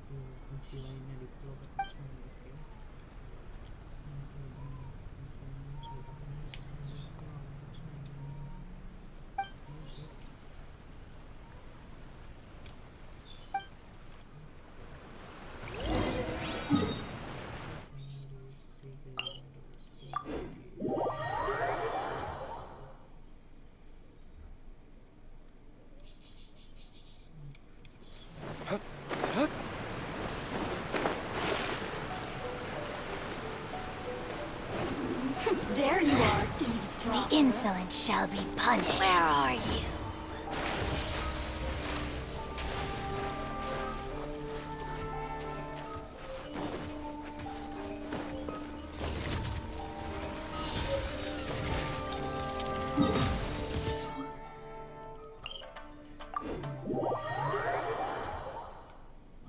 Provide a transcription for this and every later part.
kunci lainnya di follow atau semua. Oke. There you are, eavesdropper. The insolent shall be punished. Where are you?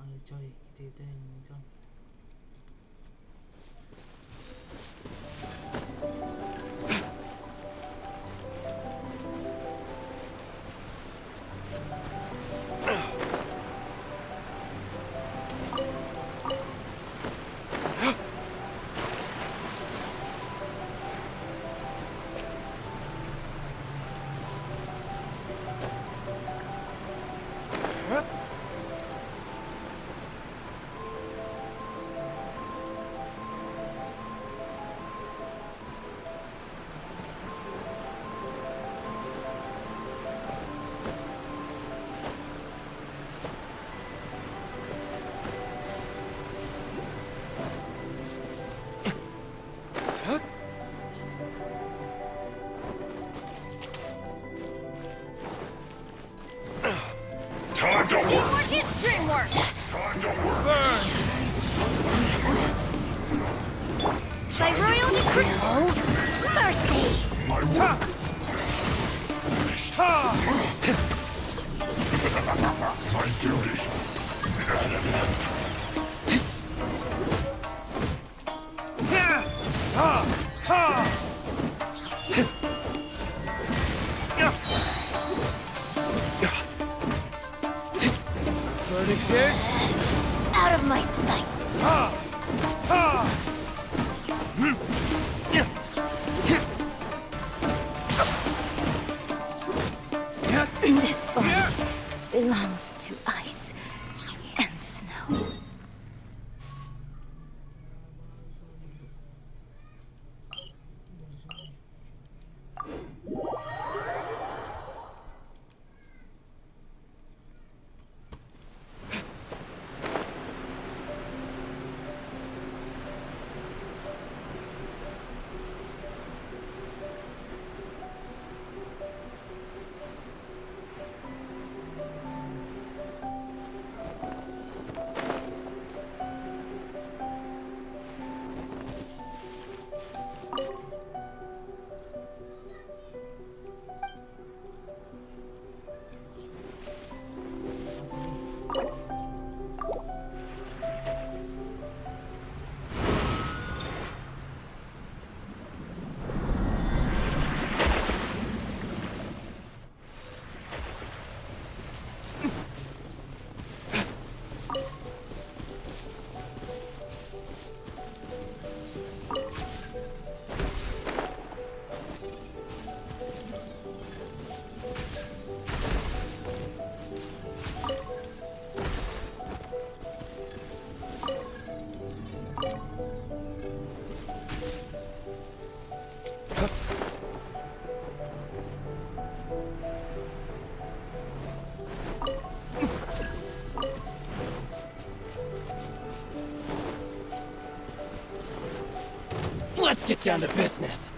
Ayo coy, kita coy. Time to work! Teamwork is dreamwork! Time to work! By royal decree! Mercy! My work! My duty! Verdict is... Out of my sight! This body belongs to ice and snow. Let's get down to business.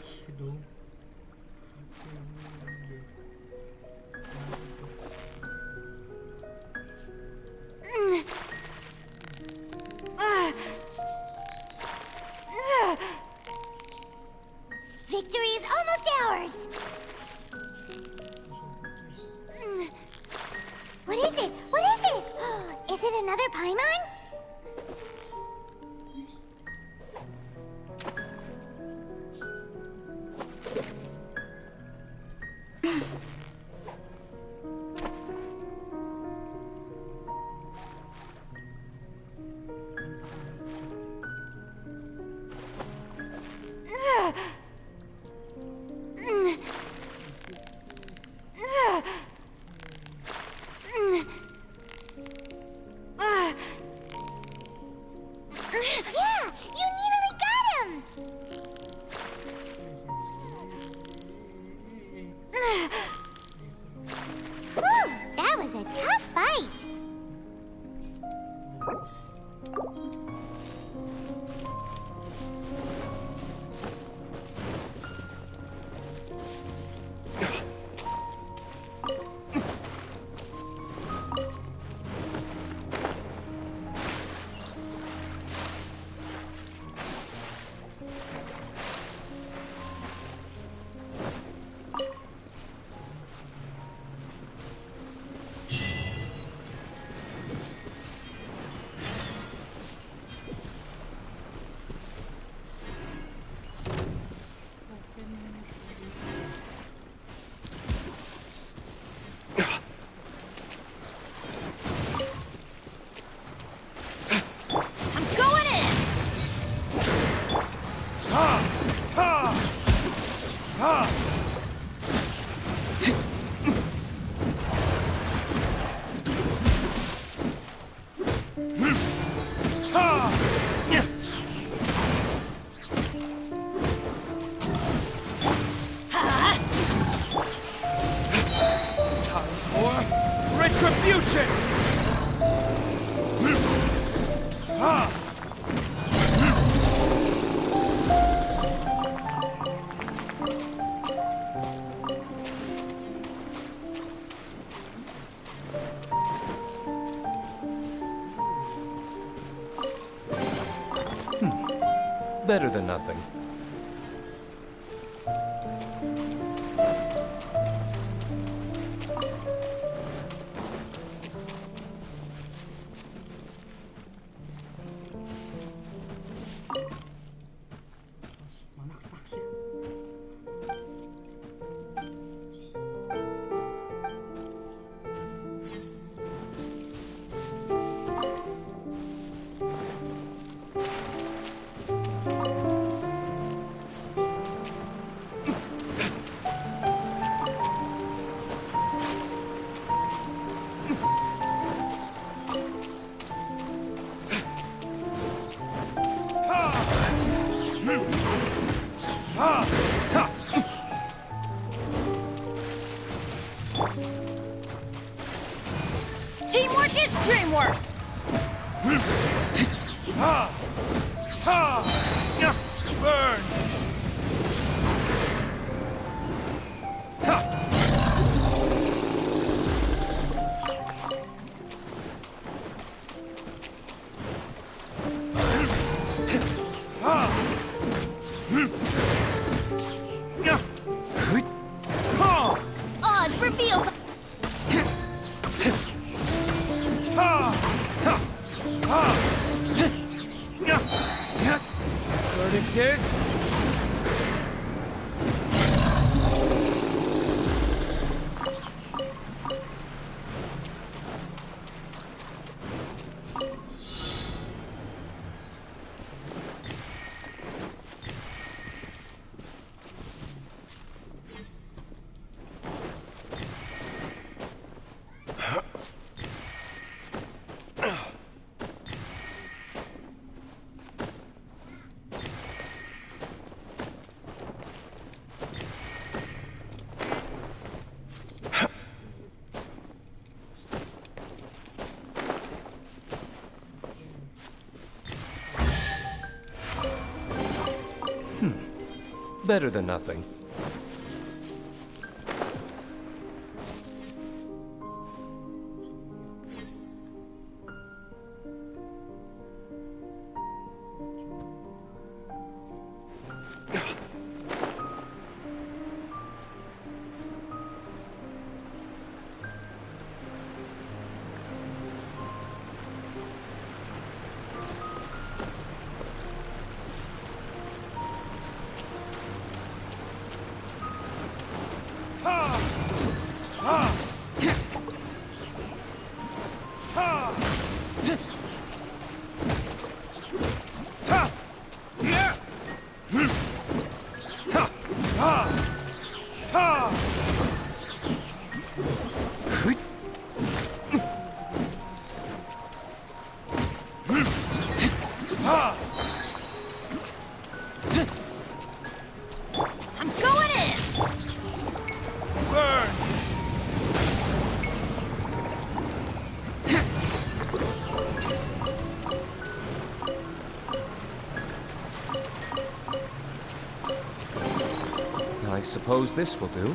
Iya dong. Victory is almost ours! What is it? What is it? Is it another Paimon? Yeah, you nearly got him! Whew, that was a tough fight. I'm going in! Time for retribution! Better than nothing. Mana kertasnya? Teamwork is dreamwork! Burn! Oz, reveal. Verdict is... Better than nothing. I'm going in! Burn! I suppose this will do.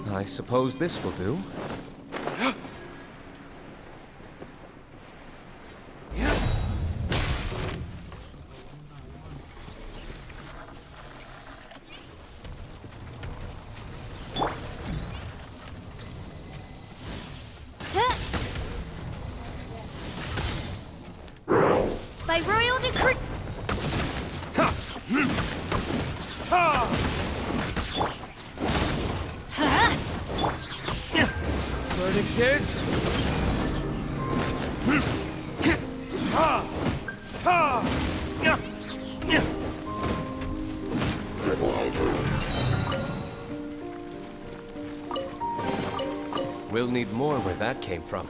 I suppose this will do. By royal decree... Verdict is... We'll need more where that came from.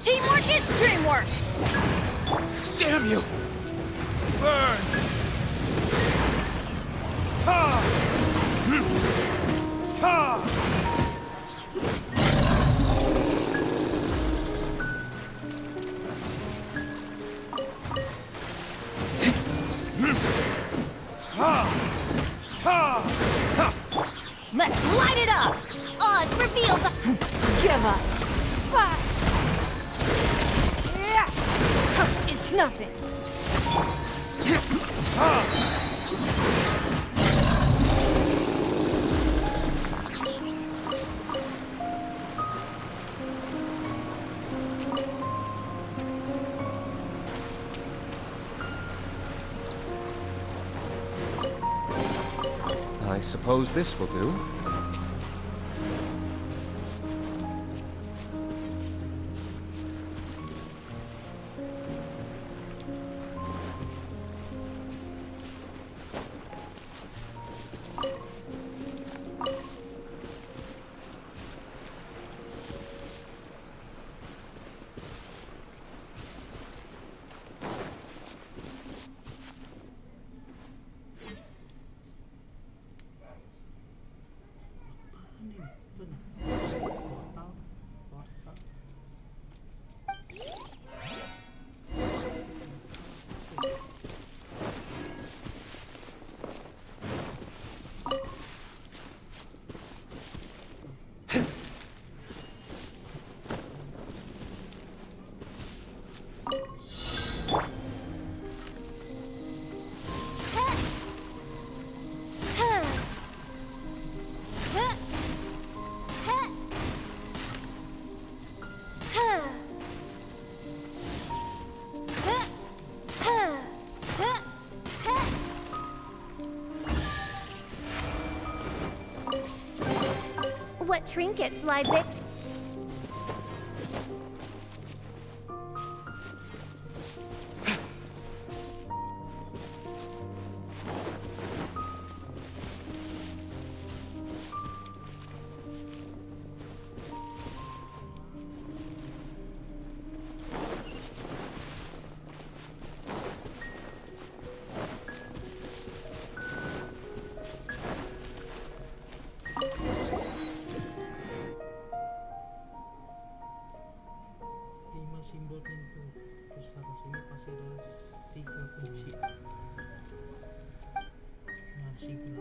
Teamwork is dreamwork! Damn you! Burn! Ha! Ha! Let's light it up! Oz reveals a... Give up! What? Yeah. It's nothing. I suppose this will do. Itu nih. Portal. Portal. What trinkets lie there? Lima simbol pintu. Besar sini pasti ada sigil kunci. Nah, sigil.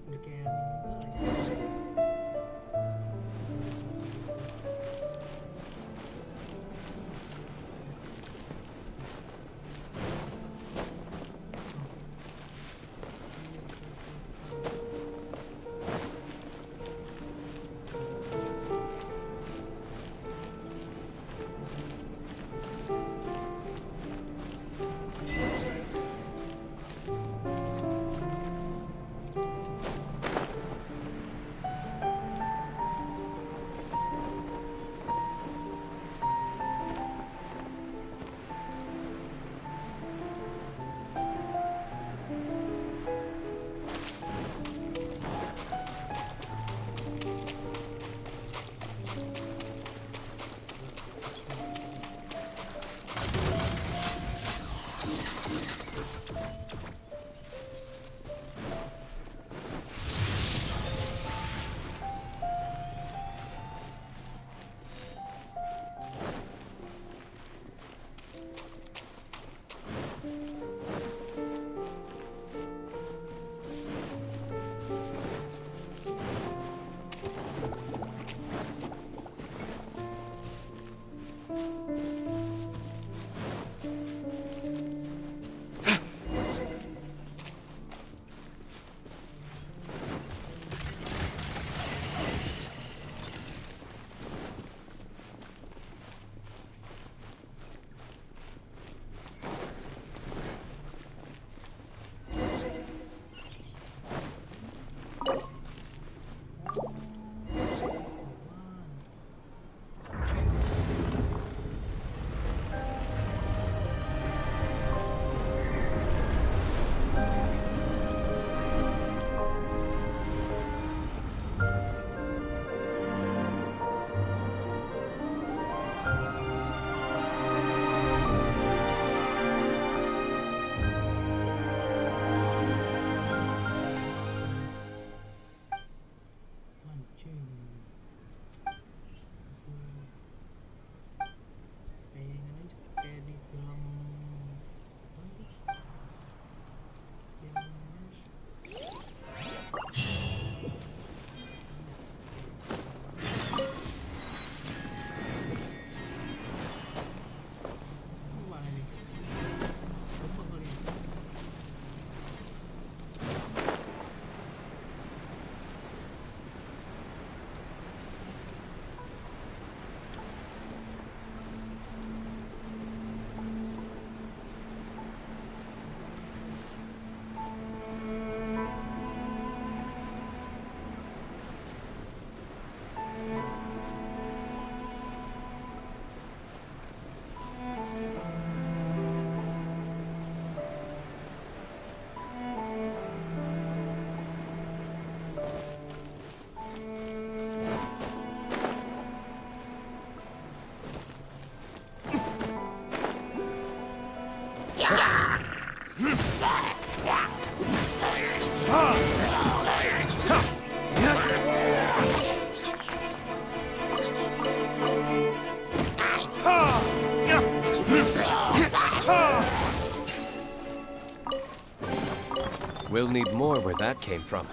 Udah kayak need more where that came from.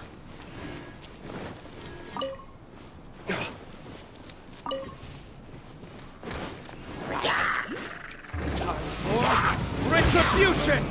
Time for retribution!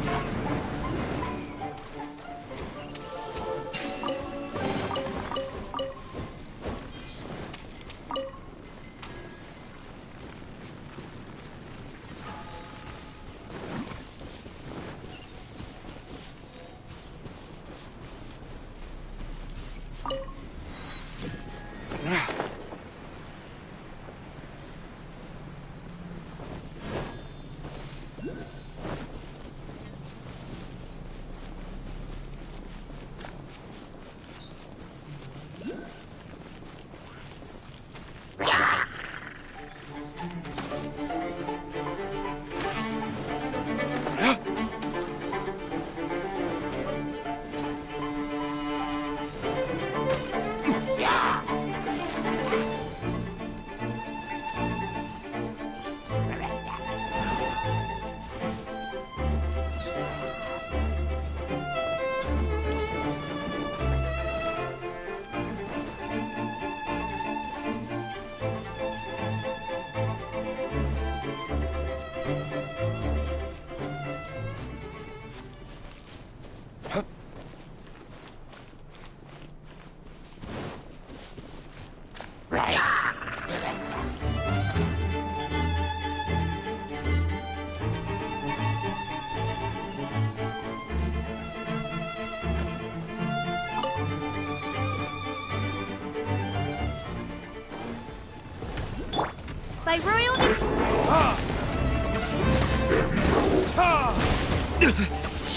By royal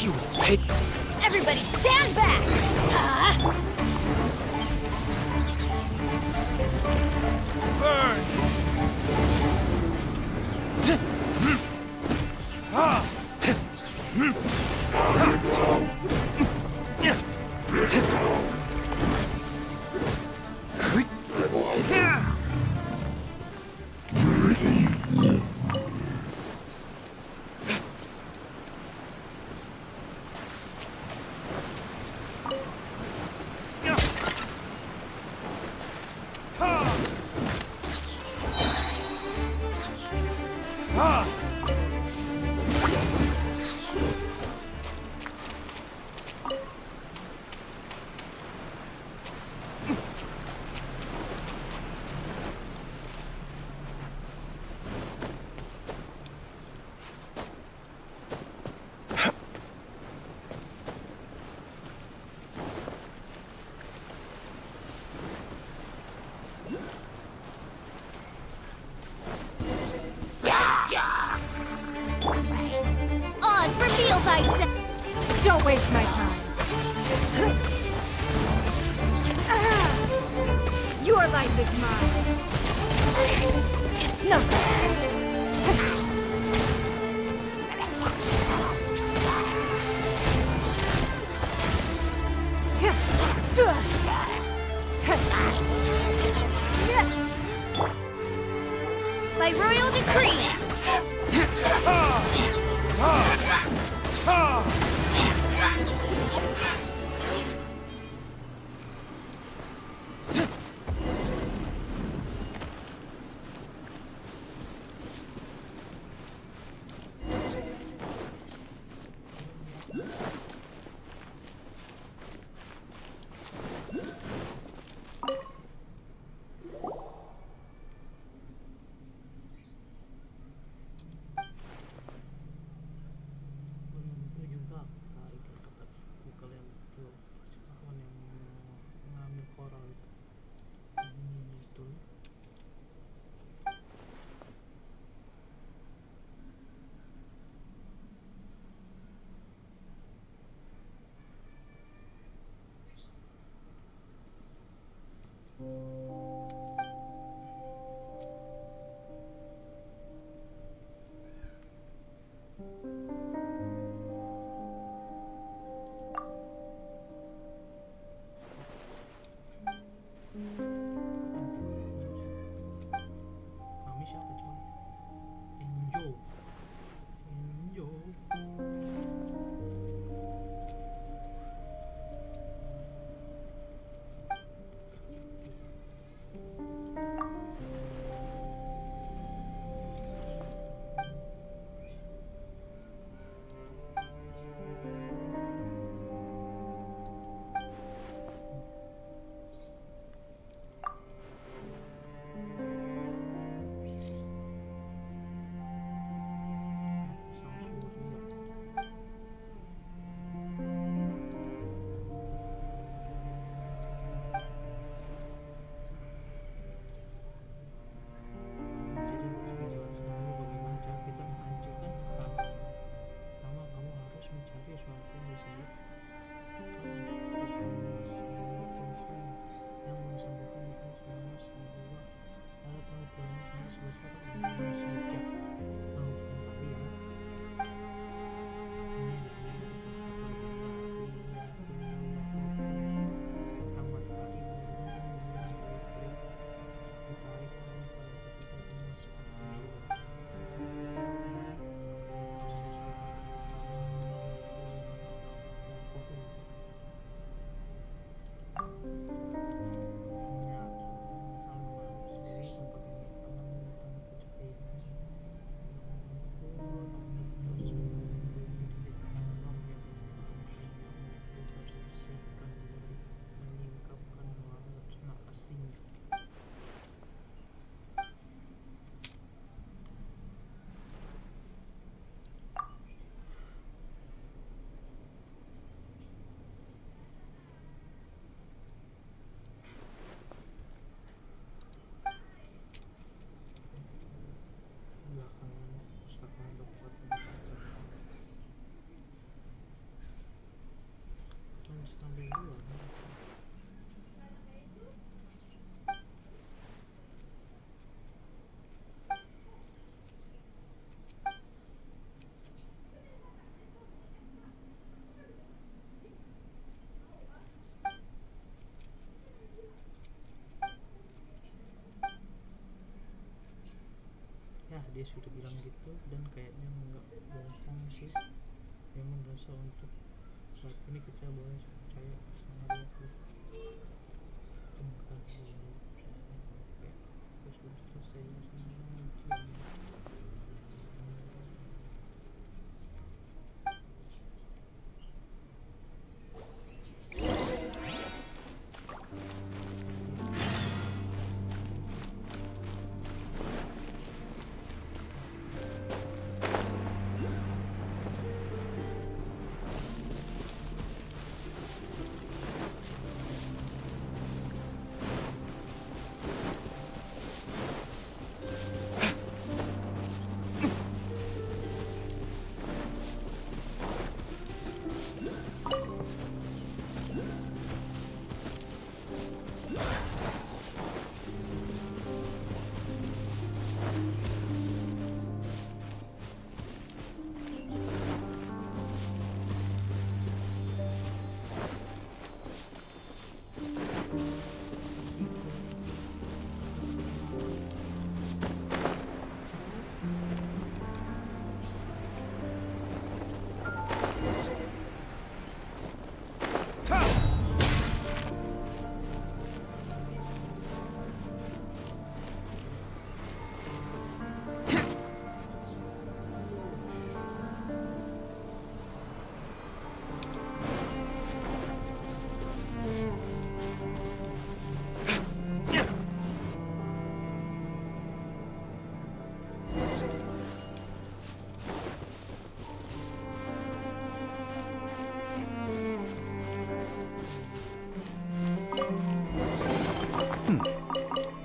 You pig! Everybody stand back! Burn! Oz reveals I said. Don't waste my time. Your life is mine. It's nothing. By royal decree. Menentu juga saat kataku kalian itu pasti kawan yang mengambil koral itu. Ini itu. Kami siapa cuman? Enjo. Enjo. dia sudah bilang gitu, dan kayaknya nggak bohong sih. Memang dasar untuk saat ini kita boleh percaya sama dia. Terima kasih ya, aku sudah selesai sama ujian.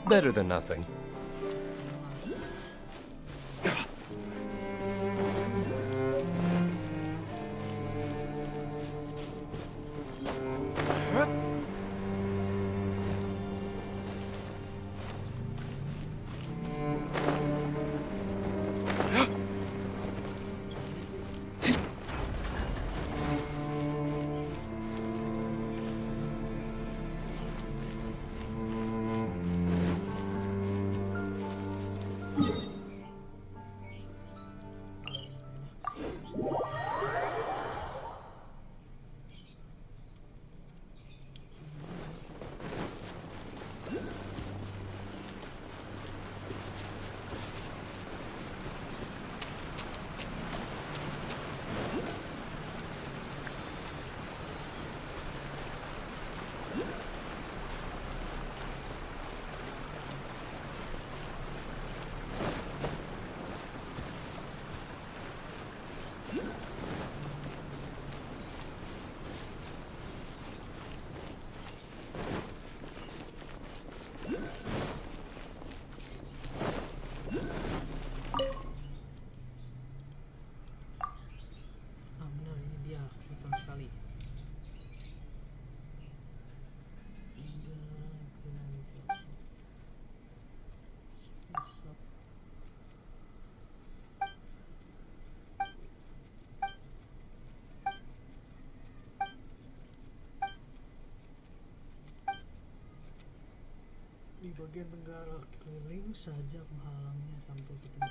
Better than nothing. Di bagian tenggara keliling saja menghalangnya sampai ketemu.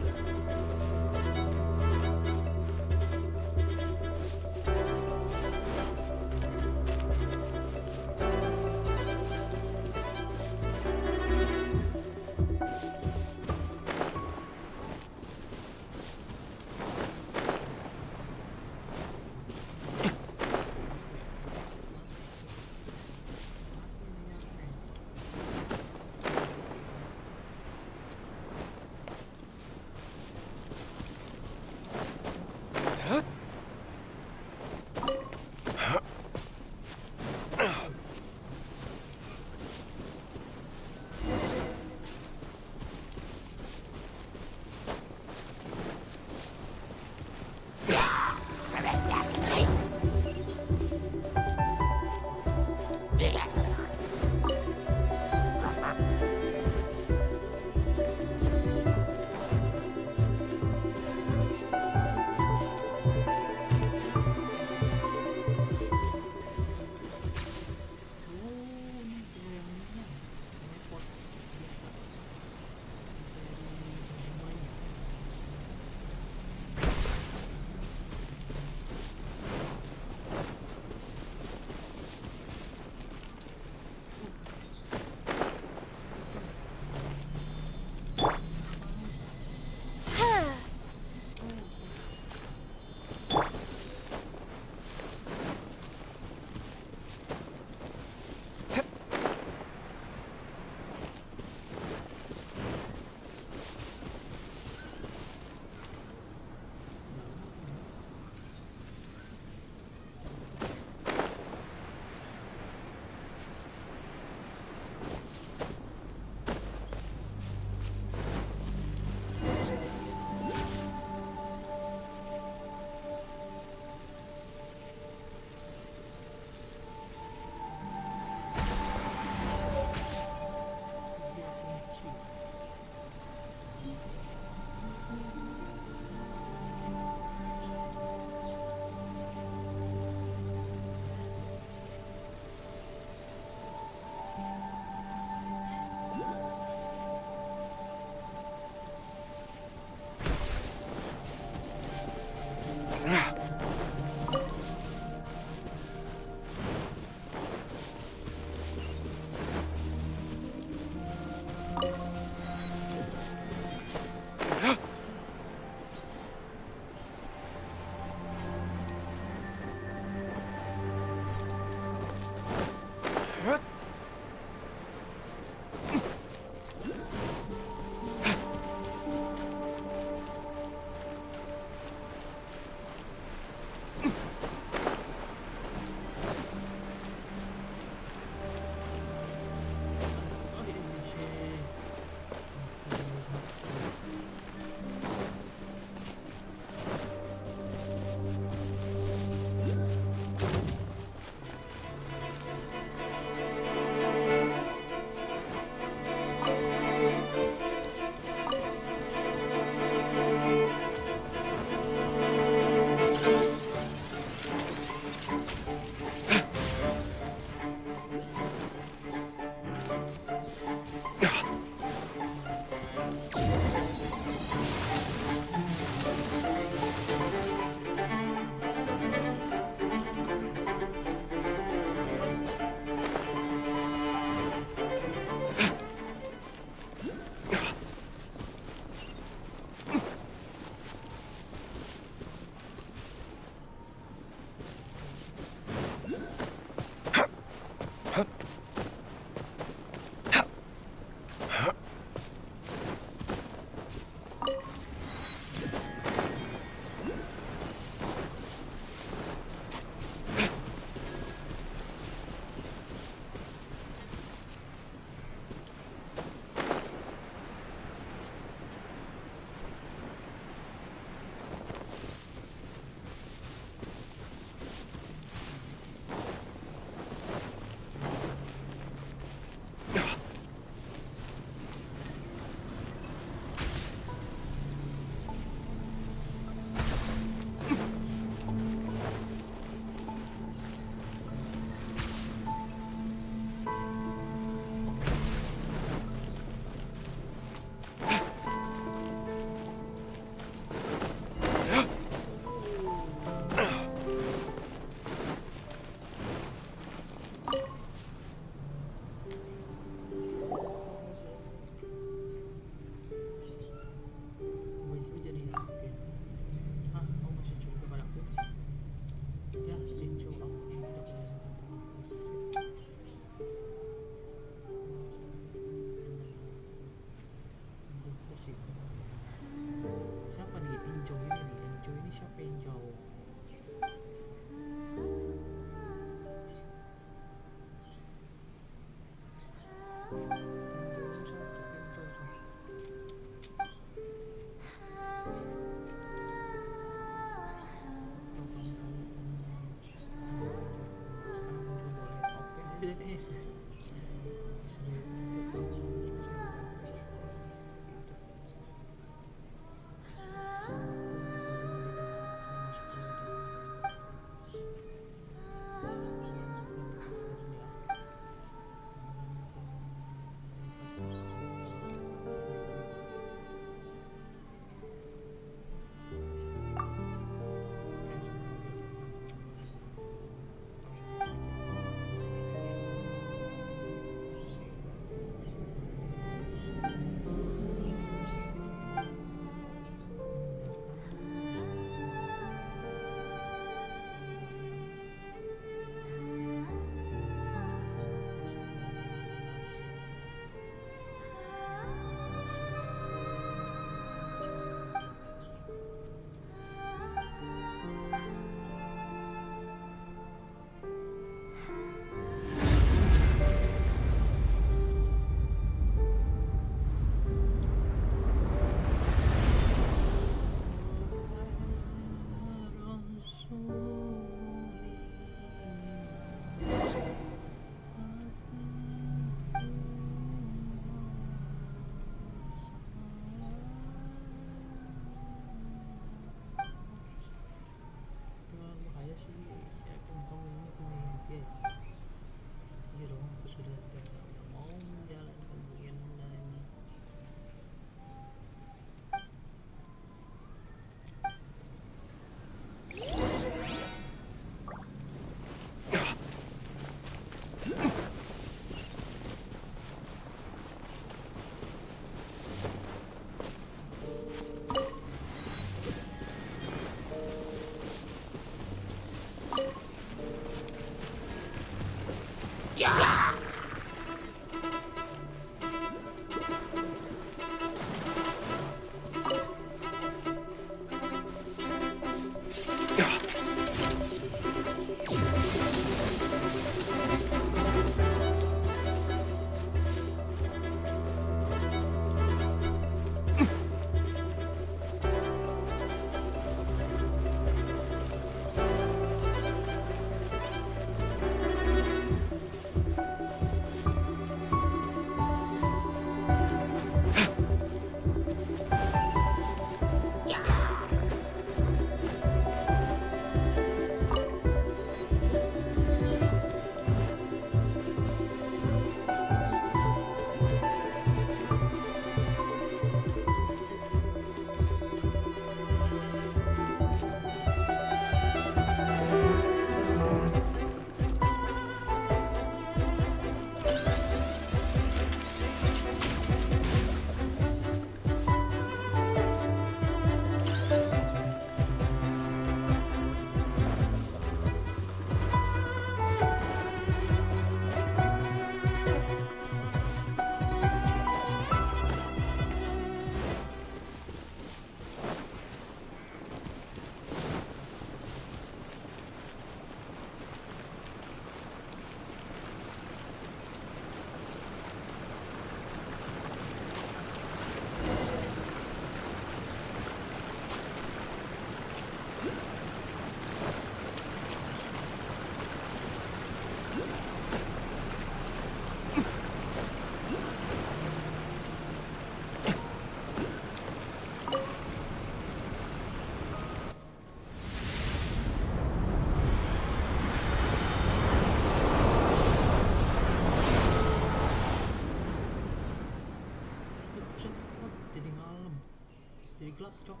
jadi gelap cok.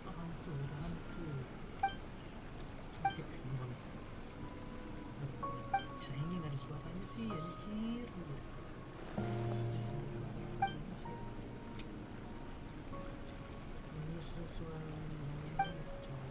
Hancur sakit emang. Bisa ini nggak ada suaranya sih anjir. Ini sesuatu cok.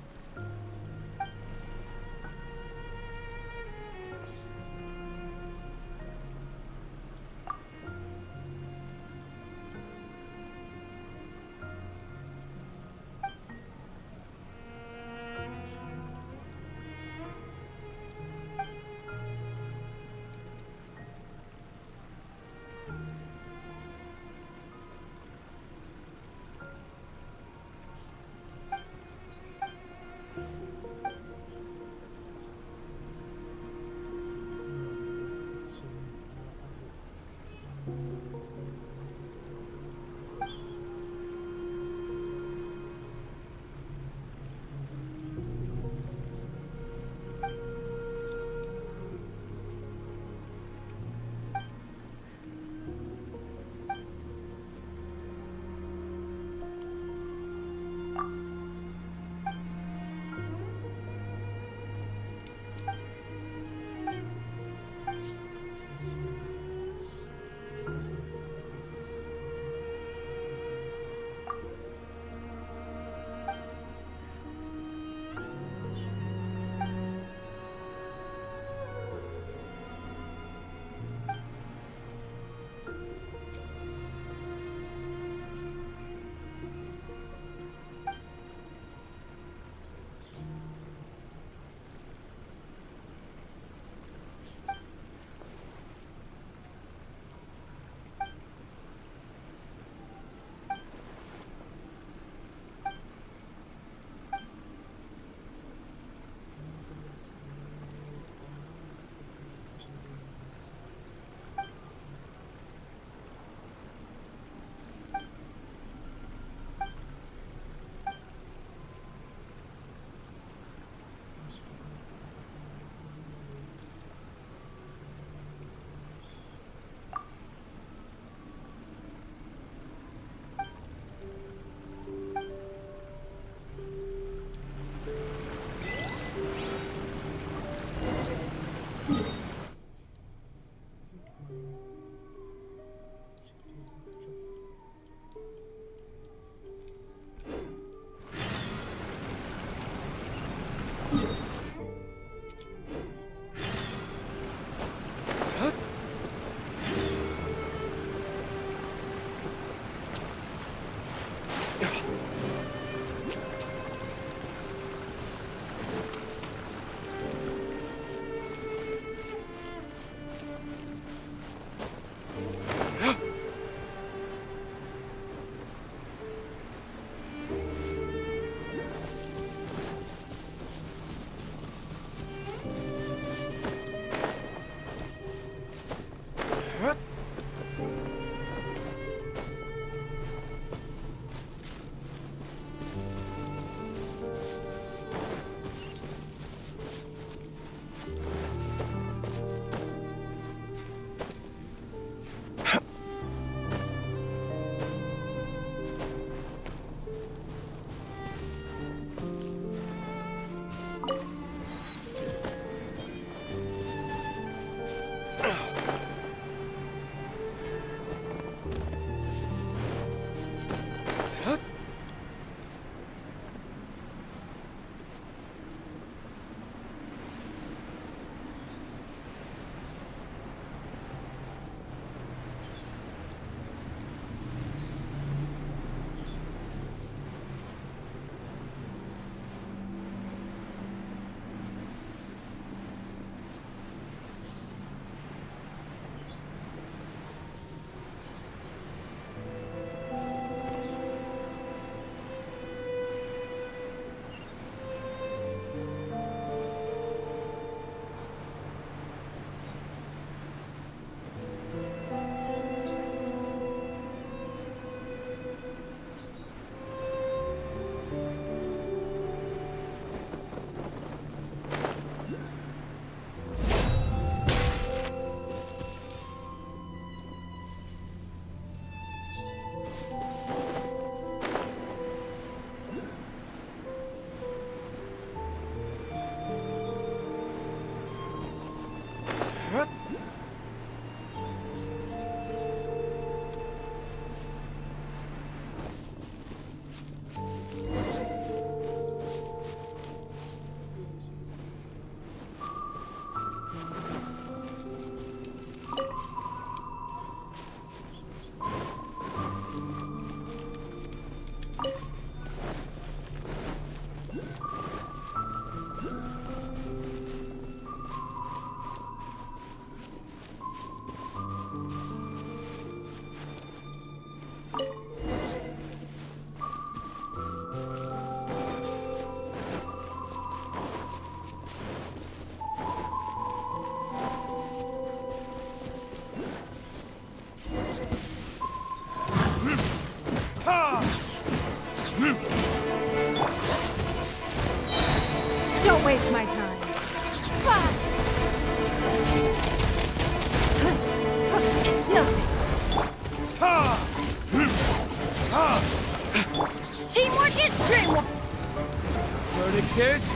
is.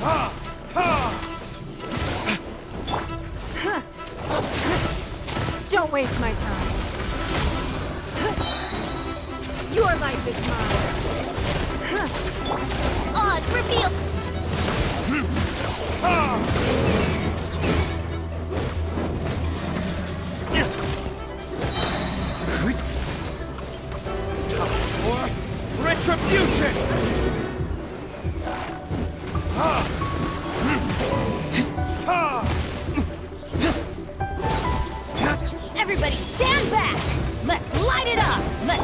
Ha! Ha! Don't waste my time. Your life is mine. Oz, reveal. Time for retribution! Everybody stand back! Let's light it up! Let's...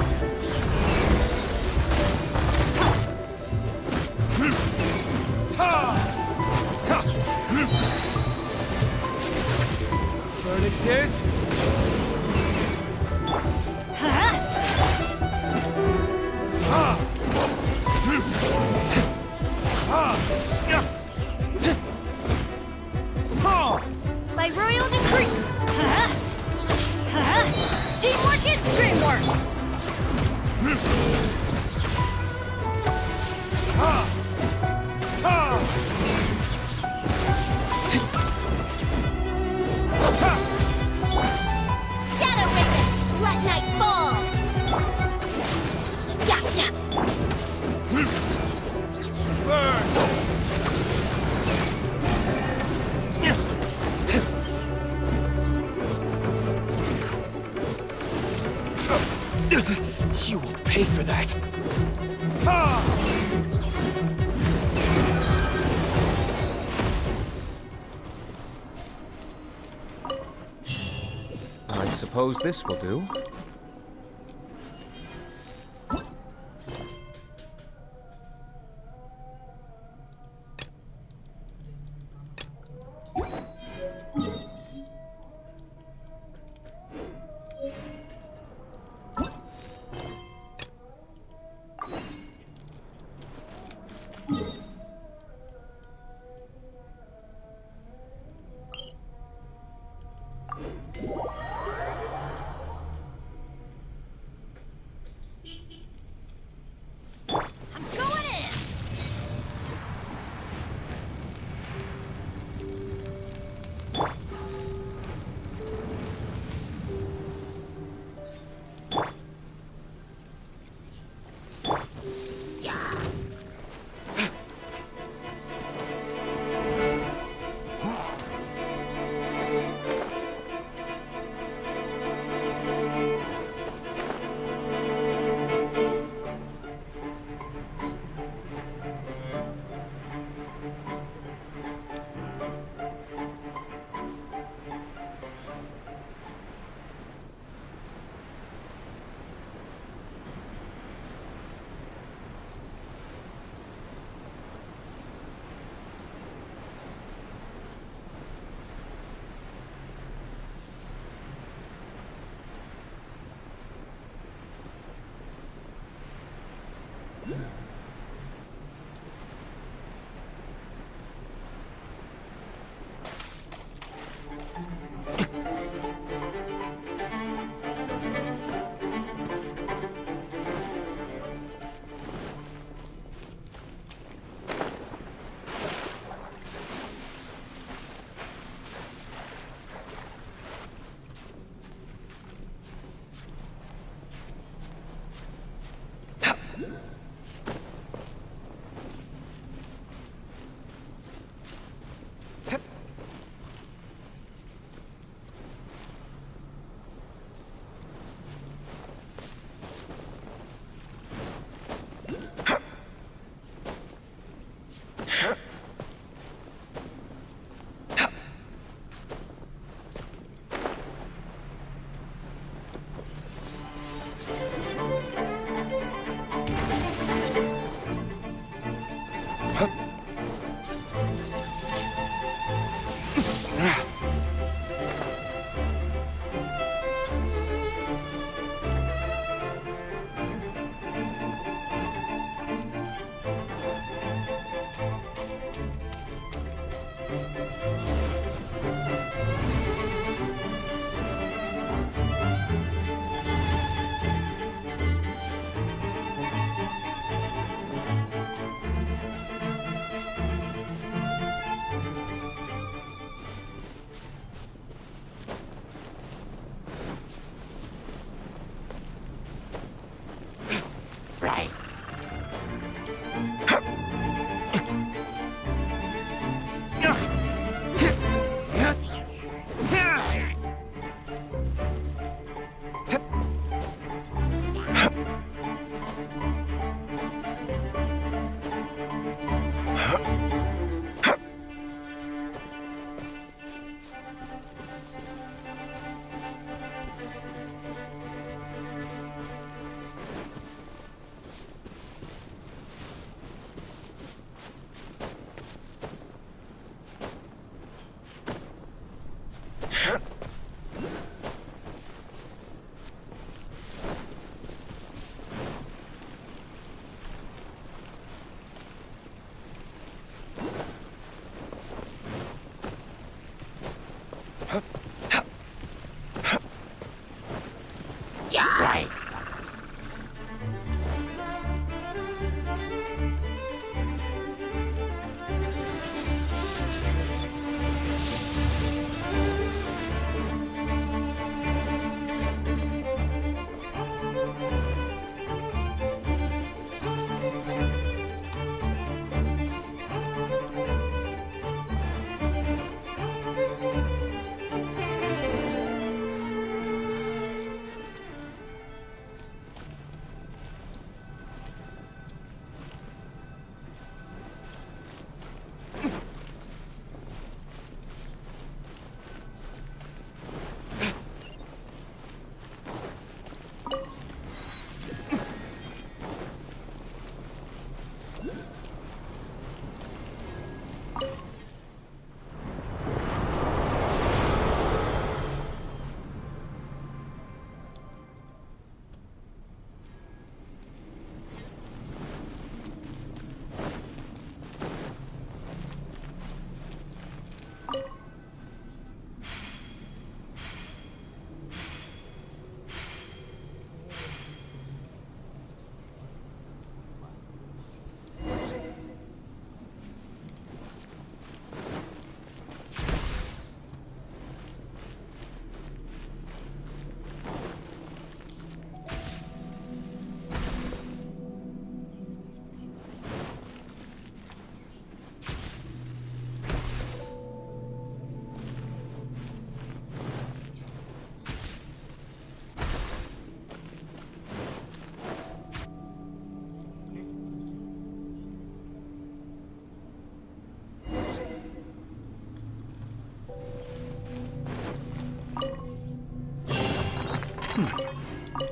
Verdict is... By royal decree! Teamwork is dreamwork! Shadow Raven, let night fall. Yeah. Burn! You will pay for that. I suppose this will do.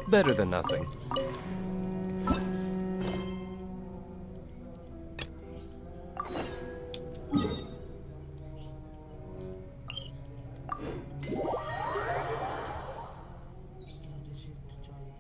Better than nothing. Di situ coy.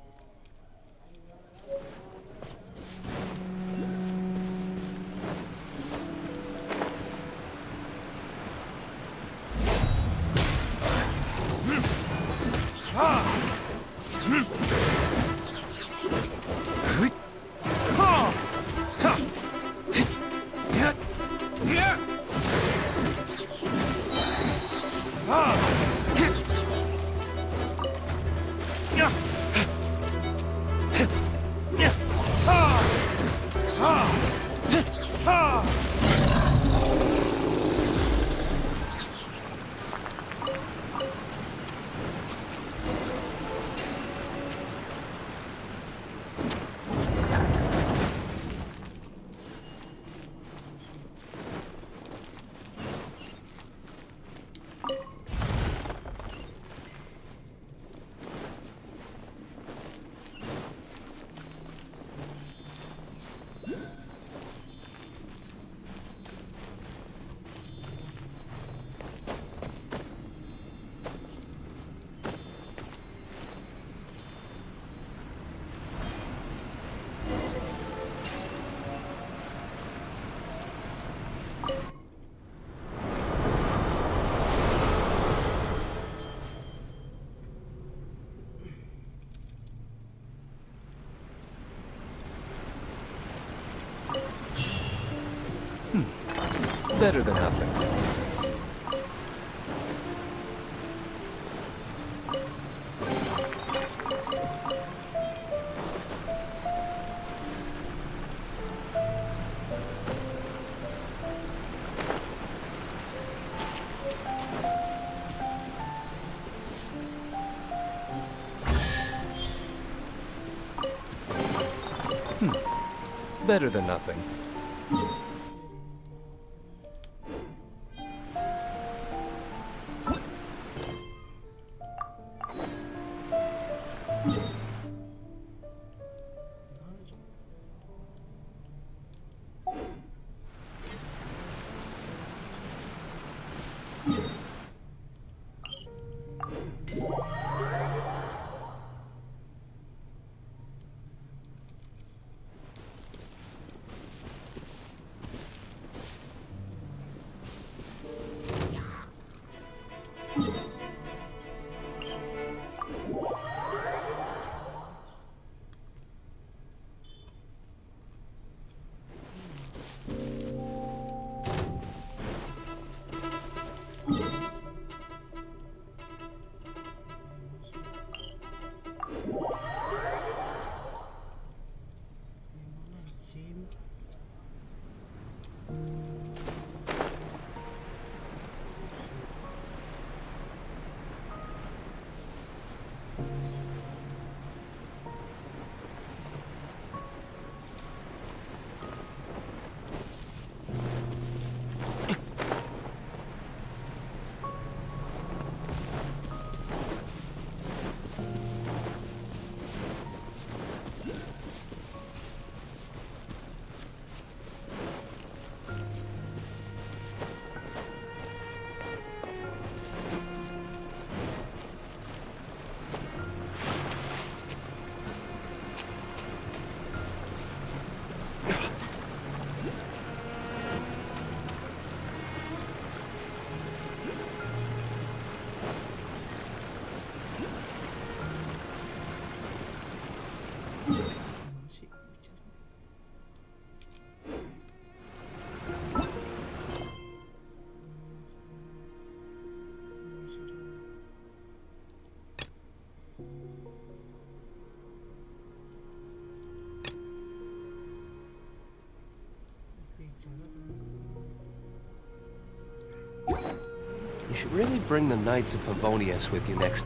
Better than nothing. Better than nothing. You should really bring the Knights of Favonius with you next.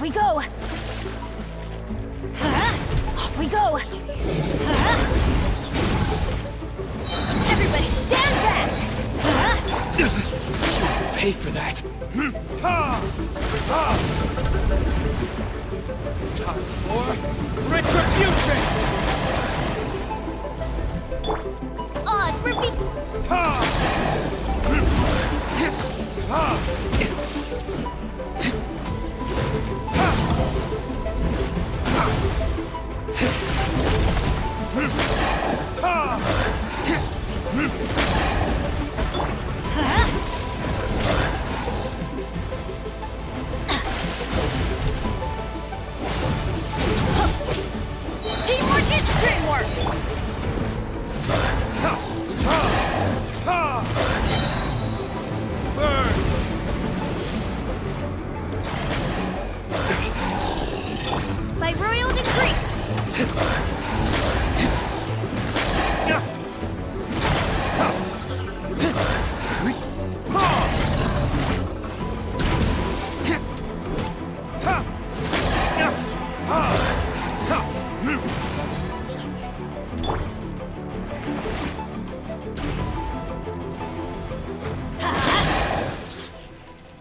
we go! Off we go! Everybody stand back! Pay for that. Time for retribution! Oz, repeat. Teamwork is dreamwork! Burn! By royal decree!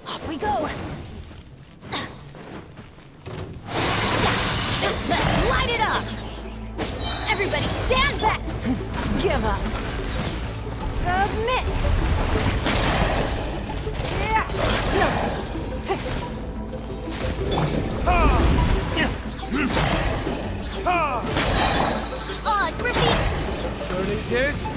Off we go! Let's light it up! Everybody stand back! Give up! Submit! Yeah, it's no... Oz, repeat. 30 days?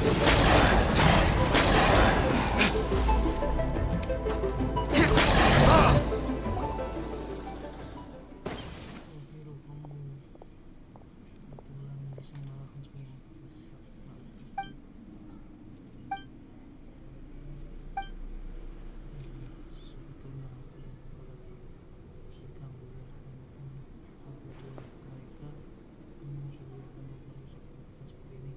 Hero kamu kebetulan bisa mengalahkan semua peserta. Sebetulnya aku jika membiarkan aku buat mereka, kamu sudah akan harus lakukan seperti ini.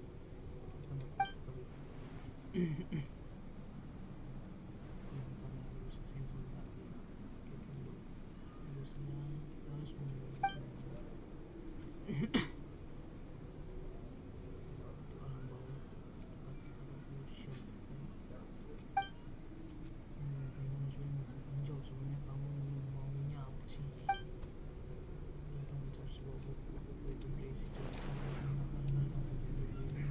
Kita nggak perlu bentar ya, harus selesai sebentar. Oke, dulu harusnya kita harus memulai alam bawah tempat kita berfusion. Kayaknya sudah jauh sebenarnya kamu maunya apa sih? Kita mencari sebuah buku itu berisi cerita terlalu banyak informasi.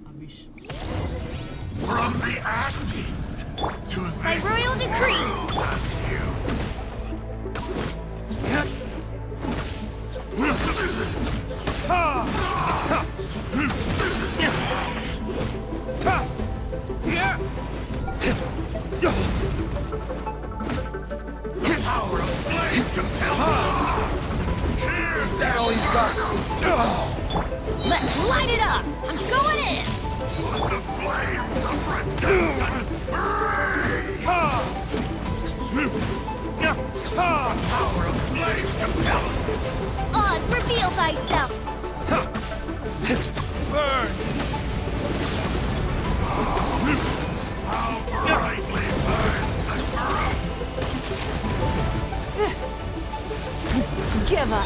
Habis. From the ashes to By the royal decree! power of flame compels. Here's that all you got. Let's light it up! I'm going in! Let the flames of redemption burn. Power of flame compels. Oz, reveal thyself. Burn! How brightly burns the earth. Give up!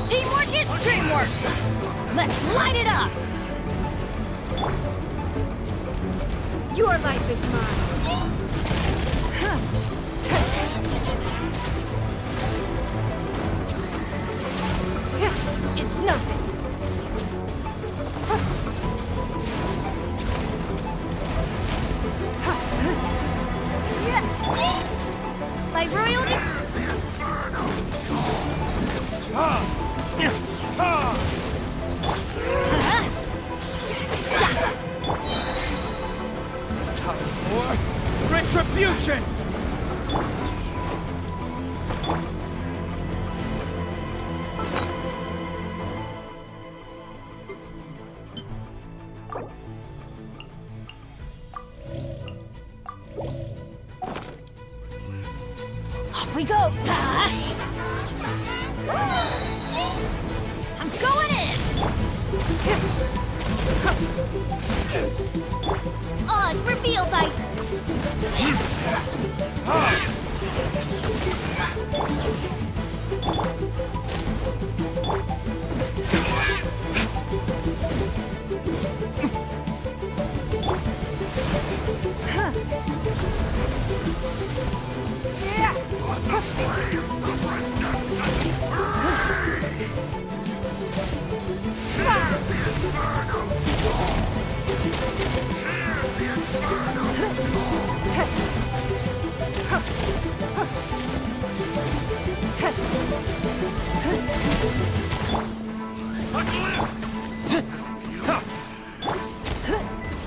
Teamwork is dreamwork! Let's light it up! Your life is mine! It's nothing. By royal Time for retribution! Off we go. I'm going in! Oz revealed by...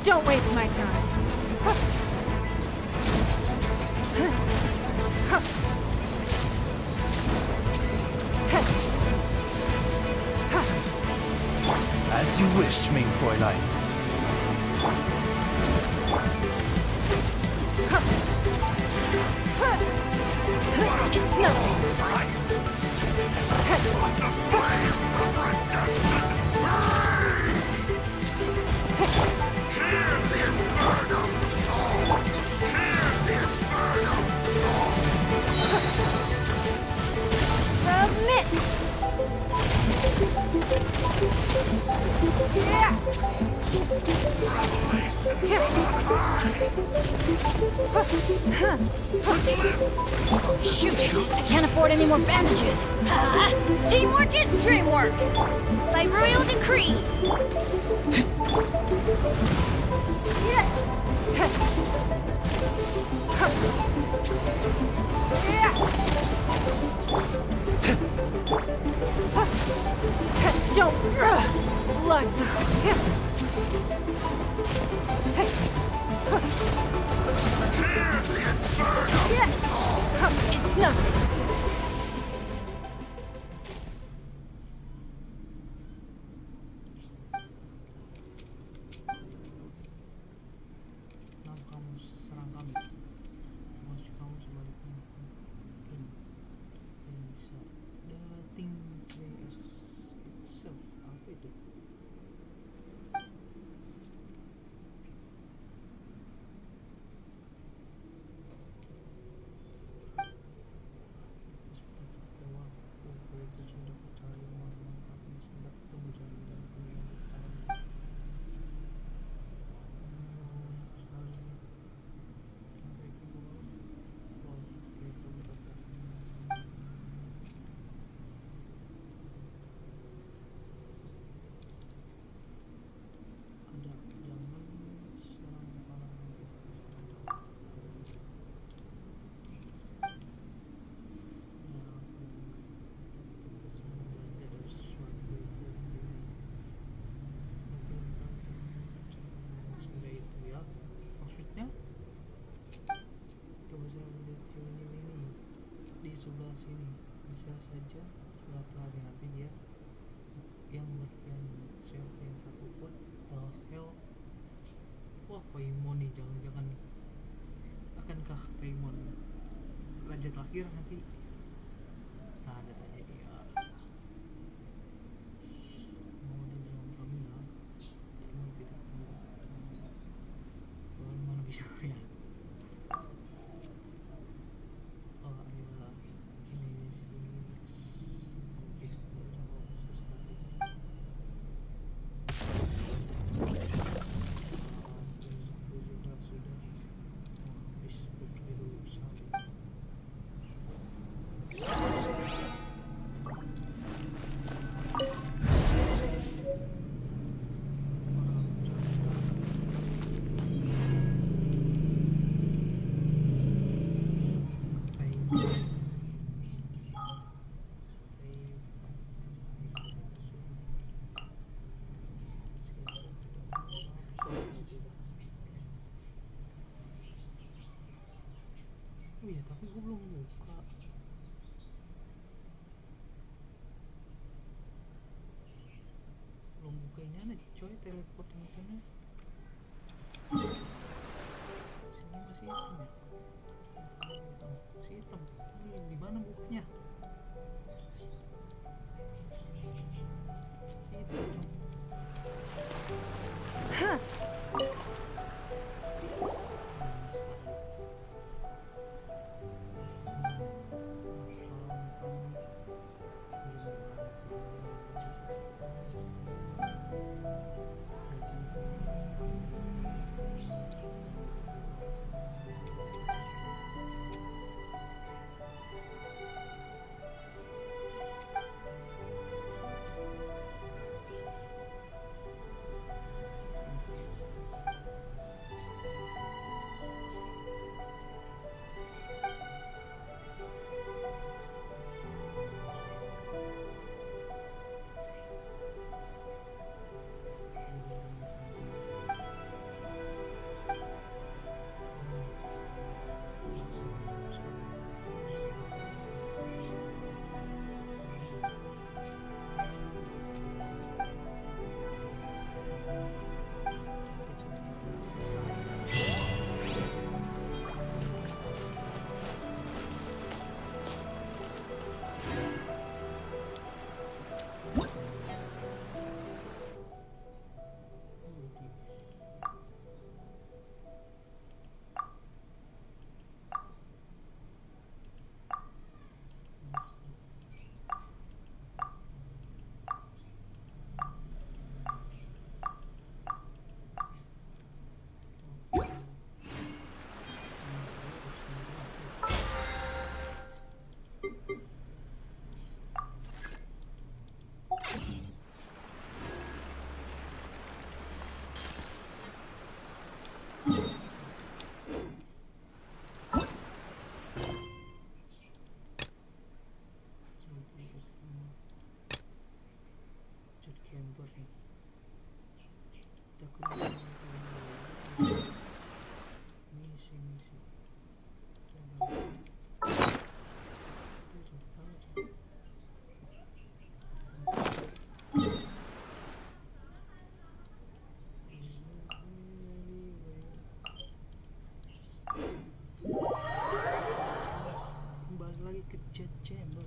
Don't waste my time. As you wish, mein Fräulein. It's nothing. Submit! Shoot! I can't afford any more bandages. Teamwork is dreamwork! By royal decree! Don't blood. It's nothing. Nah, kamu serang kami. Masuk kamu sebaliknya mungkin bisa. The thing is itself. Apa itu? Sebelah sini bisa saja surat lari nanti dia yang siapa yang aku buat hell. Wah, Paimon nih, jangan-jangan akankah Paimon lanjut akhir nanti? Nah, ada tanya dia mau di dalam kami ya, emang tidak mau mana bisa ya. buka. Belum buka ini aneh coy, teleport internet. Sini masih hitam ya? Masih hitam. Ini di mana bukanya? Masih hitam coy. Kembali lagi ke jet chamber.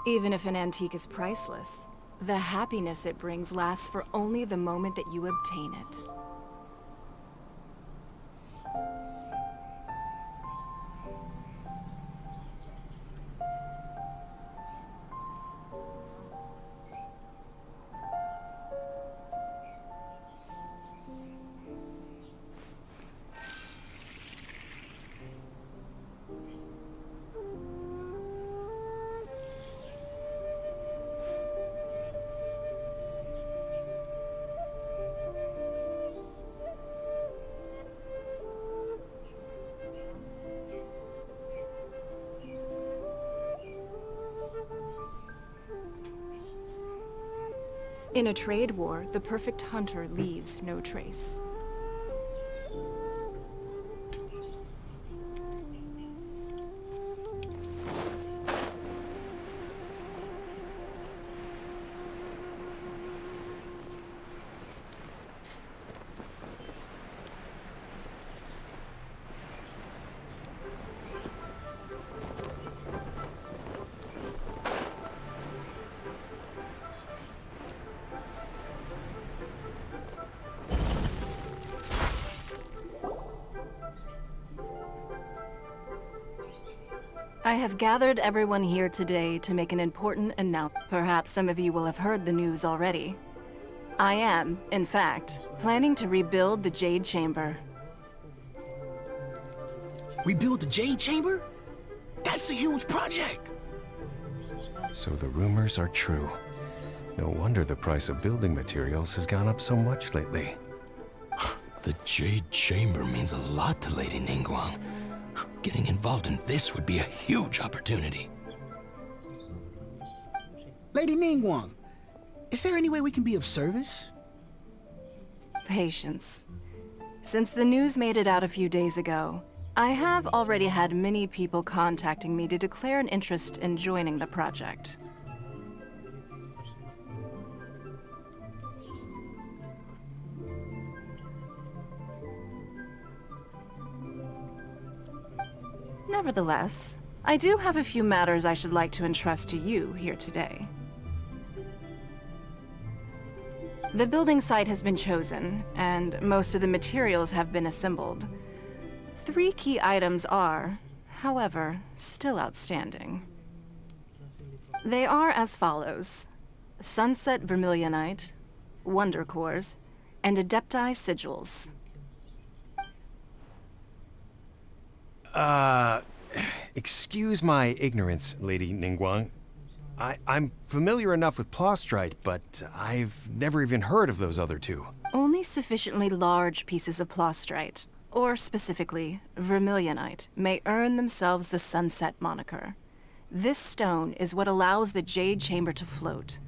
Even if an antique is priceless, the happiness it brings lasts for only the moment that you obtain it. In a trade war, the perfect hunter leaves no trace. I have gathered everyone here today to make an important announcement. Perhaps some of you will have heard the news already. I am, in fact, planning to rebuild the Jade Chamber. Rebuild the Jade Chamber? That's a huge project. So the rumors are true. No wonder the price of building materials has gone up so much lately. The Jade Chamber means a lot to Lady Ningguang. Getting involved in this would be a huge opportunity. Lady Ningguang, is there any way we can be of service? Patience. Since the news made it out a few days ago, I have already had many people contacting me to declare an interest in joining the project. Nevertheless, I do have a few matters I should like to entrust to you here today. The building site has been chosen, and most of the materials have been assembled. 3 key items are, however, still outstanding. They are as follows: Sunset Vermilionite, Wonder Cores, and Adepti Sigils. Excuse my ignorance, Lady Ningguang. I'm familiar enough with plastrite, but I've never even heard of those other 2. Only sufficiently large pieces of plastrite, or specifically vermilionite, may earn themselves the Sunset moniker. This stone is what allows the Jade Chamber to float.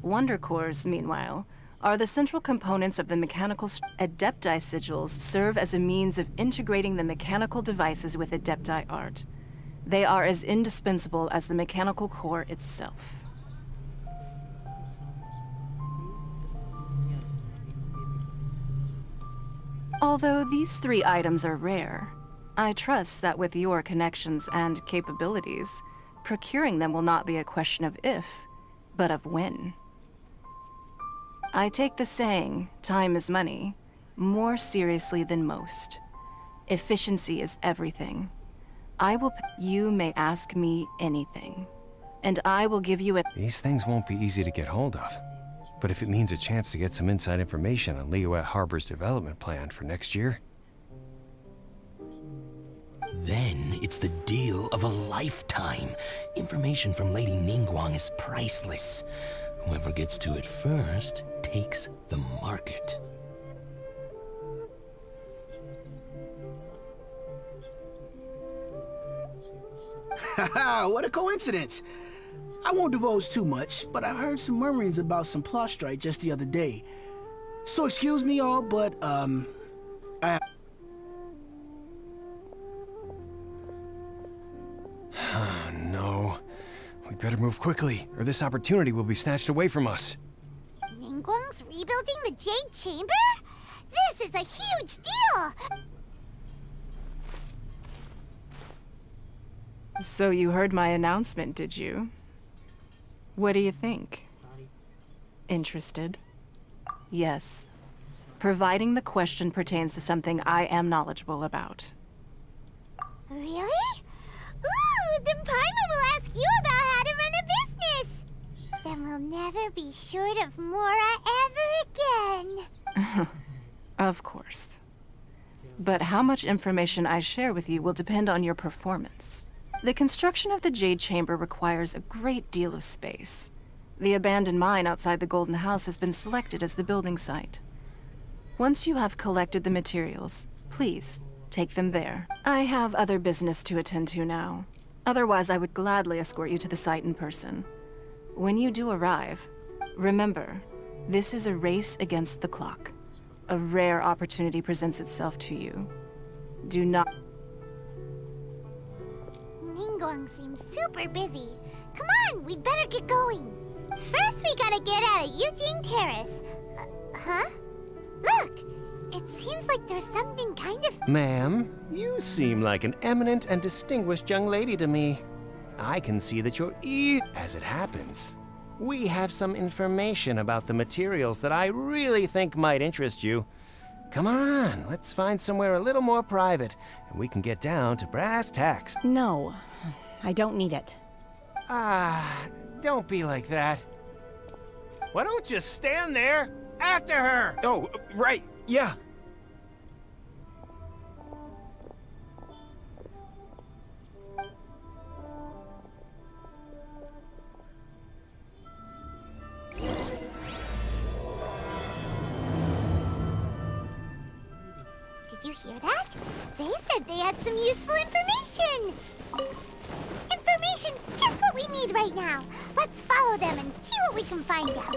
Wonder Cores, meanwhile, are the central components of the mechanical Adepti Sigils serve as a means of integrating the mechanical devices with Adepti art. They are as indispensable as the mechanical core itself. Although these 3 items are rare, I trust that with your connections and capabilities, procuring them will not be a question of if, but of when. I take the saying, time is money, more seriously than most. Efficiency is everything. You may ask me anything, and I will give you a— These things won't be easy to get hold of. But if it means a chance to get some inside information on Liyue Harbor's development plan for next year... Then it's the deal of a lifetime. Information from Lady Ningguang is priceless. Whoever gets to it first takes the market. Haha, what a coincidence. I won't divulge too much, but I heard some murmurings about some plastrite just the other day. So excuse me all, but, No. We better move quickly, or this opportunity will be snatched away from us. Ningguang's rebuilding the Jade Chamber? This is a huge deal! So you heard my announcement, did you? What do you think? Interested? Yes. Providing the question pertains to something I am knowledgeable about. Really? Ooh, then Paimon will ask you about how to run a business! Then we'll never be short of Mora ever again. Of course. But how much information I share with you will depend on your performance. The construction of the Jade Chamber requires a great deal of space. The abandoned mine outside the Golden House has been selected as the building site. Once you have collected the materials, please take them there. I have other business to attend to now. Otherwise, I would gladly escort you to the site in person. When you do arrive, remember, this is a race against the clock. A rare opportunity presents itself to you. Do not... Ningguang seems super busy. Come on, we better get going. First, we gotta get out of Eugene Terrace. Huh? Look! It seems like there's something kind of... Ma'am, you seem like an eminent and distinguished young lady to me. I can see that you're As it happens, we have some information about the materials that I really think might interest you. Come on, let's find somewhere a little more private, and we can get down to brass tacks. No, I don't need it. Don't be like that. Why don't you stand there after her? Oh, right, yeah. said they had some useful information. Information's just what we need right now. Let's follow them and see what we can find out.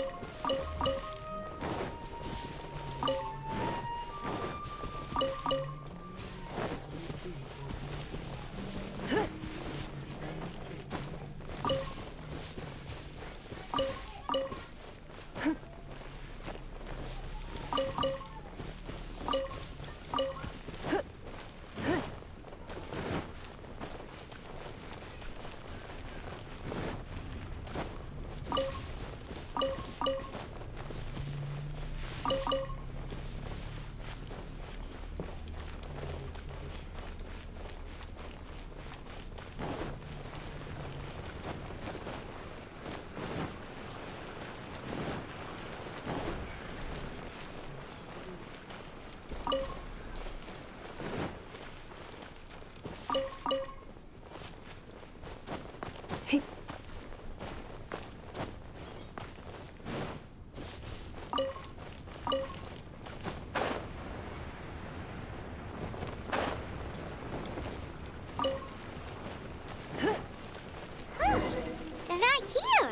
They're not here.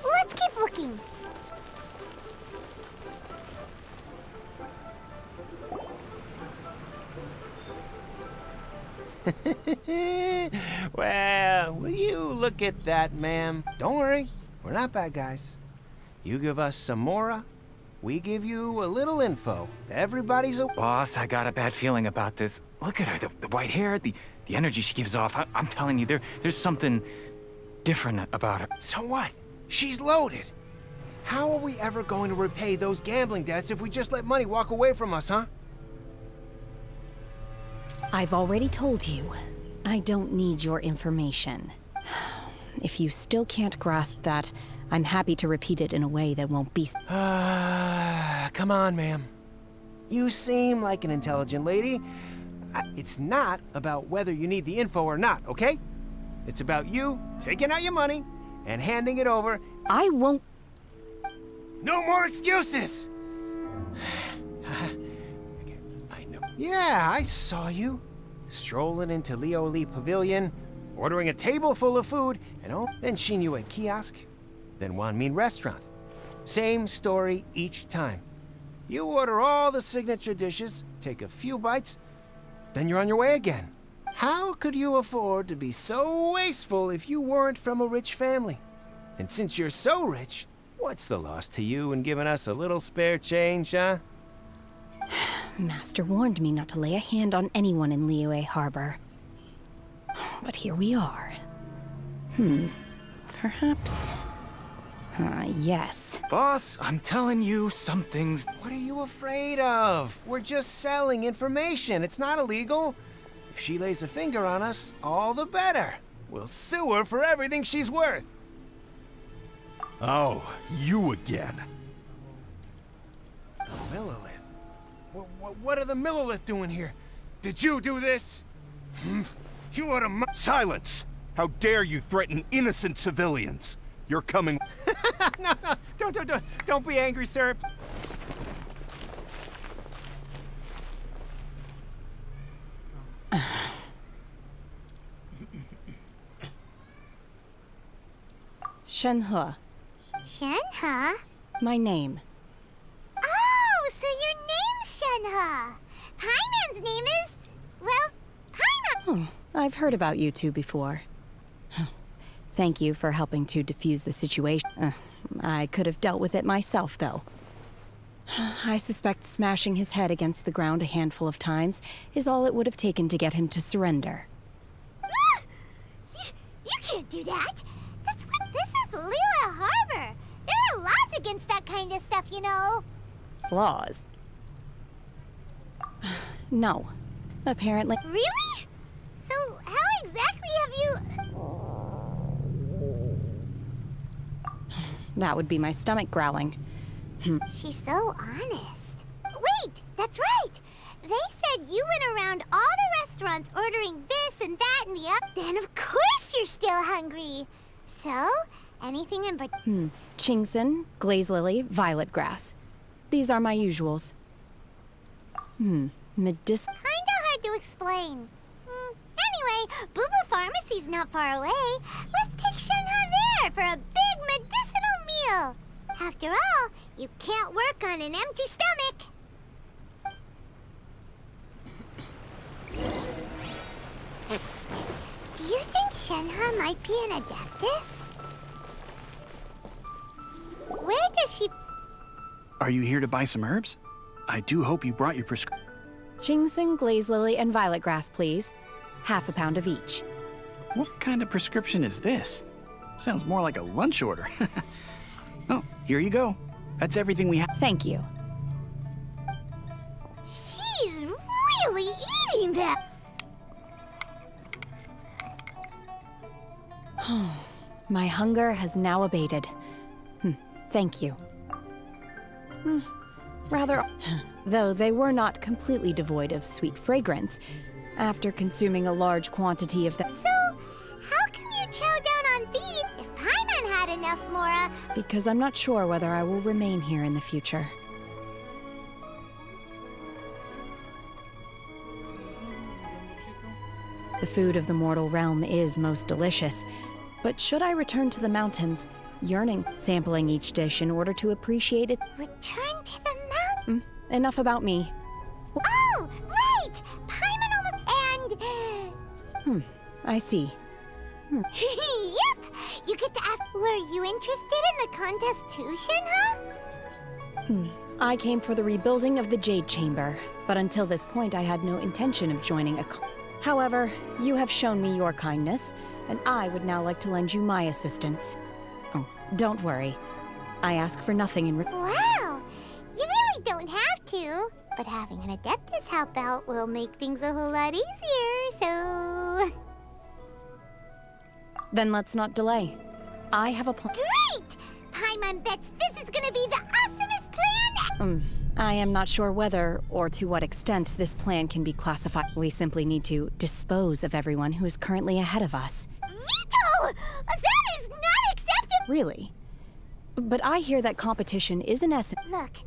Let's keep looking. Well, will you look at that, ma'am? Don't worry, we're not bad guys. You give us some mora, we give you a little info. Everybody's a... Boss, I got a bad feeling about this. Look at her, the white hair, the energy she gives off. I'm telling you, there's something different about her. So what? She's loaded. How are we ever going to repay those gambling debts if we just let money walk away from us, huh? I've already told you, I don't need your information. If you still can't grasp that, I'm happy to repeat it in a way that won't be... Come on, ma'am. You seem like an intelligent lady. It's not about whether you need the info or not, okay? It's about you taking out your money and handing it over. I won't... No more excuses! I know. Yeah, I saw you. Strolling into Leo Lee Pavilion, ordering a table full of food, and then Shinyu at kiosk, then Wanmin restaurant. Same story each time. You order all the signature dishes, take a few bites, then you're on your way again. How could you afford to be so wasteful if you weren't from a rich family? And since you're so rich, what's the loss to you in giving us a little spare change, huh? Master warned me not to lay a hand on anyone in Liyue Harbor. But here we are. Perhaps... yes. Boss, I'm telling you, something's... What are you afraid of? We're just selling information. It's not illegal. If she lays a finger on us, all the better. We'll sue her for everything she's worth. Oh, you again. The Millilith. What are the Millilith doing here? Did you do this? You ought to... Silence! How dare you threaten innocent civilians? You're coming... No, don't be angry, sir. Shenhe, Shenhe? my name. Oh, so your name's Shenhe. Paimon's name is... well, Paimon. I've heard about you two before. Thank you for helping to defuse the situation. I could have dealt with it myself, though. I suspect smashing his head against the ground a handful of times is all it would have taken to get him to surrender. You can't do that. This is Liyue Harbor. There are laws against that kind of stuff, you know. Laws? No. Apparently... Really? So how exactly have you... That would be my stomach growling. She's so honest. Wait, that's right. They said you went around all the restaurants ordering this and that and the other. Then of course you're still hungry. So, anything in particular? Chingson, glaze lily, violet grass. These are my usuals. Medicinal. Kinda hard to explain. Anyway, Boo Boo Pharmacy's not far away. Let's take Shenhe there for a big medicinal meal. After all, you can't work on an empty stomach. Psst. Do you think Shenhe might be an adeptus? Where does she... Are you here to buy some herbs? I do hope you brought your prescription. Ginseng, glaze lily, and violet grass, please. Half a pound of each. What kind of prescription is this? Sounds more like a lunch order. Oh, here you go. That's everything we have. Thank you. She's really eating that. My hunger has now abated. Thank you. Rather, though they were not completely devoid of sweet fragrance, after consuming a large quantity of that. So, how come you chow down on these if Paimon had enough more? Because I'm not sure whether I will remain here in the future. The food of the mortal realm is most delicious, but should I return to the mountains, yearning, sampling each dish in order to appreciate it? Return to the mountain? Enough about me. Oh, right! Paimon almost... I see. Yep! You get to ask... Were you interested in the contest too, Shenhe? I came for the rebuilding of the Jade Chamber, but until this point I had no intention of joining a However, you have shown me your kindness, and I would now like to lend you my assistance. Oh, don't worry. I ask for nothing in return. Wow! You really don't have to. But having an adeptus help out will make things a whole lot easier, so... Then let's not delay. I have a plan. Great! Paimon bets this is gonna be the awesomest plan! I am not sure whether or to what extent this plan can be classified. We simply need to dispose of everyone who is currently ahead of us. Veto! That is not acceptable! Really? But I hear that competition is in essence. Look,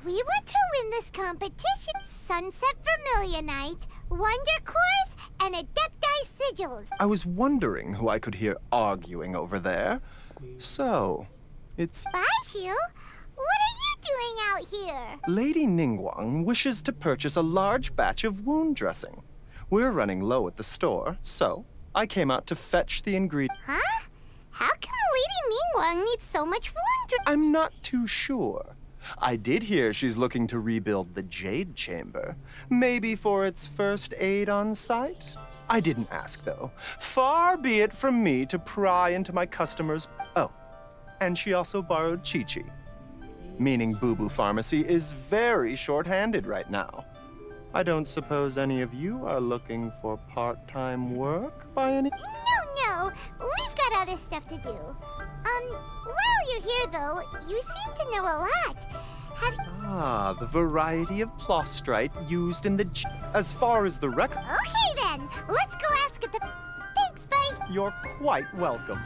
we want to win this competition. Sunset Vermilionite, Wonder Cores, and Adepti Sigils. I was wondering who I could hear arguing over there. So, it's... Baishu, what are you doing out here? Lady Ningguang wishes to purchase a large batch of wound dressing. We're running low at the store, so I came out to fetch the ingredient. Huh? How come Lady Ningguang needs so much wound? I'm not too sure. I did hear she's looking to rebuild the Jade Chamber. Maybe for its first aid on site? I didn't ask, though. Far be it from me to pry into my customers'... Oh, and she also borrowed Chi-Chi. Meaning Boo Boo Pharmacy is very short-handed right now. I don't suppose any of you are looking for part-time work by any... No, we've got other stuff to do. While you're here, though, you seem to know a lot. Have the variety of plostrite used in the... As far as the record... Okay, then. Let's go ask at the... Thanks, Spice. You're quite welcome.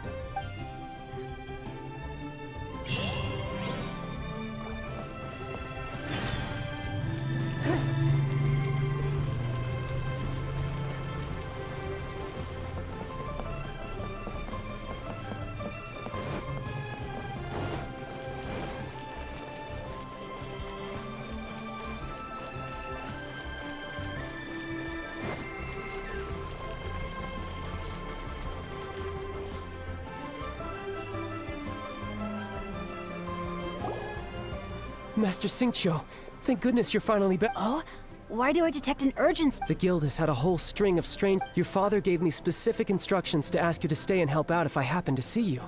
Master Xingqiu, thank goodness you're finally back. Oh? Why do I detect an urgency? The guild has had a whole string of strange... Your father gave me specific instructions to ask you to stay and help out if I happen to see you.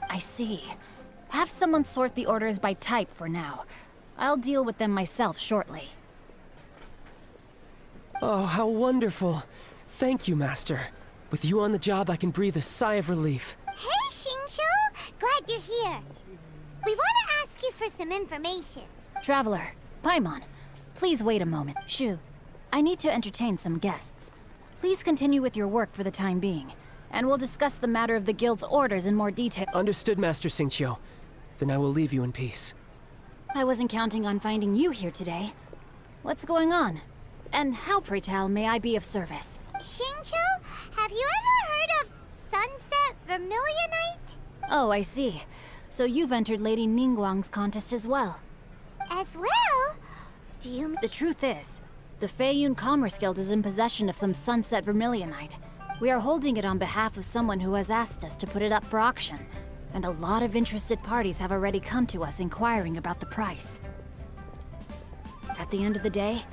I see. Have someone sort the orders by type for now. I'll deal with them myself shortly. Oh, how wonderful. Thank you, Master. With you on the job, I can breathe a sigh of relief. Hey, Xingqiu! Glad you're here. We want to ask you for some information. Traveler, Paimon, please wait a moment. Shu, I need to entertain some guests. Please continue with your work for the time being, and we'll discuss the matter of the guild's orders in more detail. Understood, Master Xingqiu. Then I will leave you in peace. I wasn't counting on finding you here today. What's going on? And how, pray tell, may I be of service? Xingqiu, have you ever heard of Sunset Vermilionite? Oh, I see. So you've entered Lady Ningguang's contest as well. As well? Do you... The truth is, the Feiyun Commerce Guild is in possession of some Sunset Vermilionite. We are holding it on behalf of someone who has asked us to put it up for auction, and a lot of interested parties have already come to us inquiring about the price. At the end of the day,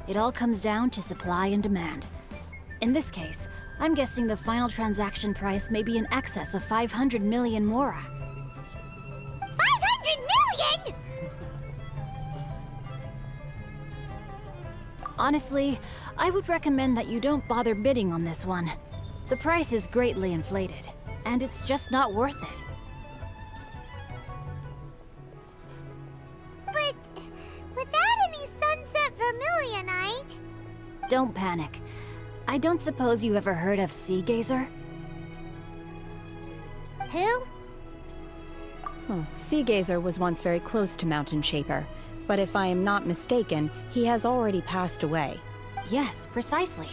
it all comes down to supply and demand. In this case, I'm guessing the final transaction price may be in excess of 500 million mora. 500 million?! Honestly, I would recommend that you don't bother bidding on this one. The price is greatly inflated, and it's just not worth it. But without any Sunset Vermilionite... Don't panic. I don't suppose you ever heard of Sea Gazer? Who? Oh, Sea Gazer was once very close to Mountain Shaper, but if I am not mistaken, he has already passed away. Yes, precisely.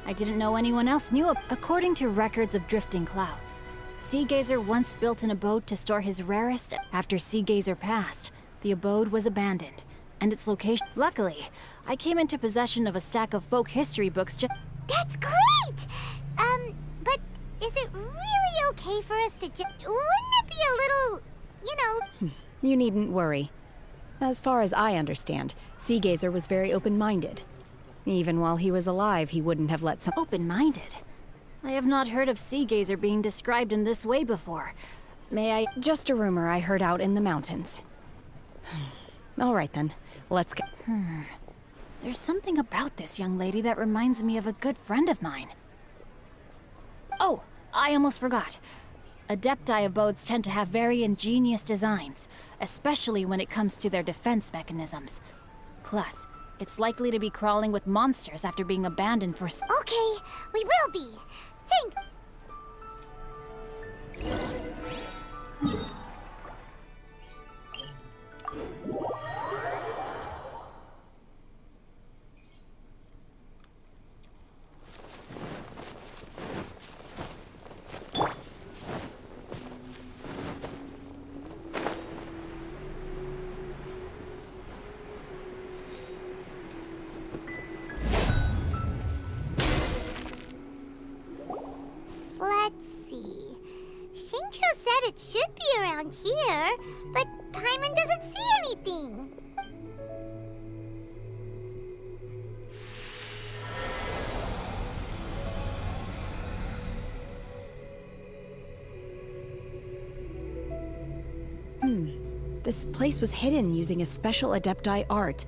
I didn't know anyone else knew. According to records of drifting clouds, Sea Gazer once built an abode to store his rarest. After Sea Gazer passed, the abode was abandoned, and its location... Luckily, I came into possession of a stack of folk history books just... That's great! But is it really okay for us to wouldn't it be a little, you know... You needn't worry. As far as I understand, Sea Gazer was very open-minded. Even while he was alive, he wouldn't have let some... Open-minded? I have not heard of Sea Gazer being described in this way before. May I... Just a rumor I heard out in the mountains. All right then, let's go. There's something about this young lady that reminds me of a good friend of mine. Oh, I almost forgot. Adepti abodes tend to have very ingenious designs, especially when it comes to their defense mechanisms. Plus, it's likely to be crawling with monsters after being abandoned for... Okay, we will be. Let's see. Xingqiu said it should be around here, but Paimon doesn't see anything. This place was hidden using a special Adepti art.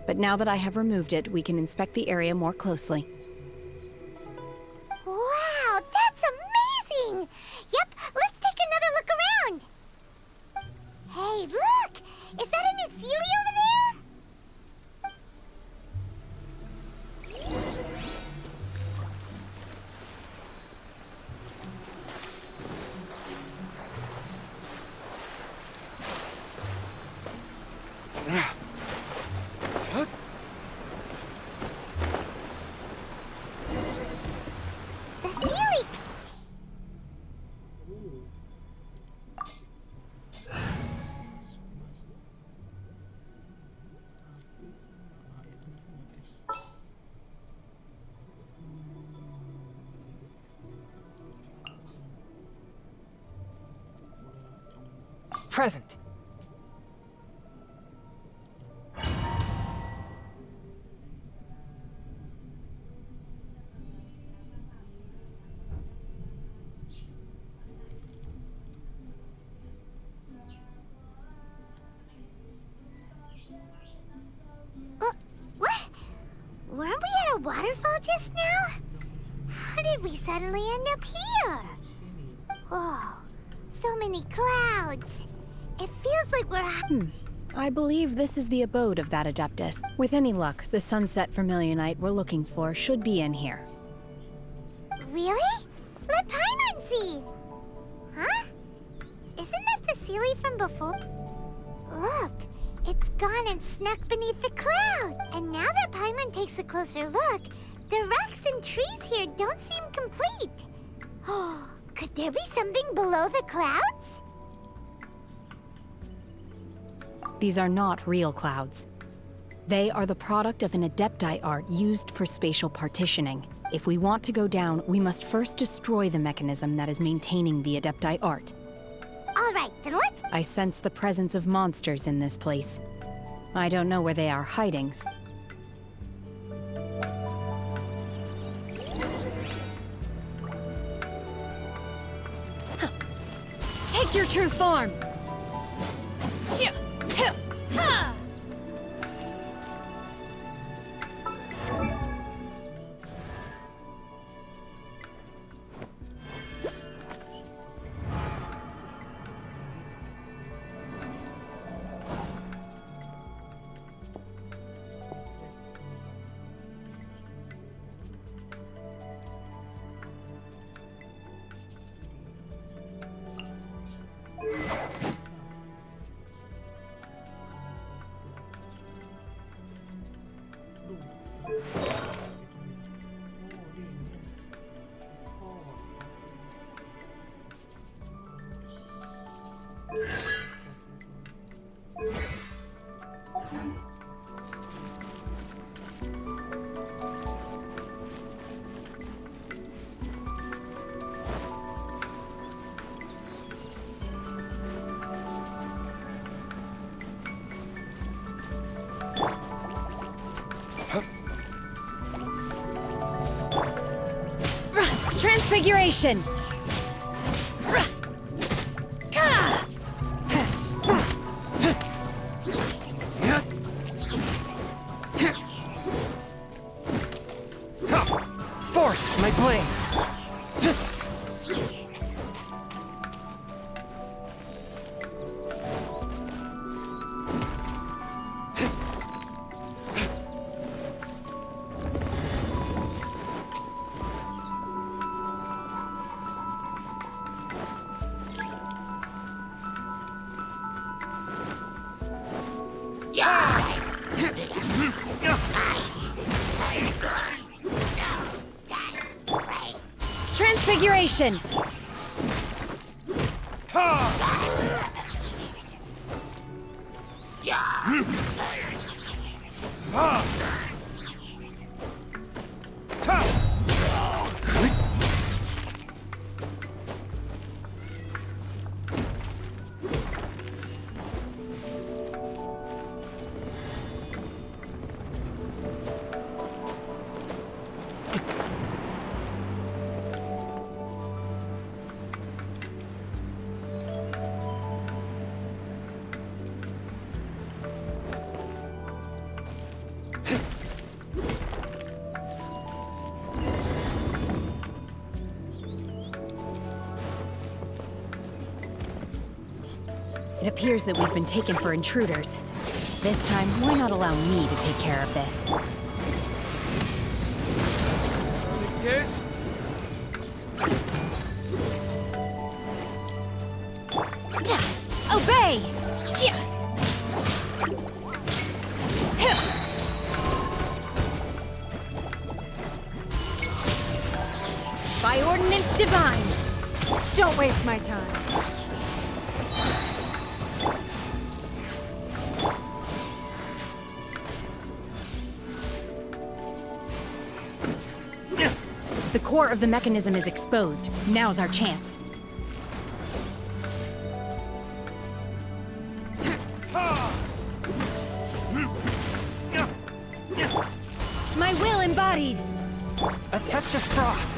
But now that I have removed it, we can inspect the area more closely. Wow, that's amazing! Yep, let's take another look around. Hey, look! Is that a new Sealy over there? The Sealy! Present. What? Weren't we at a waterfall just now? How did we suddenly end up here? Oh, so many clouds. It feels like we're... I believe this is the abode of that Adeptus. With any luck, the Sunset Vermilionite we're looking for should be in here. Really? Let Paimon see! Huh? Isn't that the Sealy from before? Look, It's gone and snuck beneath the cloud. And now that Paimon takes a closer look, the rocks and trees here don't seem complete. Oh, could there be something below the clouds? These are not real clouds. They are the product of an Adepti art used for spatial partitioning. If we want to go down, we must first destroy the mechanism that is maintaining the Adepti art. All right, then let's... I sense the presence of monsters in this place. I don't know where they are hiding. Take your true form! Transfiguration! Fourth, my blade! Transfiguration! It appears that we've been taken for intruders. This time, why not allow me to take care of this? This? Obey! By ordinance divine! Don't waste my time. The core of the mechanism is exposed. Now's our chance. My will embodied! A touch of frost!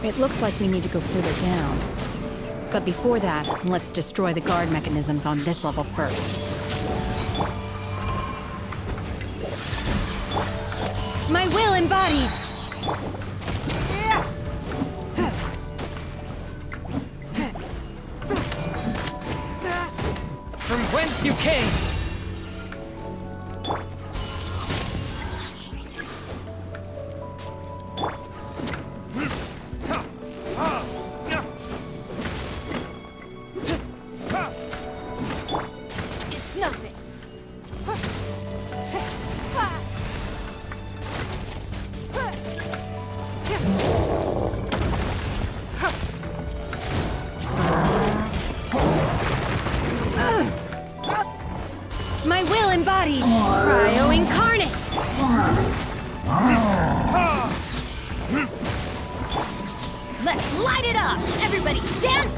It looks like we need to go further down. But before that, let's destroy the guard mechanisms on this level first. My will embodied! From whence you came! It's nothing. My will embodied! Cryo incarnate! Let's light it up! Everybody stand!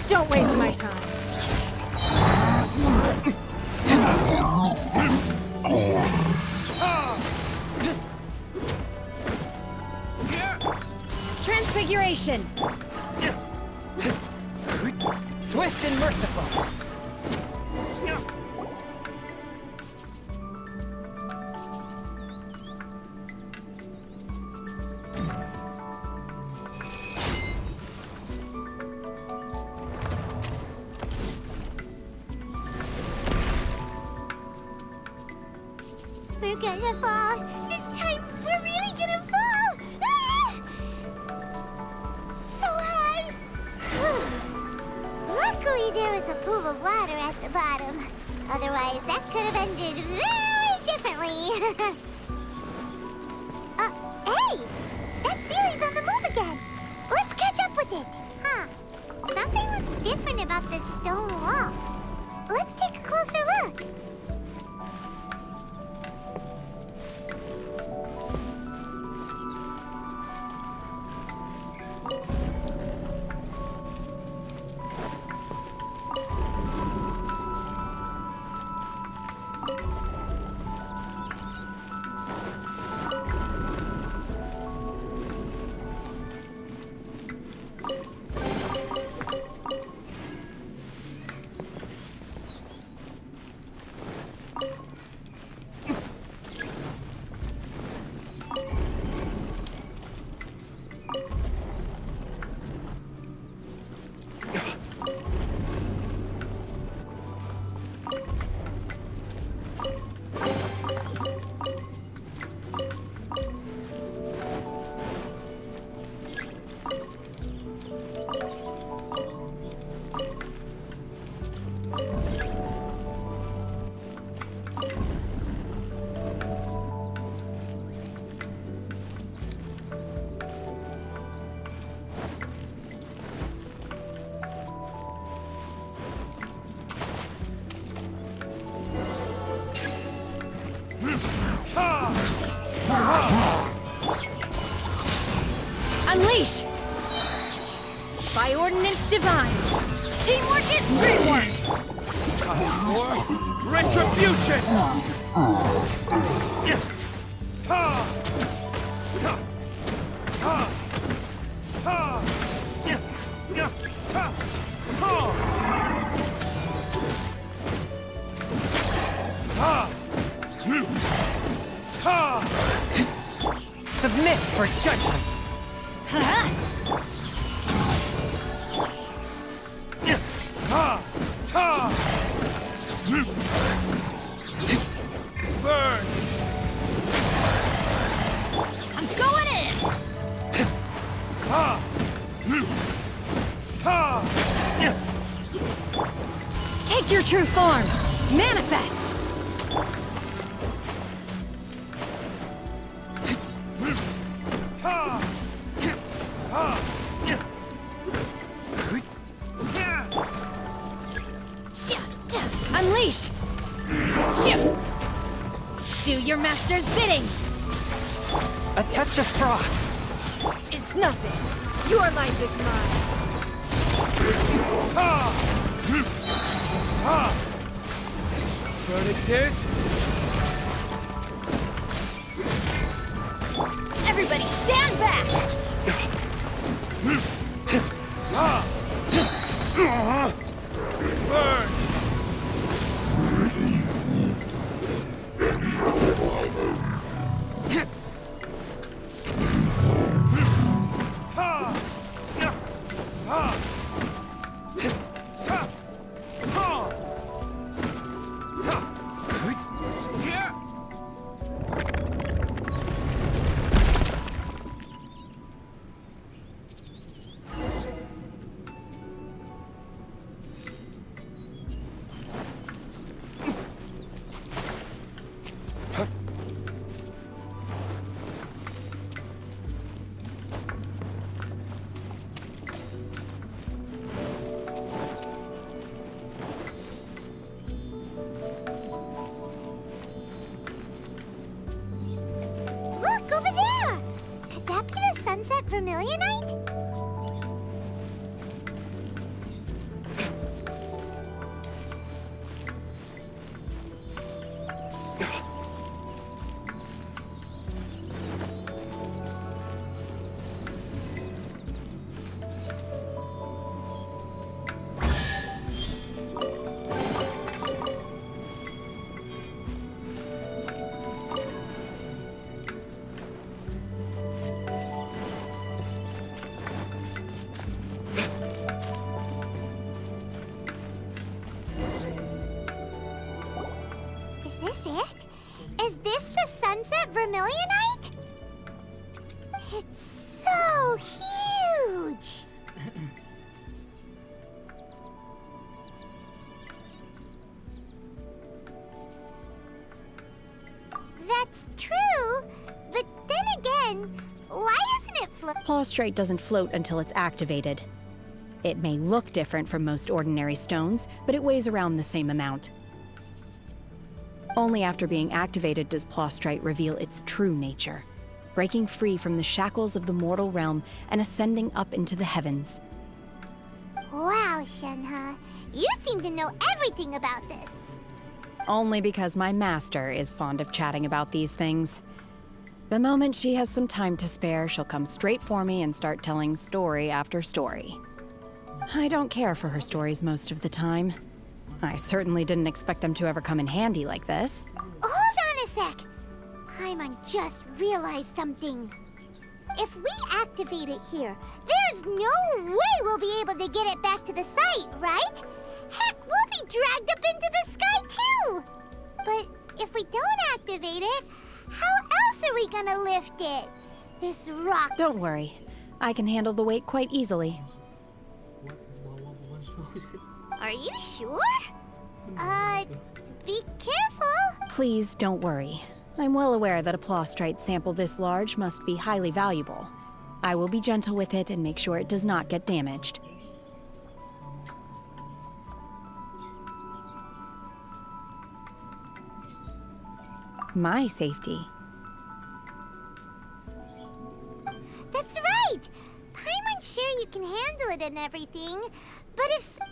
Don't waste my time. Transfiguration! Swift and merciful! We're gonna fall. This time, we're really gonna fall. Ah! So high. Luckily, there was a pool of water at the bottom. Otherwise, that could have ended very differently. Hey! That series on the move again. Let's catch up with it. Huh. Something looks different about this stone wall. Let's take a closer look. Unleash! By ordinance divine! Teamwork is dreamwork! Time for retribution! Submit for judgment! Burn! I'm going in! Take your true form! Manifest! Unleash! Do your master's bidding! A touch of frost! It's nothing. Your life is mine. Verdict is... Everybody stand back! vermilionite? Is this it? Is this the sunset vermilionite? It's so huge! That's true, but then again, why isn't it Plaustrite doesn't float until it's activated. It may look different from most ordinary stones, but it weighs around the same amount. Only after being activated does Plaustrite reveal its true nature, breaking free from the shackles of the mortal realm and ascending up into the heavens. Wow, Shenhe, you seem to know everything about this. Only because my master is fond of chatting about these things. The moment she has some time to spare, she'll come straight for me and start telling story after story. I don't care for her stories most of the time. I certainly didn't expect them to ever come in handy like this. Hold on a sec. Paimon just realized something. If we activate it here, there's no way we'll be able to get it back to the site, right? Heck, we'll be dragged up into the sky too! But if we don't activate it, how else are we gonna lift it? This rock... Don't worry. I can handle the weight quite easily. Are you sure? Be careful. Please don't worry. I'm well aware that a Plaustrite sample this large must be highly valuable. I will be gentle with it and make sure it does not get damaged. My safety. That's right! Paimon's sure you can handle it and everything, but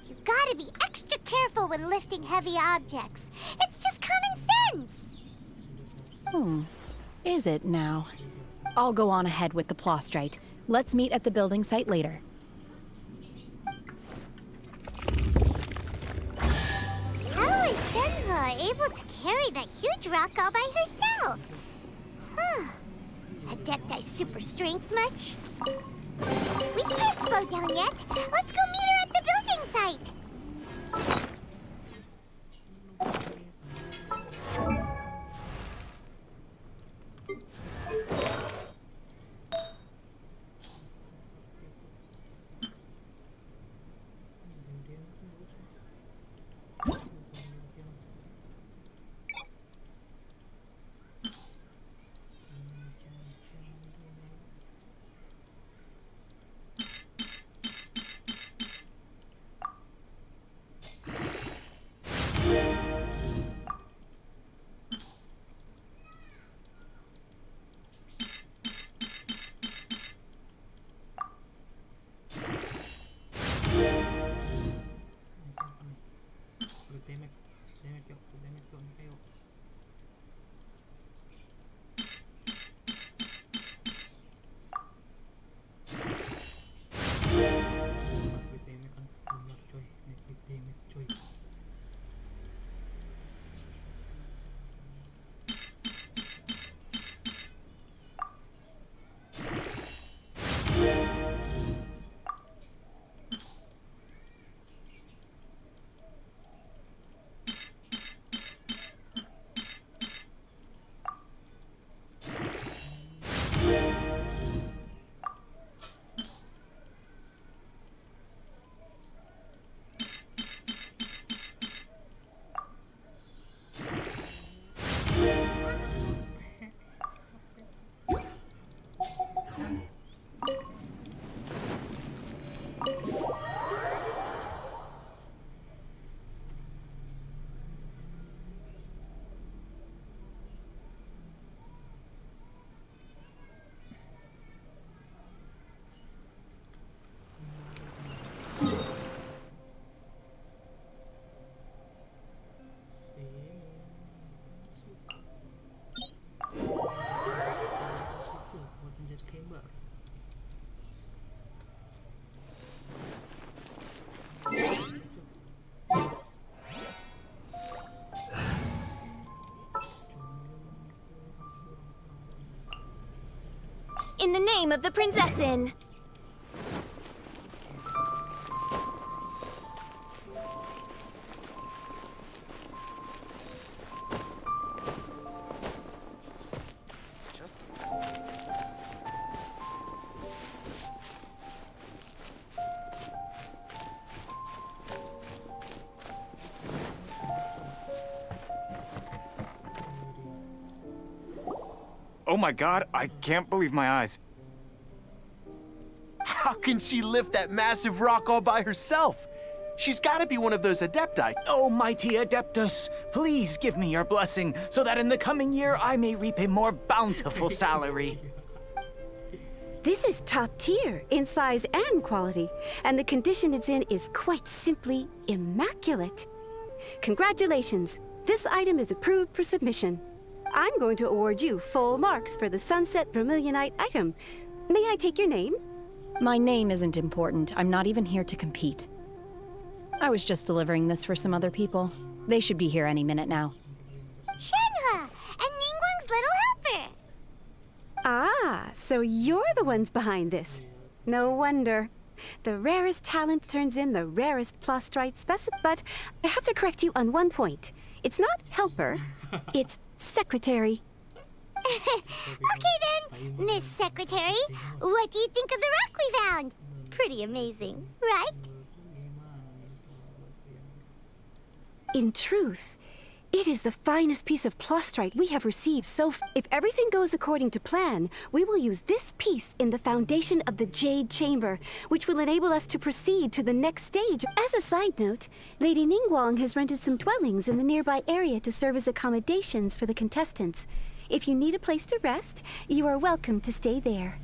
you gotta be extra careful when lifting heavy objects. It's just common sense! Is it now? I'll go on ahead with the Plaustrite. Let's meet at the building site later. How is Shenhe able to carry that huge rock all by herself? Adepti super strength much? We can't slow down yet. Let's go meet her at the building site. in the name of the Prinzessin. Oh my god, I can't believe my eyes. How can she lift that massive rock all by herself? She's gotta be one of those adepti. Oh, mighty Adeptus, please give me your blessing so that in the coming year I may reap a more bountiful salary. This is top tier in size and quality, and the condition it's in is quite simply immaculate. Congratulations, this item is approved for submission. I'm going to award you full marks for the Sunset Vermilionite item. May I take your name? My name isn't important. I'm not even here to compete. I was just delivering this for some other people. They should be here any minute now. Shenhua, and Ningguang's little helper. Ah, so you're the ones behind this. No wonder. The rarest talent turns in the rarest plastrite specimen. But I have to correct you on one point. It's not helper, it's secretary. Okay then, Miss Secretary, what do you think of the rock we found? Pretty amazing, right? In truth, it is the finest piece of plastrite we have received so far. If everything goes according to plan, we will use this piece in the foundation of the Jade Chamber, which will enable us to proceed to the next stage. As a side note, Lady Ningguang has rented some dwellings in the nearby area to serve as accommodations for the contestants. If you need a place to rest, you are welcome to stay there.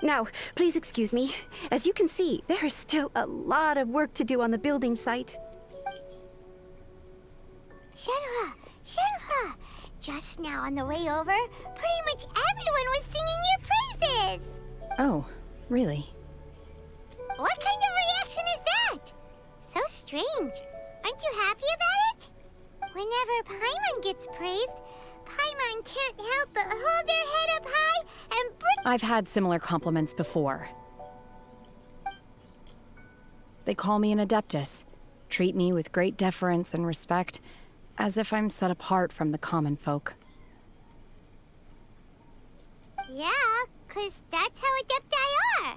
Now, please excuse me. As you can see, there is still a lot of work to do on the building site. Shenhua, just now on the way over, pretty much everyone was singing your praises. Oh, really? What kind of reaction is that? So strange. Aren't you happy about it? Whenever Paimon gets praised, Paimon can't help but hold their head up high and I've had similar compliments before. They call me an adeptus, treat me with great deference and respect, as if I'm set apart from the common folk. Yeah, 'cause that's how adepti are.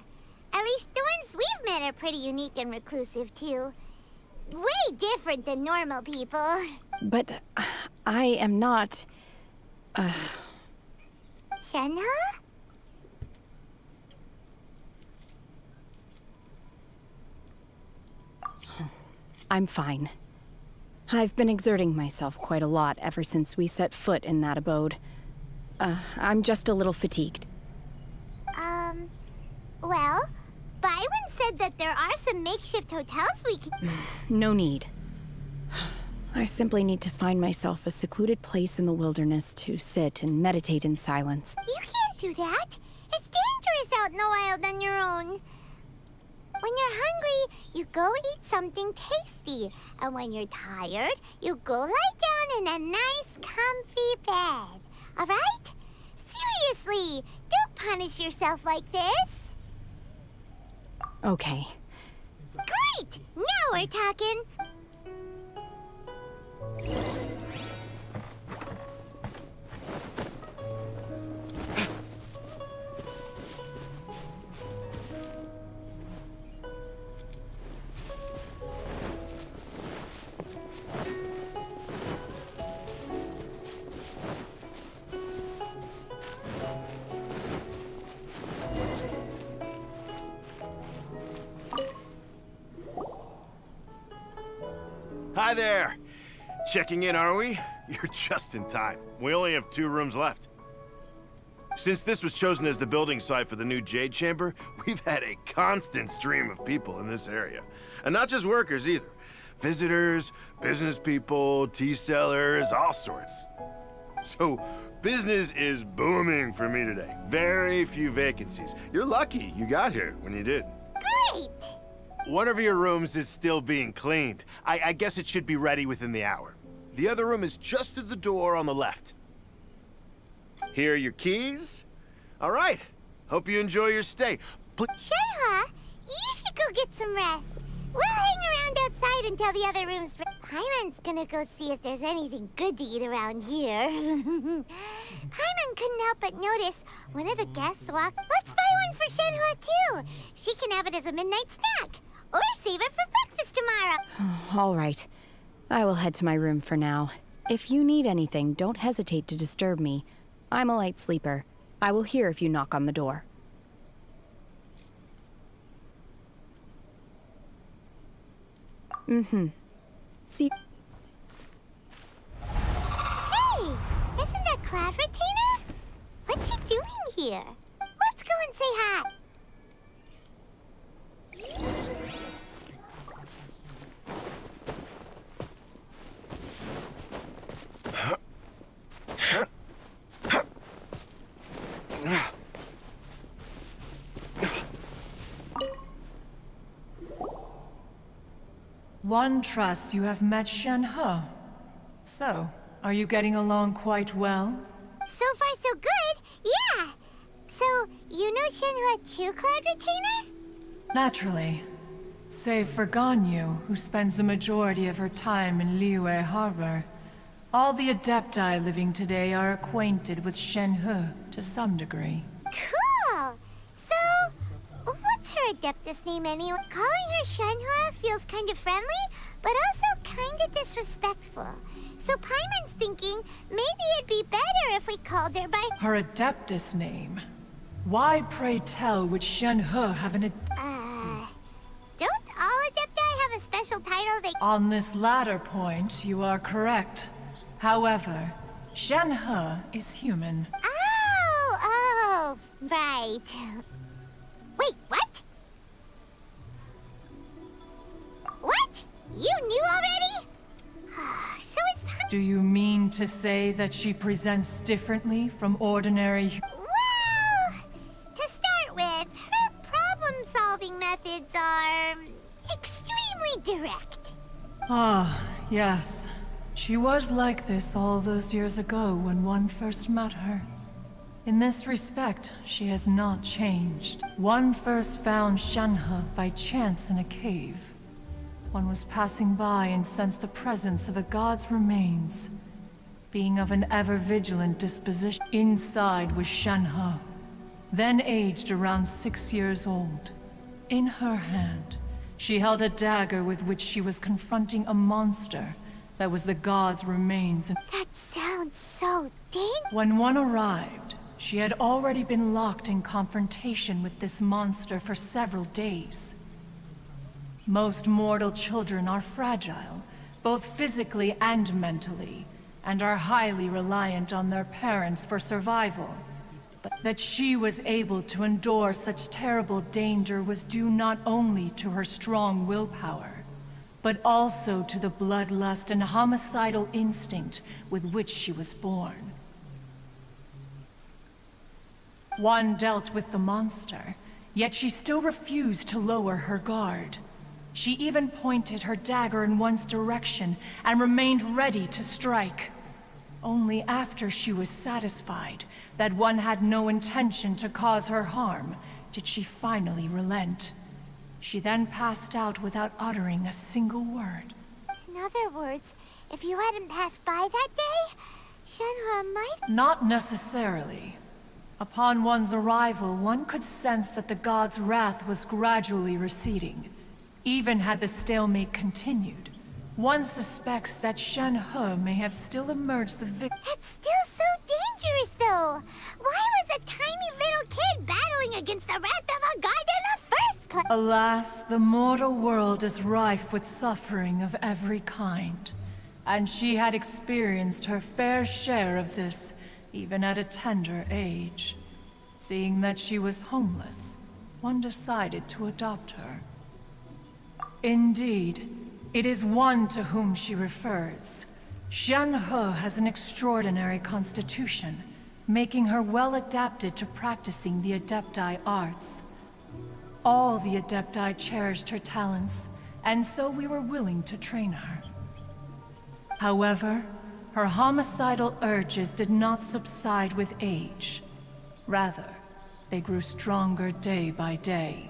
At least the ones we've met are pretty unique and reclusive, too. Way different than normal people. But I am not... Shenhua? I'm fine. I've been exerting myself quite a lot ever since we set foot in that abode. I'm just a little fatigued. Well, Byron said that there are some makeshift hotels we can... No need. I simply need to find myself a secluded place in the wilderness to sit and meditate in silence. You can't do that. It's dangerous out in the wild on your own. When you're hungry, you go eat something tasty. And when you're tired, you go lie down in a nice, comfy bed. All right? Seriously, don't punish yourself like this. Okay. Great! Now we're talking. Hi there. Checking in, are we? You're just in time. We only have 2 rooms left. Since this was chosen as the building site for the new Jade Chamber, we've had a constant stream of people in this area. And not just workers either. Visitors, business people, tea sellers, all sorts. So, business is booming for me today. Very few vacancies. You're lucky you got here when you did. Great! One of your rooms is still being cleaned. I guess it should be ready within the hour. The other room is just through the door on the left. Here are your keys. All right. Hope you enjoy your stay. Shenhe, you should go get some rest. We'll hang around outside until the other room's ready. Paimon's gonna go see if there's anything good to eat around here. Paimon couldn't help but notice one of the guests walked. Let's buy one for Shenhe too. She can have it as a midnight snack. Or save it for breakfast tomorrow. All right. I will head to my room for now. If you need anything, don't hesitate to disturb me. I'm a light sleeper. I will hear if you knock on the door. See... Hey! Isn't that Cloud Retainer? What's she doing here? Let's go and say hi. One trusts you have met Shenhe. So, are you getting along quite well? So far, so good. Yeah. So, you know Shenhe too, Cloud Retainer? Naturally. Save for Ganyu, who spends the majority of her time in Liyue Harbor. All the Adepti living today are acquainted with Shenhe to some degree. Cool. So, what's her Adeptus name anyway? Calling her Shenhe feels kind of friendly, but also kind of disrespectful. So Paimon's thinking maybe it'd be better if we called her by... Her Adeptus name? Why, pray tell, would Shenhe have an Don't all Adepti have a special title they... On this latter point, you are correct. However, Shenhe is human. Oh, right. Wait, what? What? You knew already? So is Do you mean to say that she presents differently from ordinary... Well, to start with, her problem-solving methods are extremely direct. Ah, yes. She was like this all those years ago when one first met her. In this respect, she has not changed. One first found Shenhe by chance in a cave. One was passing by and sensed the presence of a god's remains. Being of an ever-vigilant disposition, inside was Shenhe, then aged around 6 years old. In her hand, she held a dagger with which she was confronting a monster that was the god's remains. That sounds so dangerous. When one arrived, she had already been locked in confrontation with this monster for several days. Most mortal children are fragile, both physically and mentally, and are highly reliant on their parents for survival. But that she was able to endure such terrible danger was due not only to her strong willpower, but also to the bloodlust and homicidal instinct with which she was born. One dealt with the monster, yet she still refused to lower her guard. She even pointed her dagger in one's direction and remained ready to strike. Only after she was satisfied that one had no intention to cause her harm did she finally relent. She then passed out without uttering a single word. In other words, if you hadn't passed by that day, Shenhe might... Not necessarily. Upon one's arrival, one could sense that the god's wrath was gradually receding. Even had the stalemate continued, one suspects that Shenhe may have still emerged the victim. That's still so dangerous, though. Why was a tiny little kid battling against the wrath of a god in the first Alas, the mortal world is rife with suffering of every kind. And she had experienced her fair share of this, even at a tender age. Seeing that she was homeless, one decided to adopt her. Indeed, it is one to whom she refers. Shenhe has an extraordinary constitution, making her well adapted to practicing the Adepti arts. All the Adepti cherished her talents, and so we were willing to train her. However, her homicidal urges did not subside with age. Rather, they grew stronger day by day.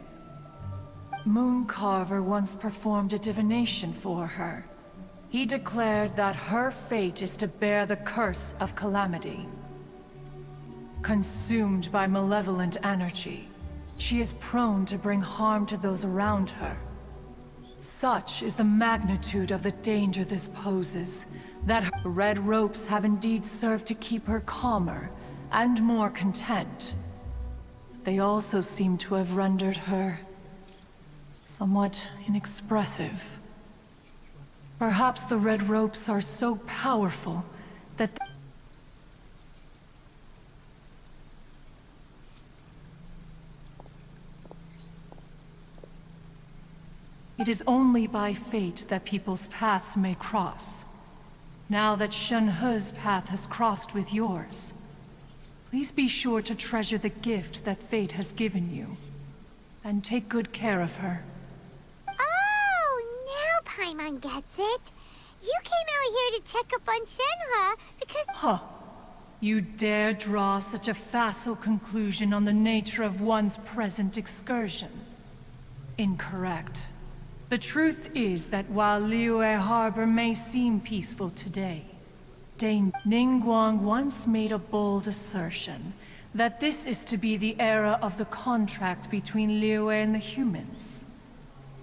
Mooncarver once performed a divination for her. He declared that her fate is to bear the curse of calamity. Consumed by malevolent energy, she is prone to bring harm to those around her. Such is the magnitude of the danger this poses, that her red ropes have indeed served to keep her calmer and more content. They also seem to have rendered her somewhat inexpressive. Perhaps the red ropes are so powerful that it is only by fate that people's paths may cross. Now that Shenhe's path has crossed with yours, please be sure to treasure the gift that fate has given you, and take good care of her. Oh, now Paimon gets it. You came out here to check up on Shenhe because... Huh. You dare draw such a facile conclusion on the nature of one's present excursion? Incorrect. The truth is that while Liyue Harbor may seem peaceful today, Dane Ningguang once made a bold assertion that this is to be the era of the contract between Liyue and the humans.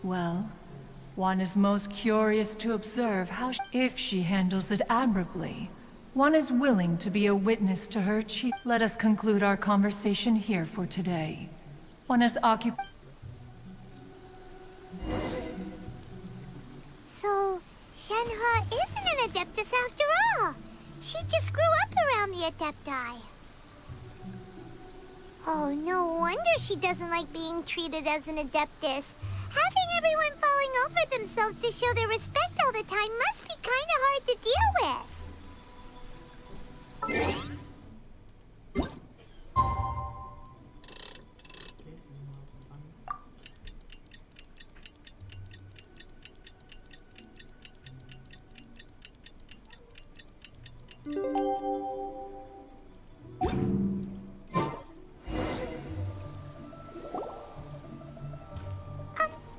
Well, one is most curious to observe how if she handles it admirably, one is willing to be a witness to her chief. Let us conclude our conversation here for today. One is occupied. So, Shenhe isn't an Adeptus after all. She just grew up around the Adepti. Oh, no wonder she doesn't like being treated as an Adeptus. Having everyone falling over themselves to show their respect all the time must be kinda hard to deal with.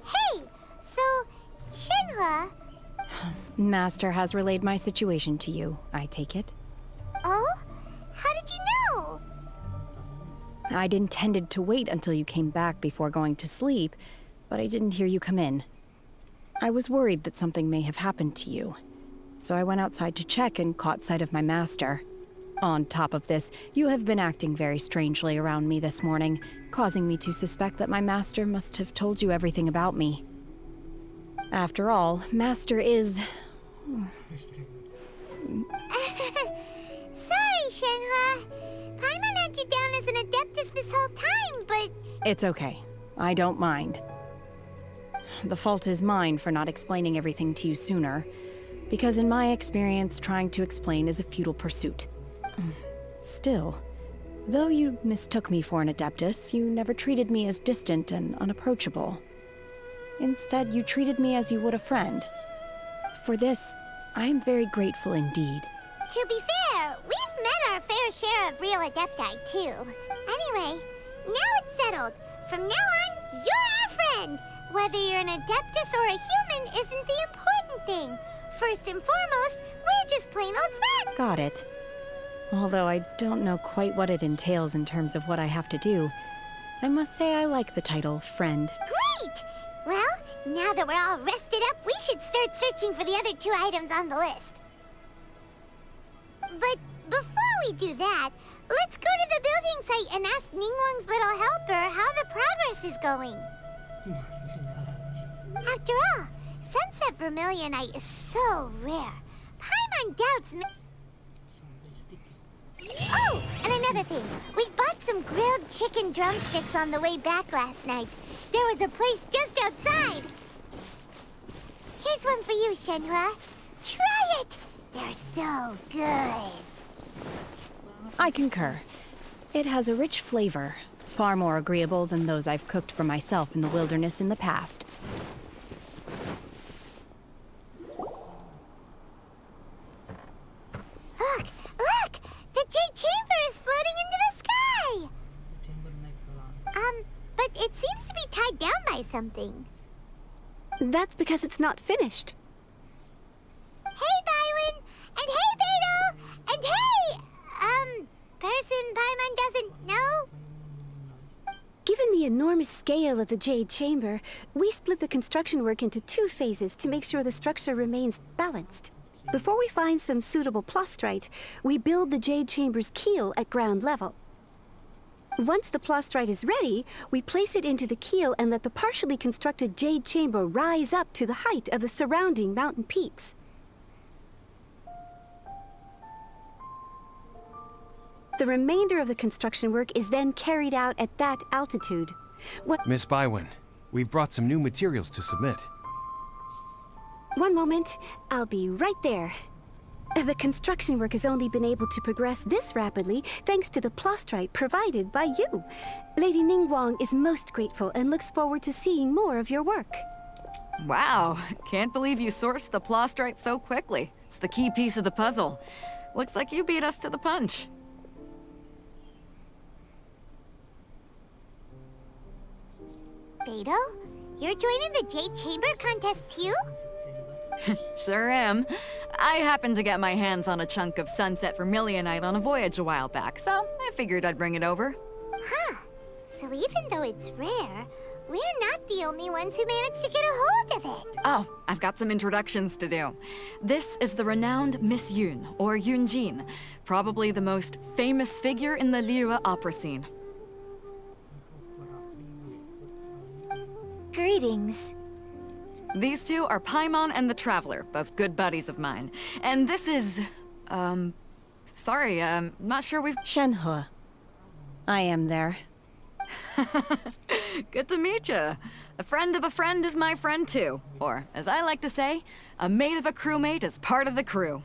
Hey! So, Shenhe... Master has relayed my situation to you, I take it? Oh? How did you know? I'd intended to wait until you came back before going to sleep, but I didn't hear you come in. I was worried that something may have happened to you, so I went outside to check and caught sight of my master. On top of this, you have been acting very strangely around me this morning, causing me to suspect that my master must have told you everything about me. After all, Master is... Sorry, Shenhe. Paimon had you down as an Adeptus this whole time, but... It's okay. I don't mind. The fault is mine for not explaining everything to you sooner, because in my experience, trying to explain is a futile pursuit. Still, though you mistook me for an Adeptus, you never treated me as distant and unapproachable. Instead, you treated me as you would a friend. For this, I am very grateful indeed. To be fair, we've met our fair share of real Adepti, too. Anyway, now it's settled. From now on, you're our friend. Whether you're an Adeptus or a human isn't the important thing. First and foremost, we're just plain old friends. Got it. Although I don't know quite what it entails in terms of what I have to do, I must say I like the title, friend. Great! Well, now that we're all rested up, we should start searching for the other 2 items on the list. But before we do that, let's go to the building site and ask Ningguang's little helper how the progress is going. After all, sunset vermilionite is so rare. Paimon doubts me. Oh, and another thing. We bought some grilled chicken drumsticks on the way back last night. There was a place just outside. Here's one for you, Shenhua. Try it! They're so good. I concur. It has a rich flavor, far more agreeable than those I've cooked for myself in the wilderness in the past. Look! Look! The Jade Chamber is floating into the sky! But it seems to be tied down by something. That's because it's not finished. Hey, Bywin! And hey, Beto! And hey, person Paimon doesn't know? Given the enormous scale of the Jade Chamber, we split the construction work into 2 phases to make sure the structure remains balanced. Before we find some suitable plastrite, we build the Jade Chamber's keel at ground level. Once the plastrite is ready, we place it into the keel and let the partially constructed Jade Chamber rise up to the height of the surrounding mountain peaks. The remainder of the construction work is then carried out at that altitude. Miss Bywin, we've brought some new materials to submit. One moment, I'll be right there. The construction work has only been able to progress this rapidly thanks to the plastrite provided by you. Lady Ningguang is most grateful and looks forward to seeing more of your work. Wow, can't believe you sourced the plastrite so quickly. It's the key piece of the puzzle. Looks like you beat us to the punch. Beto, you're joining the Jade Chamber contest too? Sure am. I happened to get my hands on a chunk of sunset vermilionite on a voyage a while back, so I figured I'd bring it over. Huh. So even though it's rare, we're not the only ones who managed to get a hold of it. Oh, I've got some introductions to do. This is the renowned Miss Yun, or Yunjin, probably the most famous figure in the Liyue opera scene. Greetings. These two are Paimon and the Traveler, both good buddies of mine. And this is... sorry, not sure we've... Shenhua. I am there. Good to meet you. A friend of a friend is my friend too. Or, as I like to say, a mate of a crewmate is part of the crew.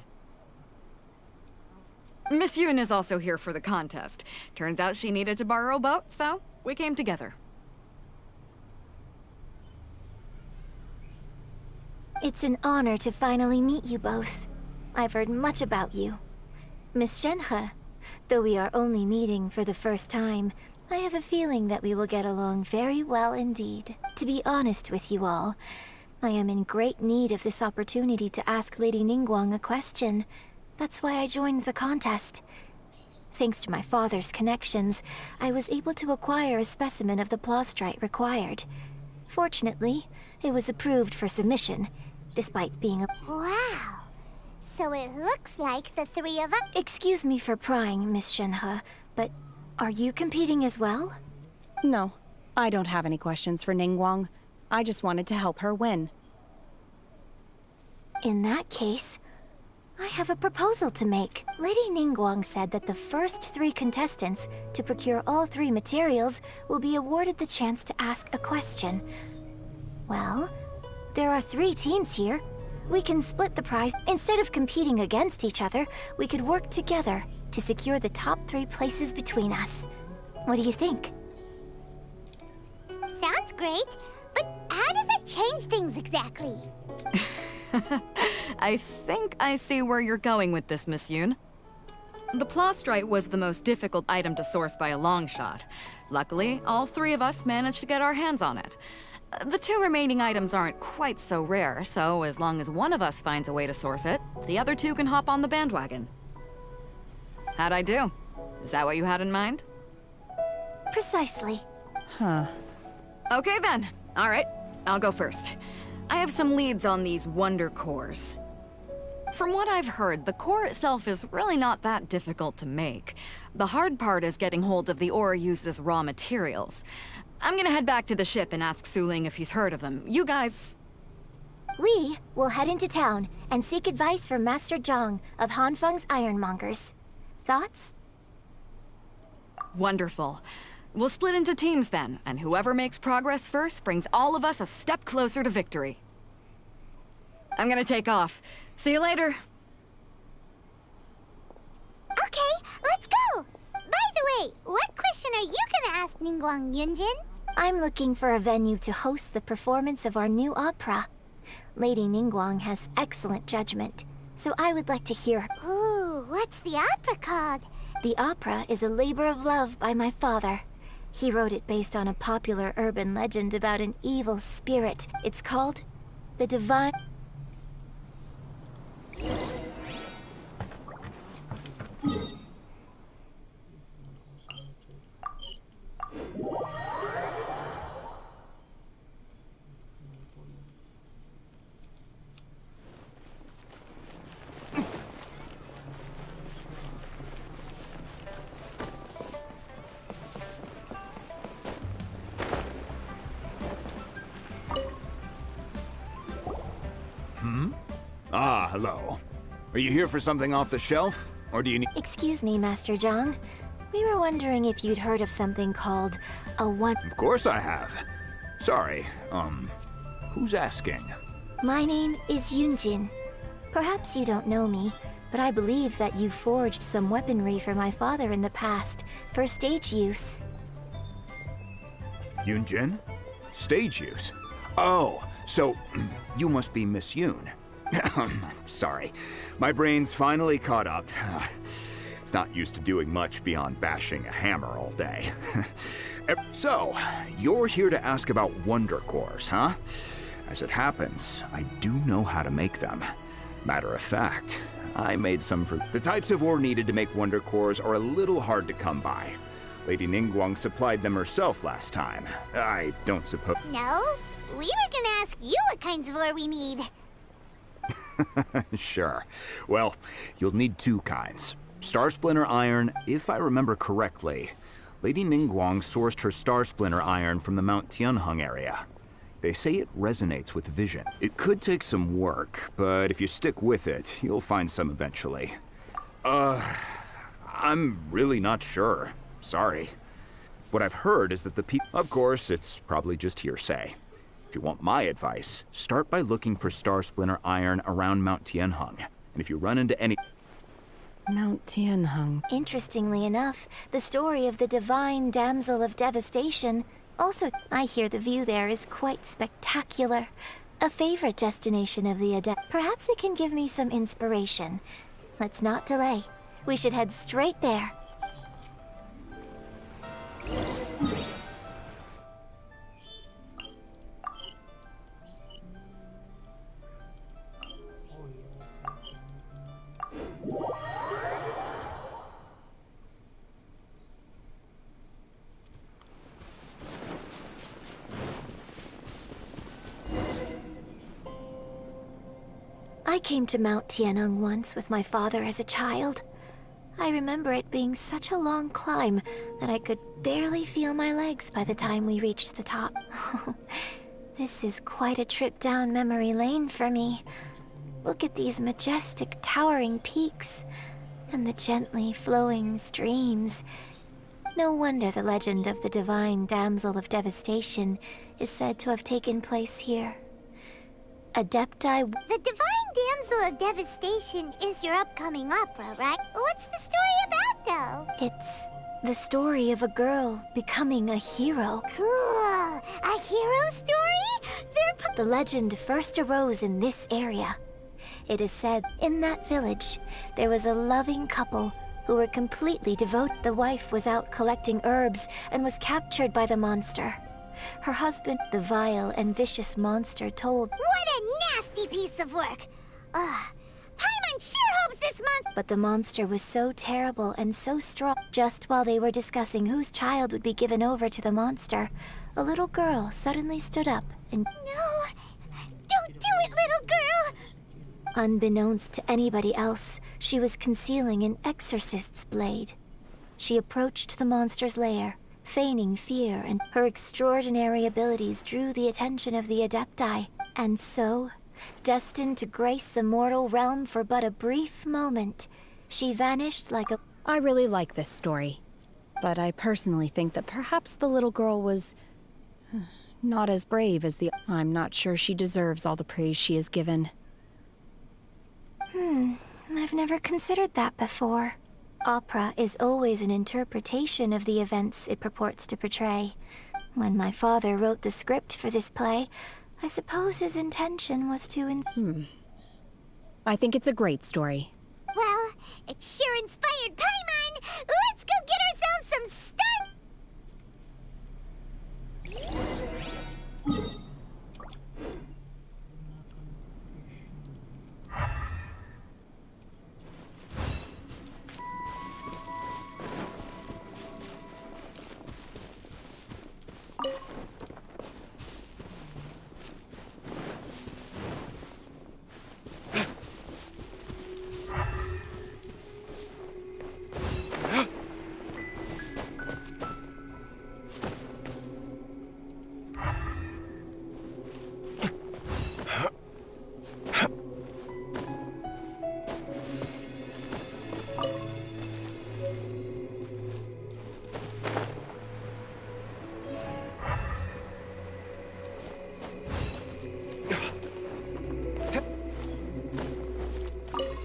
Miss Yun is also here for the contest. Turns out she needed to borrow a boat, so we came together. It's an honor to finally meet you both. I've heard much about you. Miss Shenhe, though we are only meeting for the first time, I have a feeling that we will get along very well indeed. To be honest with you all, I am in great need of this opportunity to ask Lady Ningguang a question. That's why I joined the contest. Thanks to my father's connections, I was able to acquire a specimen of the plastrite required. Fortunately, it was approved for submission, despite being a... Wow. So it looks like the 3 of us... Excuse me for prying, Miss Shenhe, but are you competing as well? No, I don't have any questions for Ningguang. I just wanted to help her win. In that case, I have a proposal to make. Lady Ningguang said that the first 3 contestants to procure all 3 materials will be awarded the chance to ask a question. Well, there are 3 teams here. We can split the prize. Instead of competing against each other, we could work together to secure the top 3 places between us. What do you think? Sounds great, but how does it change things exactly? I think I see where you're going with this, Miss Yun. The plastrite was the most difficult item to source by a long shot. Luckily, all 3 of us managed to get our hands on it. The 2 remaining items aren't quite so rare, so as long as one of us finds a way to source it, the other 2 can hop on the bandwagon. How'd I do? Is that what you had in mind? Precisely. Huh. Okay then. All right, I'll go first. I have some leads on these wonder cores. From what I've heard, the core itself is really not that difficult to make. The hard part is getting hold of the ore used as raw materials. I'm gonna head back to the ship and ask Suling if he's heard of him. You guys... We will head into town and seek advice from Master Zhang of Hanfeng's ironmongers. Thoughts? Wonderful. We'll split into teams then, and whoever makes progress first brings all of us a step closer to victory. I'm gonna take off. See you later. Okay, let's go! By the way, what question are you gonna ask Ningguang, Yunjin? I'm looking for a venue to host the performance of our new opera. Lady Ningguang has excellent judgment, so I would like to hear her. Ooh, what's the opera called? The opera is a labor of love by my father. He wrote it based on a popular urban legend about an evil spirit. It's called The Divine... Ah, hello. Are you here for something off the shelf? Or do you need— Excuse me, Master Zhang. We were wondering if you'd heard of something called a one... Of course I have. Sorry, who's asking? My name is Yunjin. Perhaps you don't know me, but I believe that you forged some weaponry for my father in the past, for stage use. Yunjin? Stage use? Oh, so you must be Miss Yoon. Sorry. My brain's finally caught up. It's not used to doing much beyond bashing a hammer all day. So, you're here to ask about wonder cores, huh? As it happens, I do know how to make them. Matter of fact, I made some for... The types of ore needed to make wonder cores are a little hard to come by. Lady Ningguang supplied them herself last time. I don't suppose... No, we were gonna ask you what kinds of ore we need. Sure. Well, you'll need two kinds. Star Splinter iron, if I remember correctly. Lady Ningguang sourced her Star Splinter iron from the Mount Tianheng area. They say it resonates with vision. It could take some work, but if you stick with it, you'll find some eventually. I'm really not sure. Sorry. What I've heard is that the people... Of course, it's probably just hearsay. If you want my advice, start by looking for Star Splinter iron around Mount Tianheng. And if you run into any... Mount Tianheng. Interestingly enough, the story of the divine damsel of devastation also... I hear the view there is quite spectacular. A favorite destination of the adept. Perhaps it can give me some inspiration. Let's not delay. We should head straight there. I came to Mount Tianheng once with my father as a child. I remember it being such a long climb that I could barely feel my legs by the time we reached the top. This is quite a trip down memory lane for me. Look at these majestic, towering peaks, and the gently flowing streams. No wonder the legend of the divine damsel of devastation is said to have taken place here. Adepti... The Divine Damsel of Devastation is your upcoming opera, right? What's the story about, though? It's the story of a girl becoming a hero. Cool. A hero story? The legend first arose in this area. It is said in that village, there was a loving couple who were completely devoted. The wife was out collecting herbs and was captured by the monster. Her husband, the vile and vicious monster, told... What a nasty piece of work! Paimon sure hopes this month... But the monster was so terrible and so strong. Just while they were discussing whose child would be given over to the monster, a little girl suddenly stood up and... No! Don't do it, little girl! Unbeknownst to anybody else, she was concealing an exorcist's blade. She approached the monster's lair, feigning fear, and her extraordinary abilities drew the attention of the Adepti. And so, destined to grace the mortal realm for but a brief moment, she vanished like a... I really like this story, but I personally think that perhaps the little girl was not as brave as the... I'm not sure she deserves all the praise she is given. I've never considered that before. Opera is always an interpretation of the events it purports to portray. When my father wrote the script for this play, I suppose his intention was to I think it's a great story. Well, it sure inspired Paimon! Let's go get ourselves some start!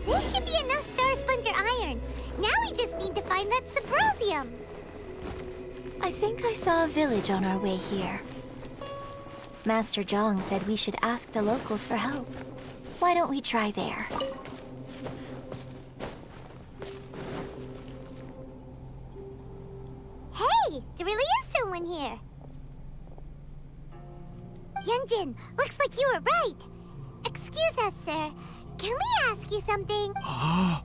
This should be enough Star Splinter iron. Now we just need to find that Subrosium. I think I saw a village on our way here. Master Zhang said we should ask the locals for help. Why don't we try there? Hey, there really is someone here. Yunjin, looks like you were right. Excuse us, sir. Can we ask you something? Huh.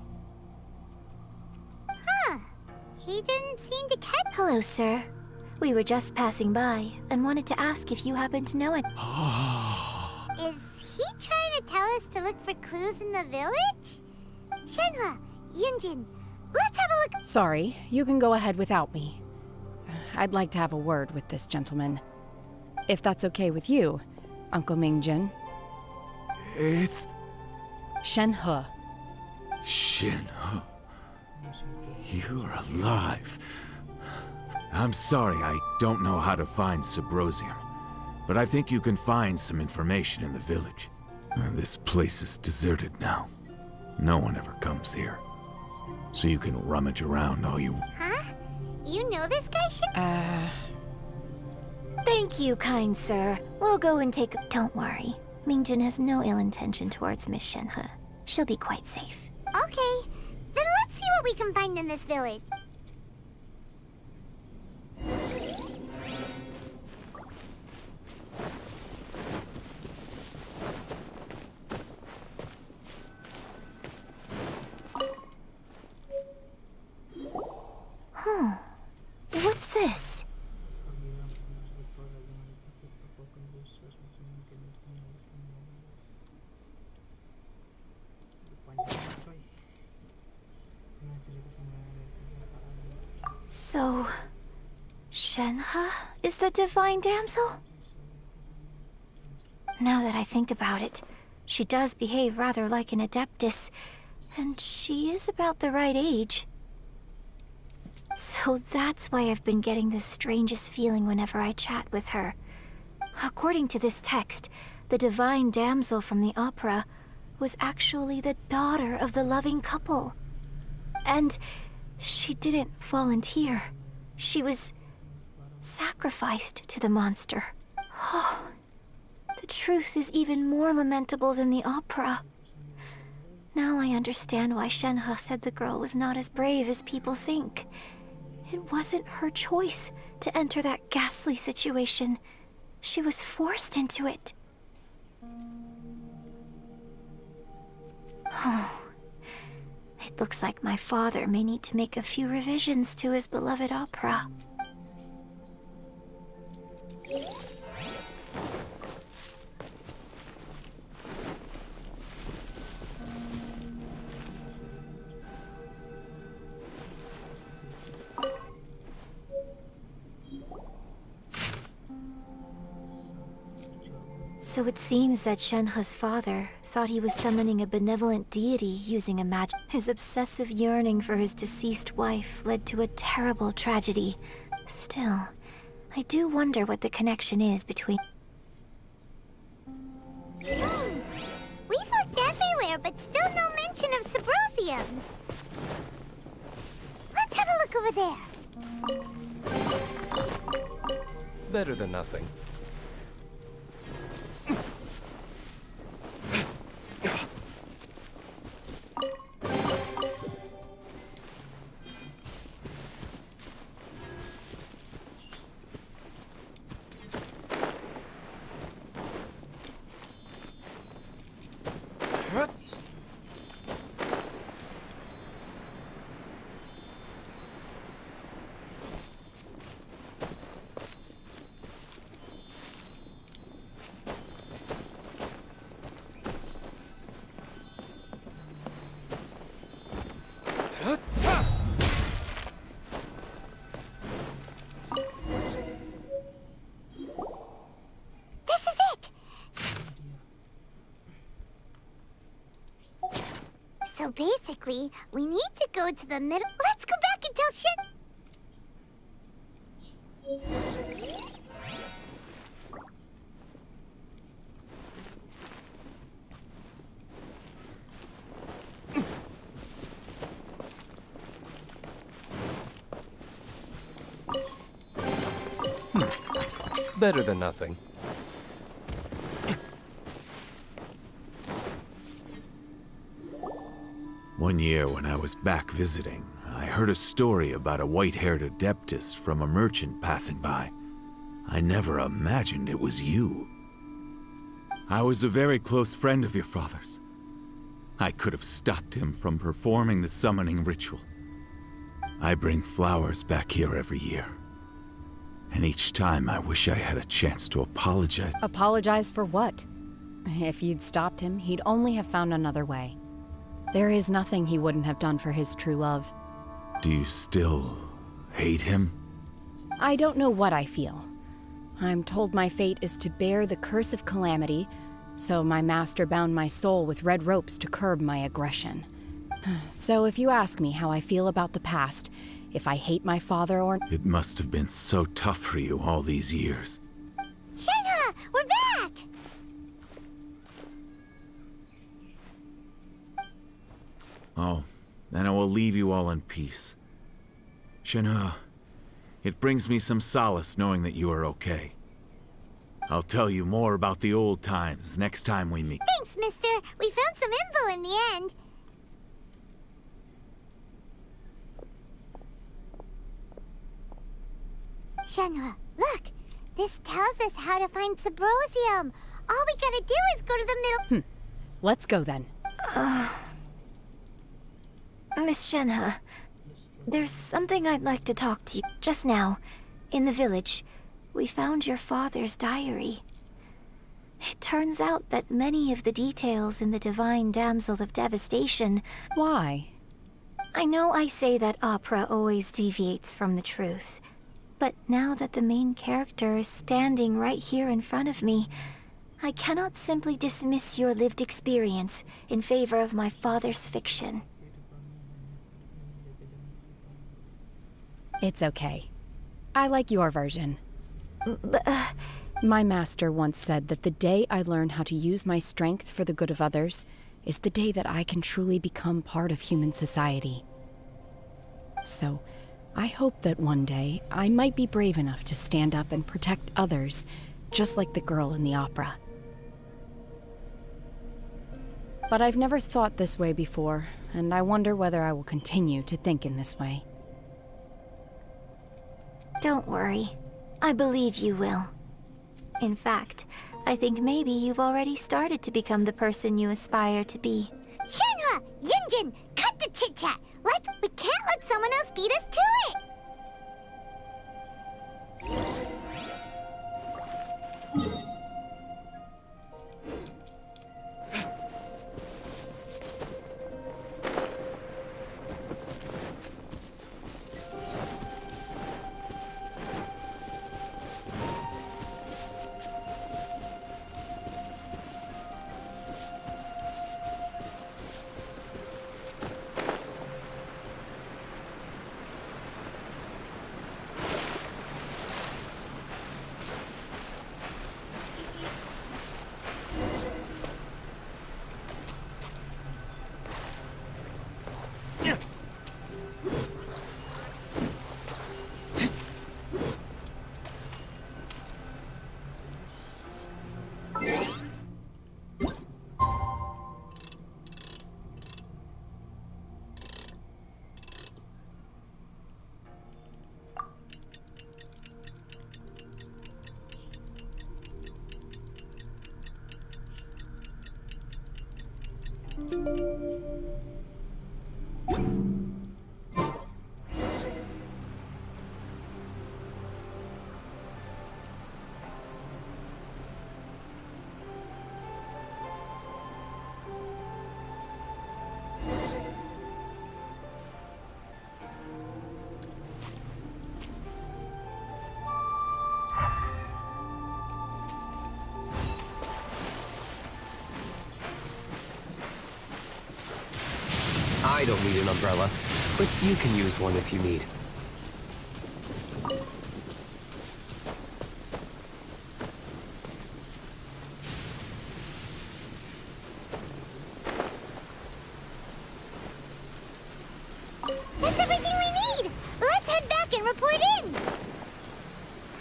He didn't seem to catch... Hello, sir. We were just passing by and wanted to ask if you happen to know it. Is he trying to tell us to look for clues in the village? Shenhua, Yunjin, let's have a look. Sorry, you can go ahead without me. I'd like to have a word with this gentleman. If that's okay with you, Uncle Mingjin. It's... Shenhe. Shenhe. You're alive. I'm sorry, I don't know how to find Subrosium, but I think you can find some information in the village. This place is deserted now. No one ever comes here. So you can rummage around all you... Huh? You know this guy, Thank you, kind sir. We'll go and take a... Don't worry. Mingjin has no ill intention towards Miss Shenhe. She'll be quite safe. Okay, then let's see what we can find in this village. Huh. What's this? So, Shenhe is the divine damsel? Now that I think about it, she does behave rather like an adeptus, and she is about the right age. So that's why I've been getting the strangest feeling whenever I chat with her. According to this text, the divine damsel from the opera was actually the daughter of the loving couple. And she didn't volunteer. She was sacrificed to the monster. Oh, the truth is even more lamentable than the opera. Now I understand why Shenhe said the girl was not as brave as people think. It wasn't her choice to enter that ghastly situation. She was forced into it. Oh, it looks like my father may need to make a few revisions to his beloved opera. So it seems that Shenhe's father thought he was summoning a benevolent deity using a magic. His obsessive yearning for his deceased wife led to a terrible tragedy. Still, I do wonder what the connection is between... We've looked everywhere, but still no mention of Subrosium. Let's have a look over there. Better than nothing. So basically, we need to go to the middle. Let's go back and tell Better than nothing. One year when I was back visiting, I heard a story about a white-haired adeptus from a merchant passing by. I never imagined it was you. I was a very close friend of your father's. I could have stopped him from performing the summoning ritual. I bring flowers back here every year. And each time I wish I had a chance to apologize. Apologize for what? If you'd stopped him, he'd only have found another way. There is nothing he wouldn't have done for his true love. Do you still hate him? I don't know what I feel. I'm told my fate is to bear the curse of calamity, so my master bound my soul with red ropes to curb my aggression. So if you ask me how I feel about the past, if I hate my father or... It must have been so tough for you all these years. Shenhe, we're back! Oh, then I will leave you all in peace. Shenhe, it brings me some solace knowing that you are okay. I'll tell you more about the old times next time we meet. Thanks, mister. We found some info in the end. Shenhe, look! This tells us how to find Subrosium. All we gotta do is go to the middle... Let's go then. Miss Shenhe, there's something I'd like to talk to you. Just now, in the village, we found your father's diary. It turns out that many of the details in the Divine Damsel of Devastation... Why? I know I say that opera always deviates from the truth, but now that the main character is standing right here in front of me, I cannot simply dismiss your lived experience in favor of my father's fiction. It's okay. I like your version. But, my master once said that the day I learn how to use my strength for the good of others is the day that I can truly become part of human society. So, I hope that one day I might be brave enough to stand up and protect others, just like the girl in the opera. But I've never thought this way before, and I wonder whether I will continue to think in this way. Don't worry. I believe you will. In fact, I think maybe you've already started to become the person you aspire to be. Shenhe! Yunjin! Cut the chit-chat! We can't let someone else beat us to it! I don't need an umbrella, but you can use one if you need. That's everything we need! Let's head back and report in!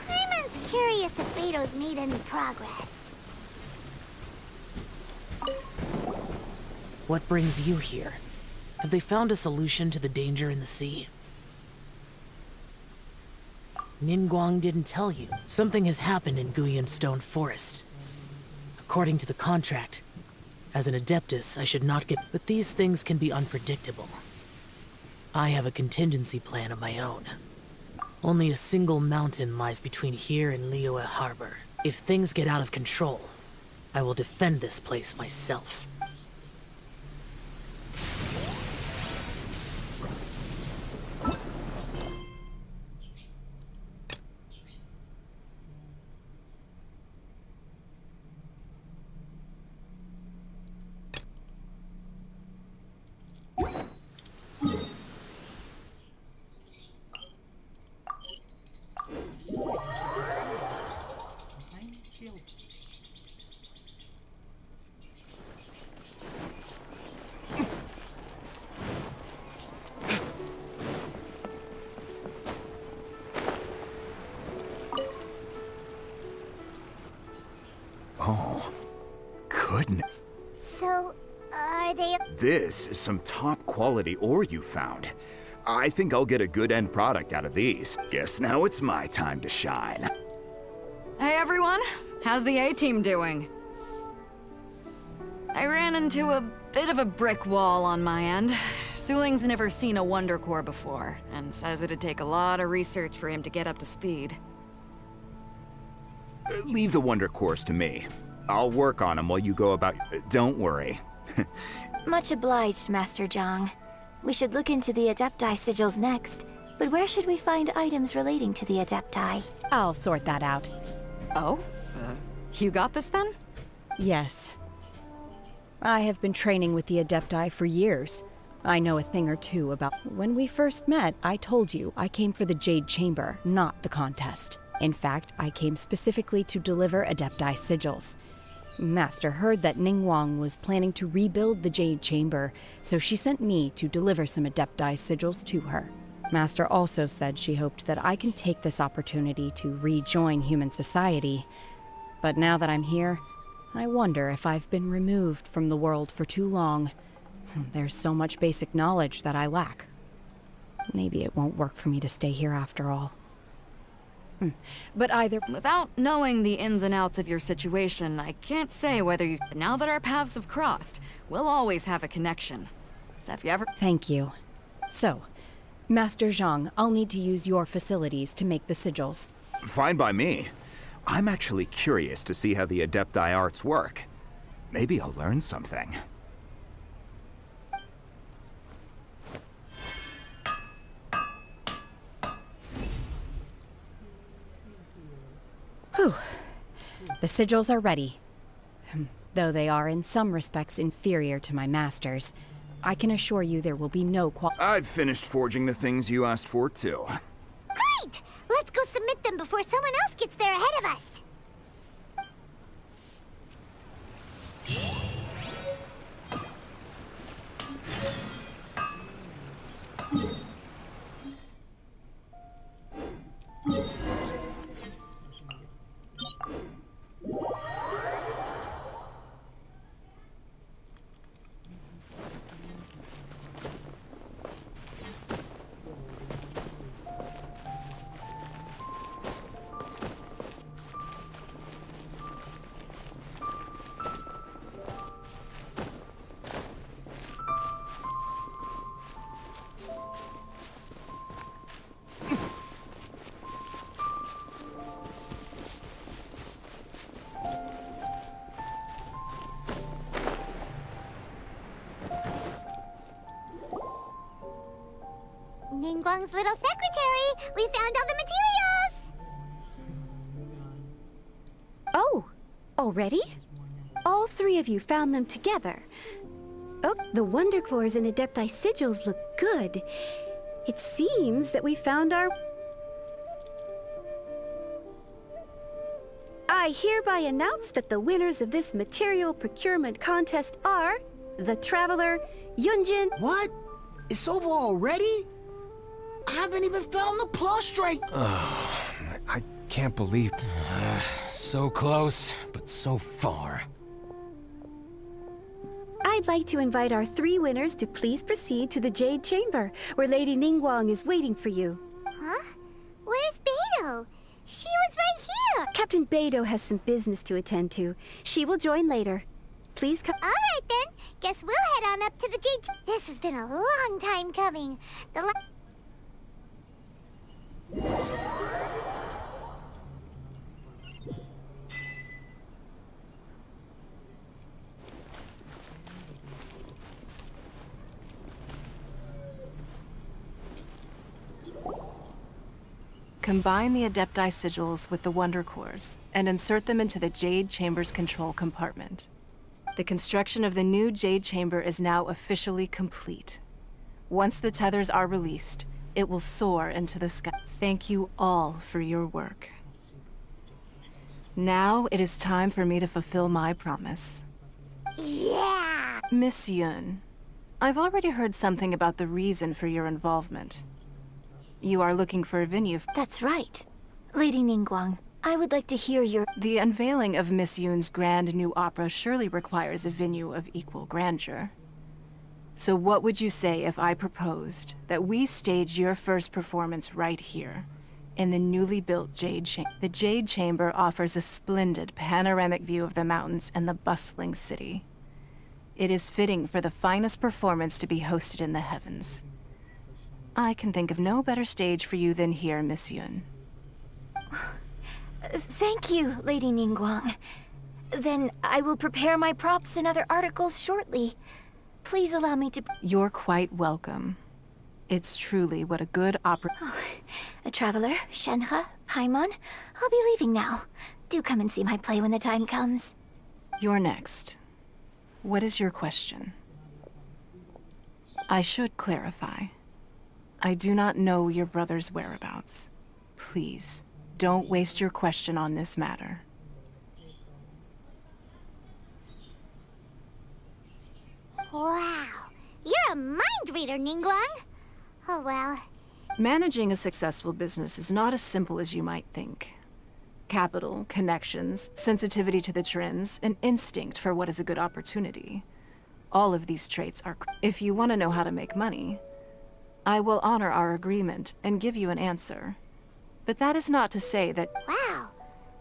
Hyman's curious if Beto's made any progress. What brings you here? Have they found a solution to the danger in the sea? Ningguang didn't tell you. Something has happened in Guyan Stone Forest. According to the contract, as an Adeptus, I should not get... But these things can be unpredictable. I have a contingency plan of my own. Only a single mountain lies between here and Liyue Harbor. If things get out of control, I will defend this place myself. Oh, goodness. So, are they... This is some top quality ore you found. I think I'll get a good end product out of these. Guess now it's my time to shine. Hey everyone, how's the A-team doing? I ran into a bit of a brick wall on my end. Suling's never seen a Wonder Core before, and says it'd take a lot of research for him to get up to speed. Leave the Wonder Cores to me. I'll work on them while you go about... Don't worry. Much obliged, Master Zhang. We should look into the Adepti sigils next, but where should we find items relating to the Adepti? I'll sort that out. Oh? You got this then? Yes. I have been training with the Adepti for years. I know a thing or two about... When we first met, I told you I came for the Jade Chamber, not the contest. In fact, I came specifically to deliver Adepti sigils. Master heard that Ningguang was planning to rebuild the Jade Chamber, so she sent me to deliver some Adepti sigils to her. Master also said she hoped that I can take this opportunity to rejoin human society. But now that I'm here, I wonder if I've been removed from the world for too long. There's so much basic knowledge that I lack. Maybe it won't work for me to stay here after all. But either... Without knowing the ins and outs of your situation, I can't say whether you... Now that our paths have crossed, we'll always have a connection. So if you ever... Thank you. So, Master Zhang, I'll need to use your facilities to make the sigils. Fine by me. I'm actually curious to see how the Adepti arts work. Maybe I'll learn something. Whew. The sigils are ready. Though they are in some respects inferior to my master's, I can assure you there will be no I've finished forging the things you asked for, too. Great! Let's go submit them before someone else gets there ahead of us! Ningguang's little secretary. We found all the materials. Oh, already? All three of you found them together. Oh, the Wonder Cores and Adepti sigils look good. It seems that we found our... I hereby announce that the winners of this material procurement contest are the Traveler, Yunjin... What? It's over already? I haven't even found the plush-strike. I can't believe... so close, but so far. I'd like to invite our three winners to please proceed to the Jade Chamber, where Lady Ningguang is waiting for you. Huh? Where's Beidou? She was right here. Captain Beidou has some business to attend to. She will join later. Please come. All right then. Guess we'll head on up to the Jade. This has been a long time coming. Combine the Adepti sigils with the Wonder Cores and insert them into the Jade Chamber's control compartment. The construction of the new Jade Chamber is now officially complete. Once the tethers are released, it will soar into the sky. Thank you all for your work. Now it is time for me to fulfill my promise. Yeah! Miss Yun, I've already heard something about the reason for your involvement. You are looking for a venue. That's right. Lady Ningguang, I would like to hear your... The unveiling of Miss Yun's grand new opera surely requires a venue of equal grandeur. So what would you say if I proposed that we stage your first performance right here, in the newly built Jade Chamber? The Jade Chamber offers a splendid panoramic view of the mountains and the bustling city. It is fitting for the finest performance to be hosted in the heavens. I can think of no better stage for you than here, Miss Yun. Thank you, Lady Ningguang. Then I will prepare my props and other articles shortly. Please allow me to... You're quite welcome. It's truly what a good opera... A traveler, Shenhe, Paimon, I'll be leaving now. Do come and see my play when the time comes. You're next. What is your question? I should clarify. I do not know your brother's whereabouts. Please, don't waste your question on this matter. Wow. You're a mind reader, Ningguang. Oh well. Managing a successful business is not as simple as you might think. Capital, connections, sensitivity to the trends, and instinct for what is a good opportunity. All of these traits are... If you want to know how to make money, I will honor our agreement and give you an answer. But that is not to say that... Wow.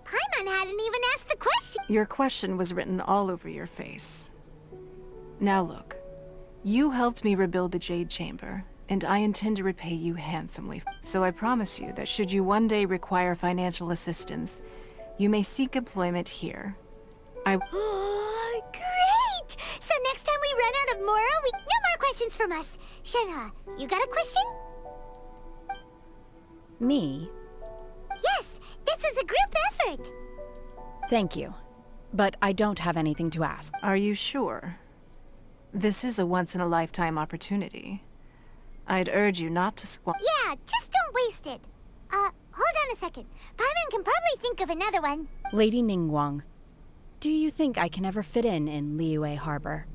Paimon hadn't even asked the question. Your question was written all over your face. Now look, you helped me rebuild the Jade Chamber, and I intend to repay you handsomely. So I promise you that should you one day require financial assistance, you may seek employment here. Oh, great! So next time we run out of Moro, no more questions from us. Shenhe, you got a question? Me? Yes, this is a group effort. Thank you. But I don't have anything to ask. Are you sure? This is a once-in-a-lifetime opportunity. I'd urge you not to squander. Yeah, just don't waste it. Hold on a second. Paimon can probably think of another one. Lady Ningguang, do you think I can ever fit in Liyue Harbor?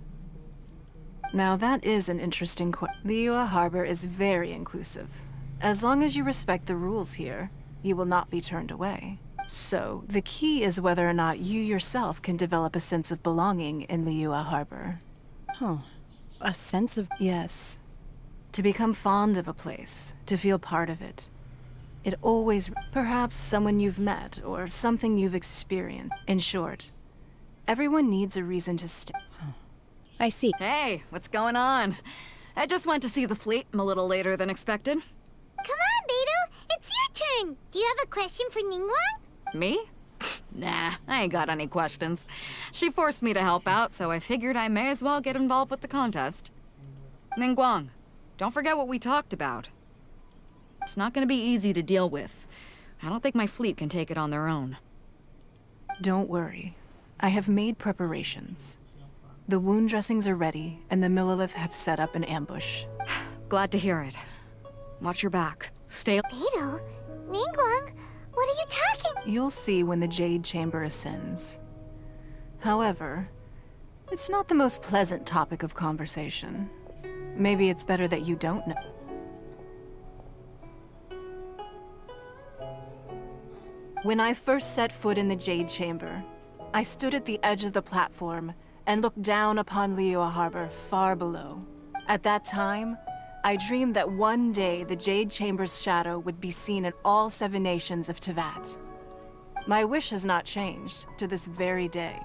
Now that is an interesting question. Liyue Harbor is very inclusive. As long as you respect the rules here, you will not be turned away. So, the key is whether or not you yourself can develop a sense of belonging in Liyue Harbor. Huh. A sense of... Yes. To become fond of a place, to feel part of it. It always... Perhaps someone you've met, or something you've experienced. In short, everyone needs a reason to stay. I see. Hey, what's going on? I just went to see the fleet. I'm a little later than expected. Come on, Beidou. It's your turn. Do you have a question for Ningguang? Me? Nah, I ain't got any questions. She forced me to help out, so I figured I may as well get involved with the contest. Ningguang, don't forget what we talked about. It's not gonna be easy to deal with. I don't think my fleet can take it on their own. Don't worry. I have made preparations. The wound dressings are ready, and the Millilith have set up an ambush. Glad to hear it. Watch your back. Stay... Beidou? Ningguang? What are you talking? You'll see when the Jade Chamber ascends. However, it's not the most pleasant topic of conversation. Maybe it's better that you don't know. When I first set foot in the Jade Chamber, I stood at the edge of the platform and looked down upon Liyue Harbor far below. At that time, I dreamed that one day the Jade Chamber's shadow would be seen in all 7 nations of Teyvat. My wish has not changed to this very day.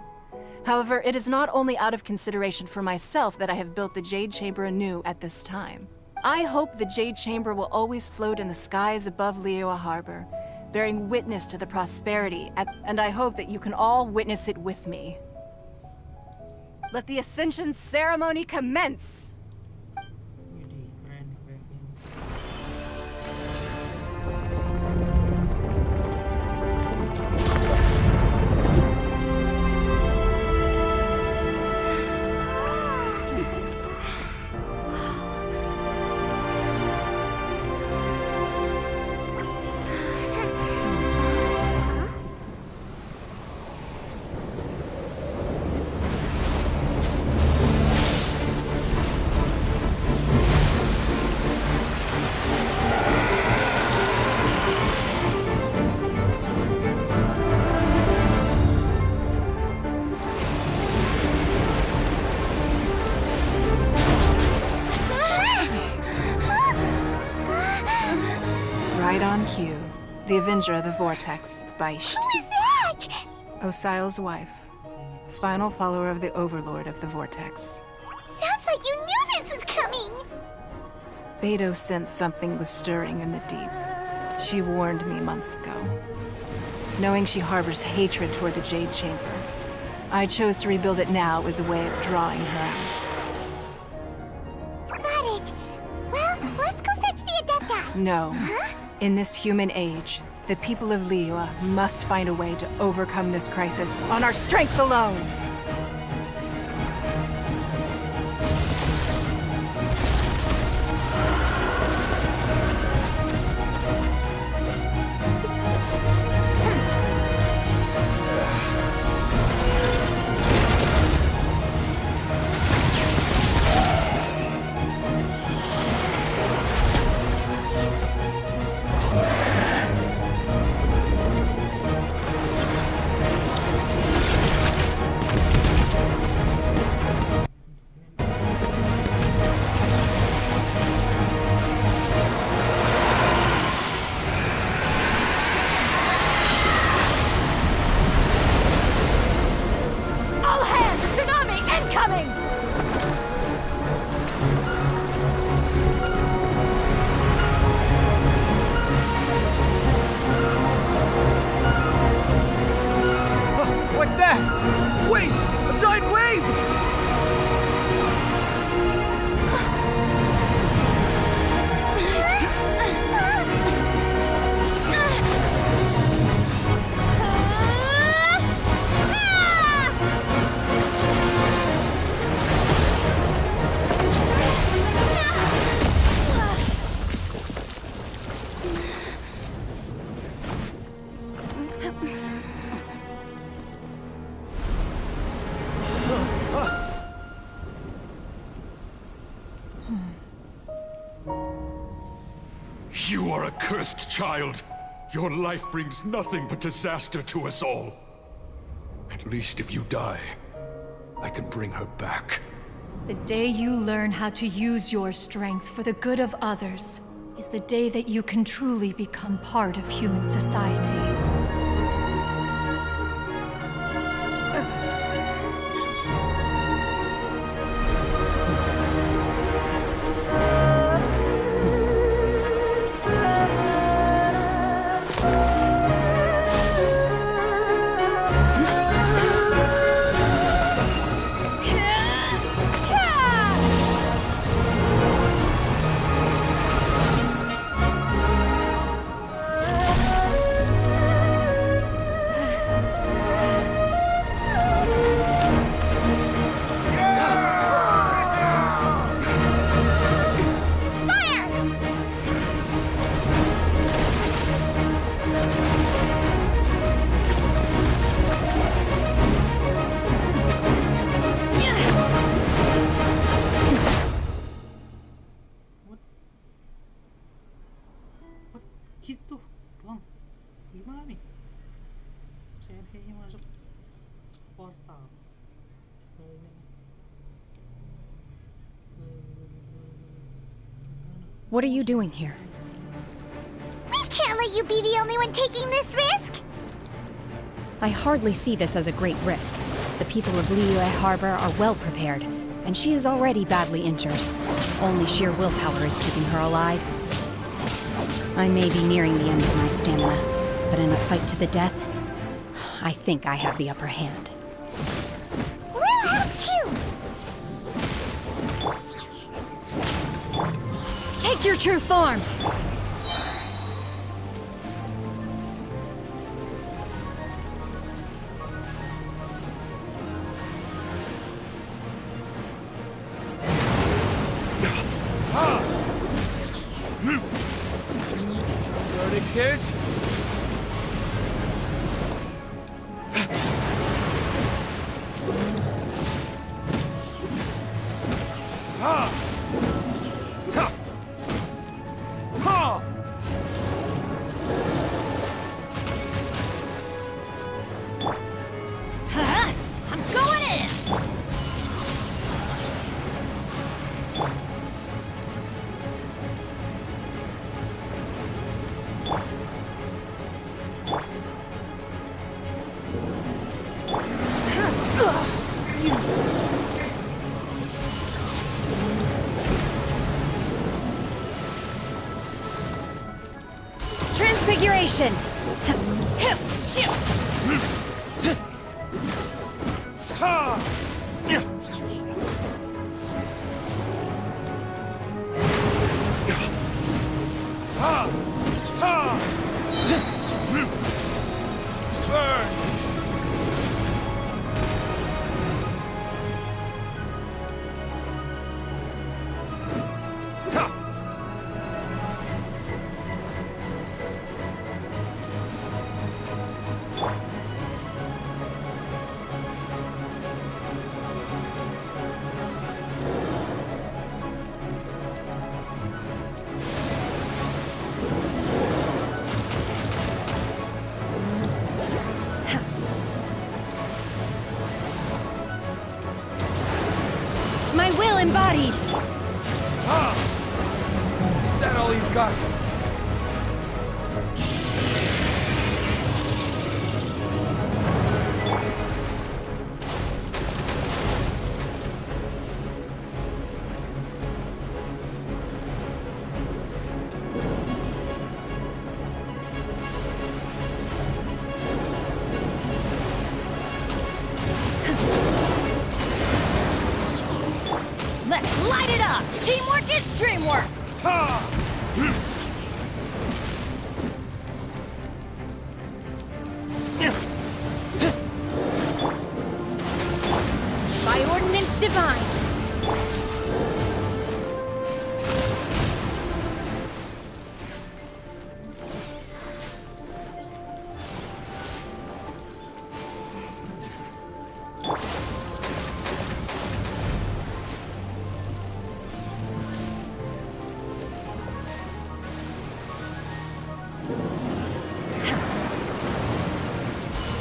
However, it is not only out of consideration for myself that I have built the Jade Chamber anew at this time. I hope the Jade Chamber will always float in the skies above Liyue Harbor, bearing witness to the prosperity, and I hope that you can all witness it with me. Let the Ascension ceremony commence! Cue, the Avenger of the Vortex, Beisht. Who is that? Osial's wife, final follower of the Overlord of the Vortex. Sounds like you knew this was coming! Beidou sensed something was stirring in the deep. She warned me months ago. Knowing she harbors hatred toward the Jade Chamber, I chose to rebuild it now as a way of drawing her out. Got it. Well, let's go fetch the Adepti. No. Huh? In this human age, the people of Liyue must find a way to overcome this crisis on our strength alone! You are a cursed child. Your life brings nothing but disaster to us all. At least if you die, I can bring her back. The day you learn how to use your strength for the good of others is the day that you can truly become part of human society. What are you doing here? We can't let you be the only one taking this risk! I hardly see this as a great risk. The people of Liyue Harbor are well prepared, and she is already badly injured. Only sheer willpower is keeping her alive. I may be nearing the end of my stamina, but in a fight to the death, I think I have the upper hand. We'll help too! Take your true form! This? I'm going in! Transfiguration! My will embodied! Is that all you've got? Let's light it up! Teamwork is dreamwork! By ordinance divine!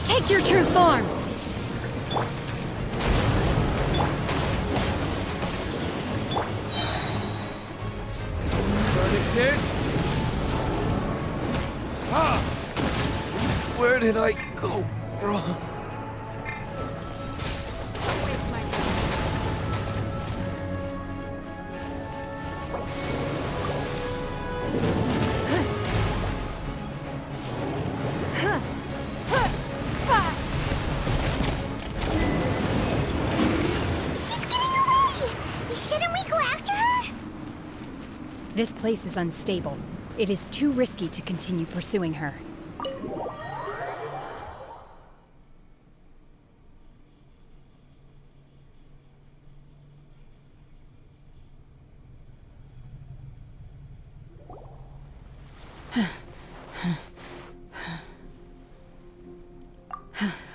Take your true form! Where did I go wrong? This place is unstable. It is too risky to continue pursuing her.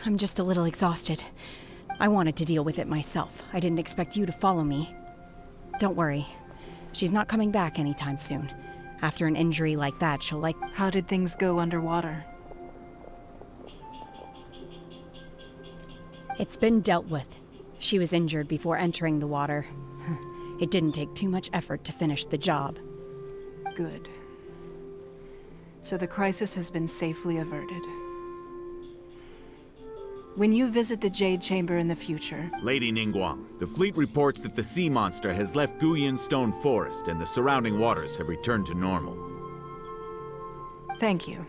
I'm just a little exhausted. I wanted to deal with it myself. I didn't expect you to follow me. Don't worry. She's not coming back anytime soon. After an injury like that, she'll like... How did things go underwater? It's been dealt with. She was injured before entering the water. It didn't take too much effort to finish the job. Good. So the crisis has been safely averted. When you visit the Jade Chamber in the future... Lady Ningguang, the fleet reports that the sea monster has left Guyan Stone Forest and the surrounding waters have returned to normal. Thank you.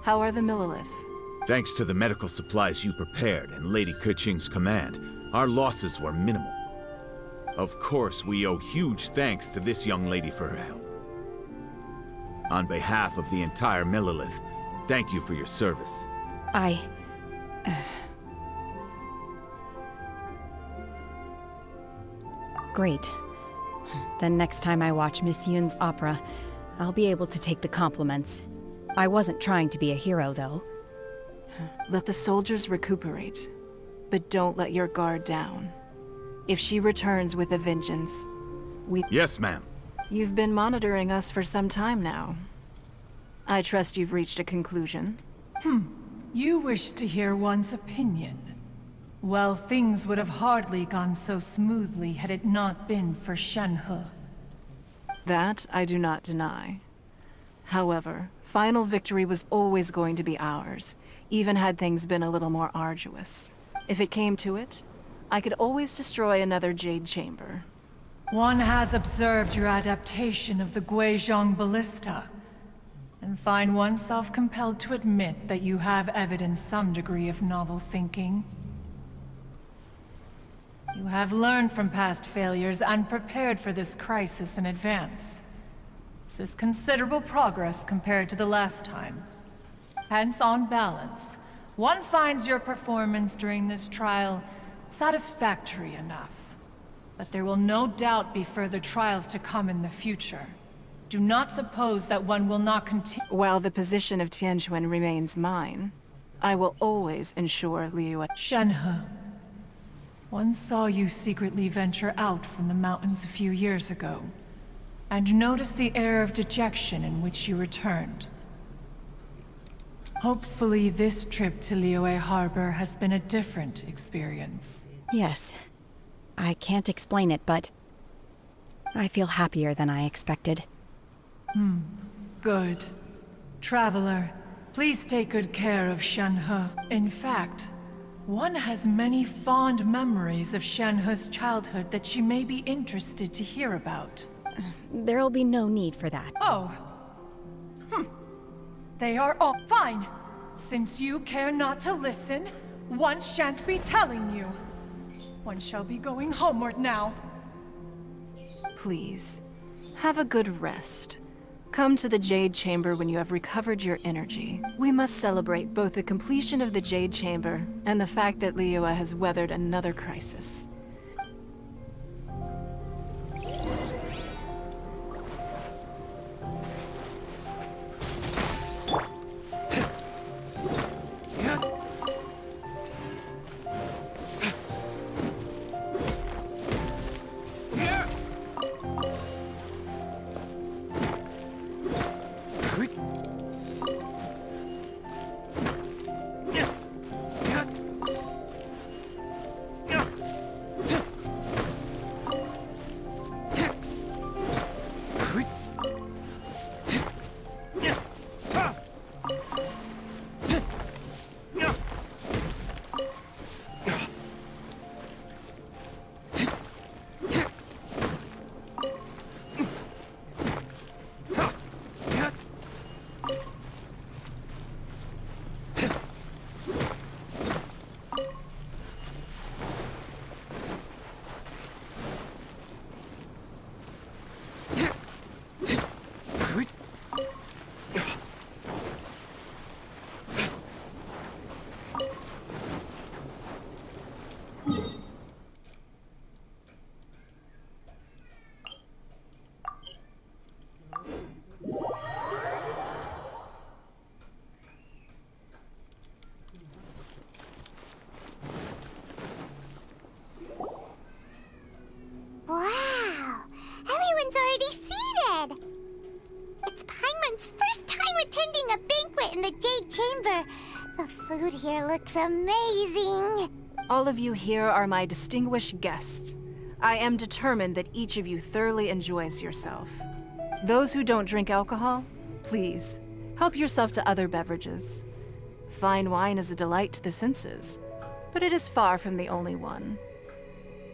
How are the Millilith? Thanks to the medical supplies you prepared and Lady Keqing's command, our losses were minimal. Of course, we owe huge thanks to this young lady for her help. On behalf of the entire Millilith, thank you for your service. Great. Then next time I watch Miss Yoon's opera, I'll be able to take the compliments. I wasn't trying to be a hero, though. Let the soldiers recuperate, but don't let your guard down. If she returns with a vengeance, we... Yes, ma'am. You've been monitoring us for some time now. I trust you've reached a conclusion. You wish to hear one's opinion. Well, things would have hardly gone so smoothly had it not been for Shenhe. That I do not deny. However, final victory was always going to be ours, even had things been a little more arduous. If it came to it, I could always destroy another Jade Chamber. One has observed your adaptation of the Guizhong Ballista, and find oneself compelled to admit that you have evidenced some degree of novel thinking. You have learned from past failures and prepared for this crisis in advance. This is considerable progress compared to the last time. Hence, on balance, one finds your performance during this trial satisfactory enough. But there will no doubt be further trials to come in the future. Do not suppose that one will not continue. While the position of Tianquan remains mine, I will always ensure Liu... Shenhe, one saw you secretly venture out from the mountains a few years ago, and noticed the air of dejection in which you returned. Hopefully this trip to Liyue Harbor has been a different experience. Yes. I can't explain it, but... I feel happier than I expected. Good. Traveler, please take good care of Shenhe. In fact, one has many fond memories of Shenhe's childhood that she may be interested to hear about. There'll be no need for that. Oh. They are all fine. Since you care not to listen, one shan't be telling you. One shall be going homeward now. Please, have a good rest. Come to the Jade Chamber when you have recovered your energy. We must celebrate both the completion of the Jade Chamber and the fact that Liyue has weathered another crisis. Wow! Everyone's already seated! It's Paimon's first time attending a banquet in the Jade Chamber. The food here looks amazing. All of you here are my distinguished guests. I am determined that each of you thoroughly enjoys yourself. Those who don't drink alcohol, please, help yourself to other beverages. Fine wine is a delight to the senses, but it is far from the only one.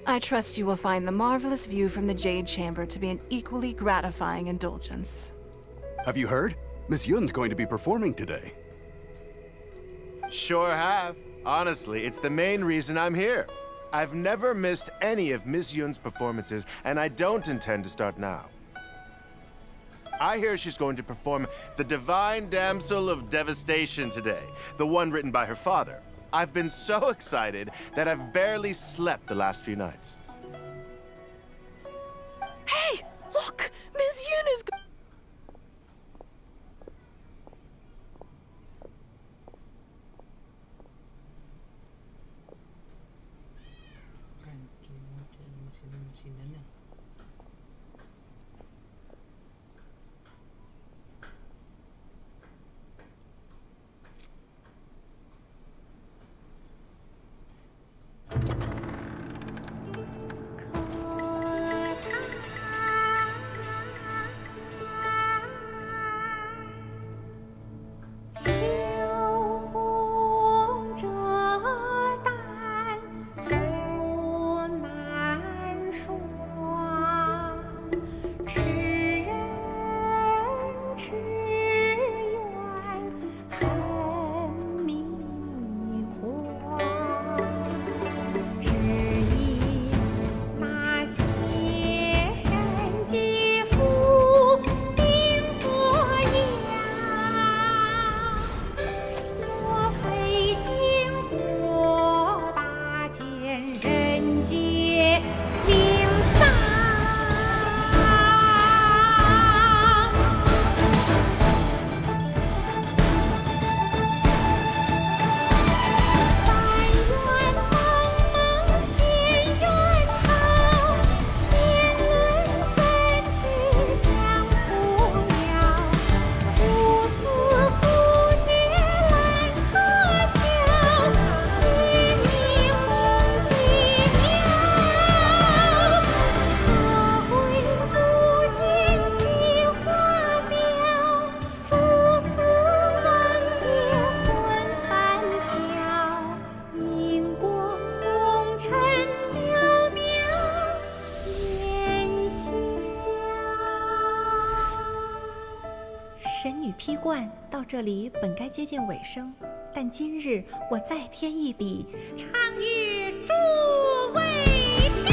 I trust you will find the marvelous view from the Jade Chamber to be an equally gratifying indulgence. Have you heard? Miss Yun's going to be performing today. Sure have. Honestly, it's the main reason I'm here. I've never missed any of Miss Yun's performances, and I don't intend to start now. I hear she's going to perform The Divine Damsel of Devastation today, the one written by her father. I've been so excited that I've barely slept the last few nights. Hey, look! Miss Yun is到这里本该接近尾声，但今日我再添一笔，唱与诸位听。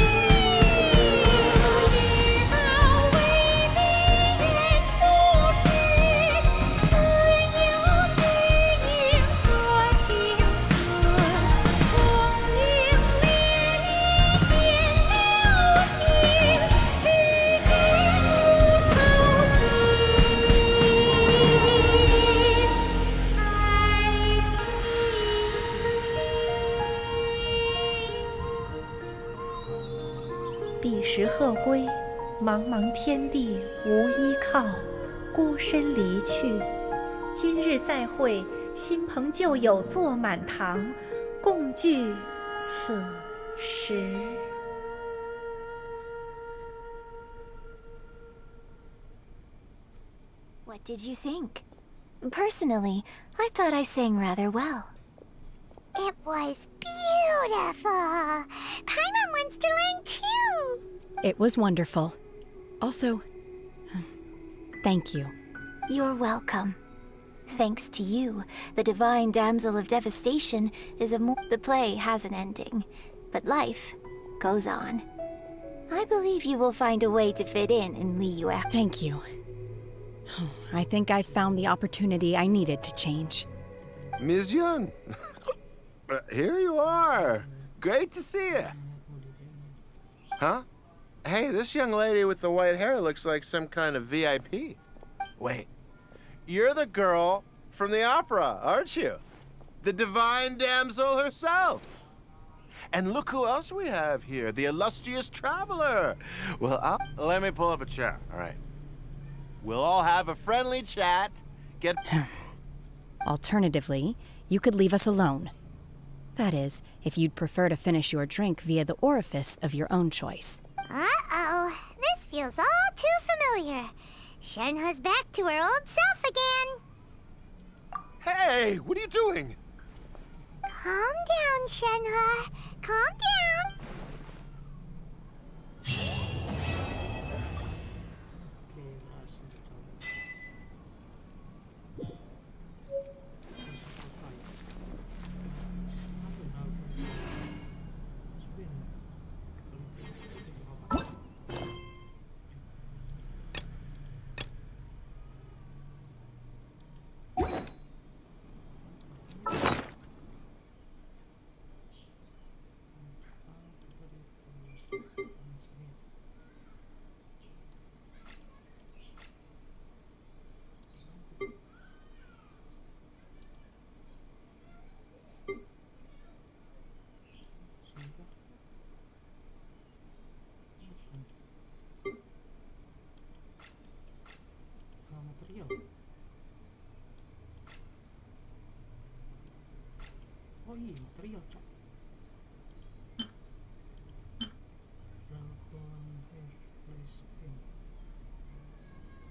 彼时鹤归，茫茫天地无依靠，孤身离去。今日再会，新朋旧友坐满堂，共聚此时。What did you think? Personally, I thought I sang rather well. It was beautiful. Paimon wants to learn too. It was wonderful. Also, thank you. You're welcome. Thanks to you, the Divine Damsel of Devastation is the play has an ending, but life goes on. I believe you will find a way to fit in Liyue. Thank you. I think I've found the opportunity I needed to change. Ms. Yun, here you are. Great to see you. Huh? Hey, this young lady with the white hair looks like some kind of VIP. Wait, you're the girl from the opera, aren't you? The Divine Damsel herself. And look who else we have here, the illustrious traveler. Well, let me pull up a chair, all right. We'll all have a friendly chat. Alternatively, you could leave us alone. That is, if you'd prefer to finish your drink via the orifice of your own choice. Uh-oh, this feels all too familiar. Shenhe's back to her old self again. Hey, what are you doing? Calm down, Shenhe. Calm down. Oh iya, material cok.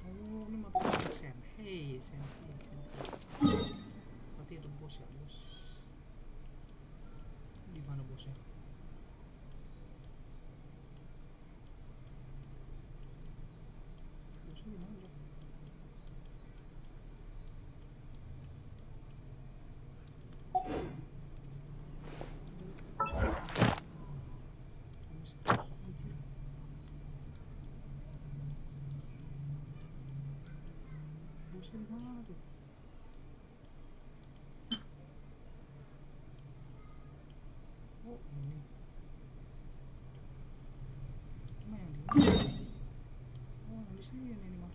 Oh, ini material sen. Hey, sen. Berarti ada bos ya, bos. Di mana bosnya? Bosnya di mana? Oh, ini. Mana yang di sini? Oh, di sini ini mah.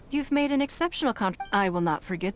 You've made an exceptional I will not forget.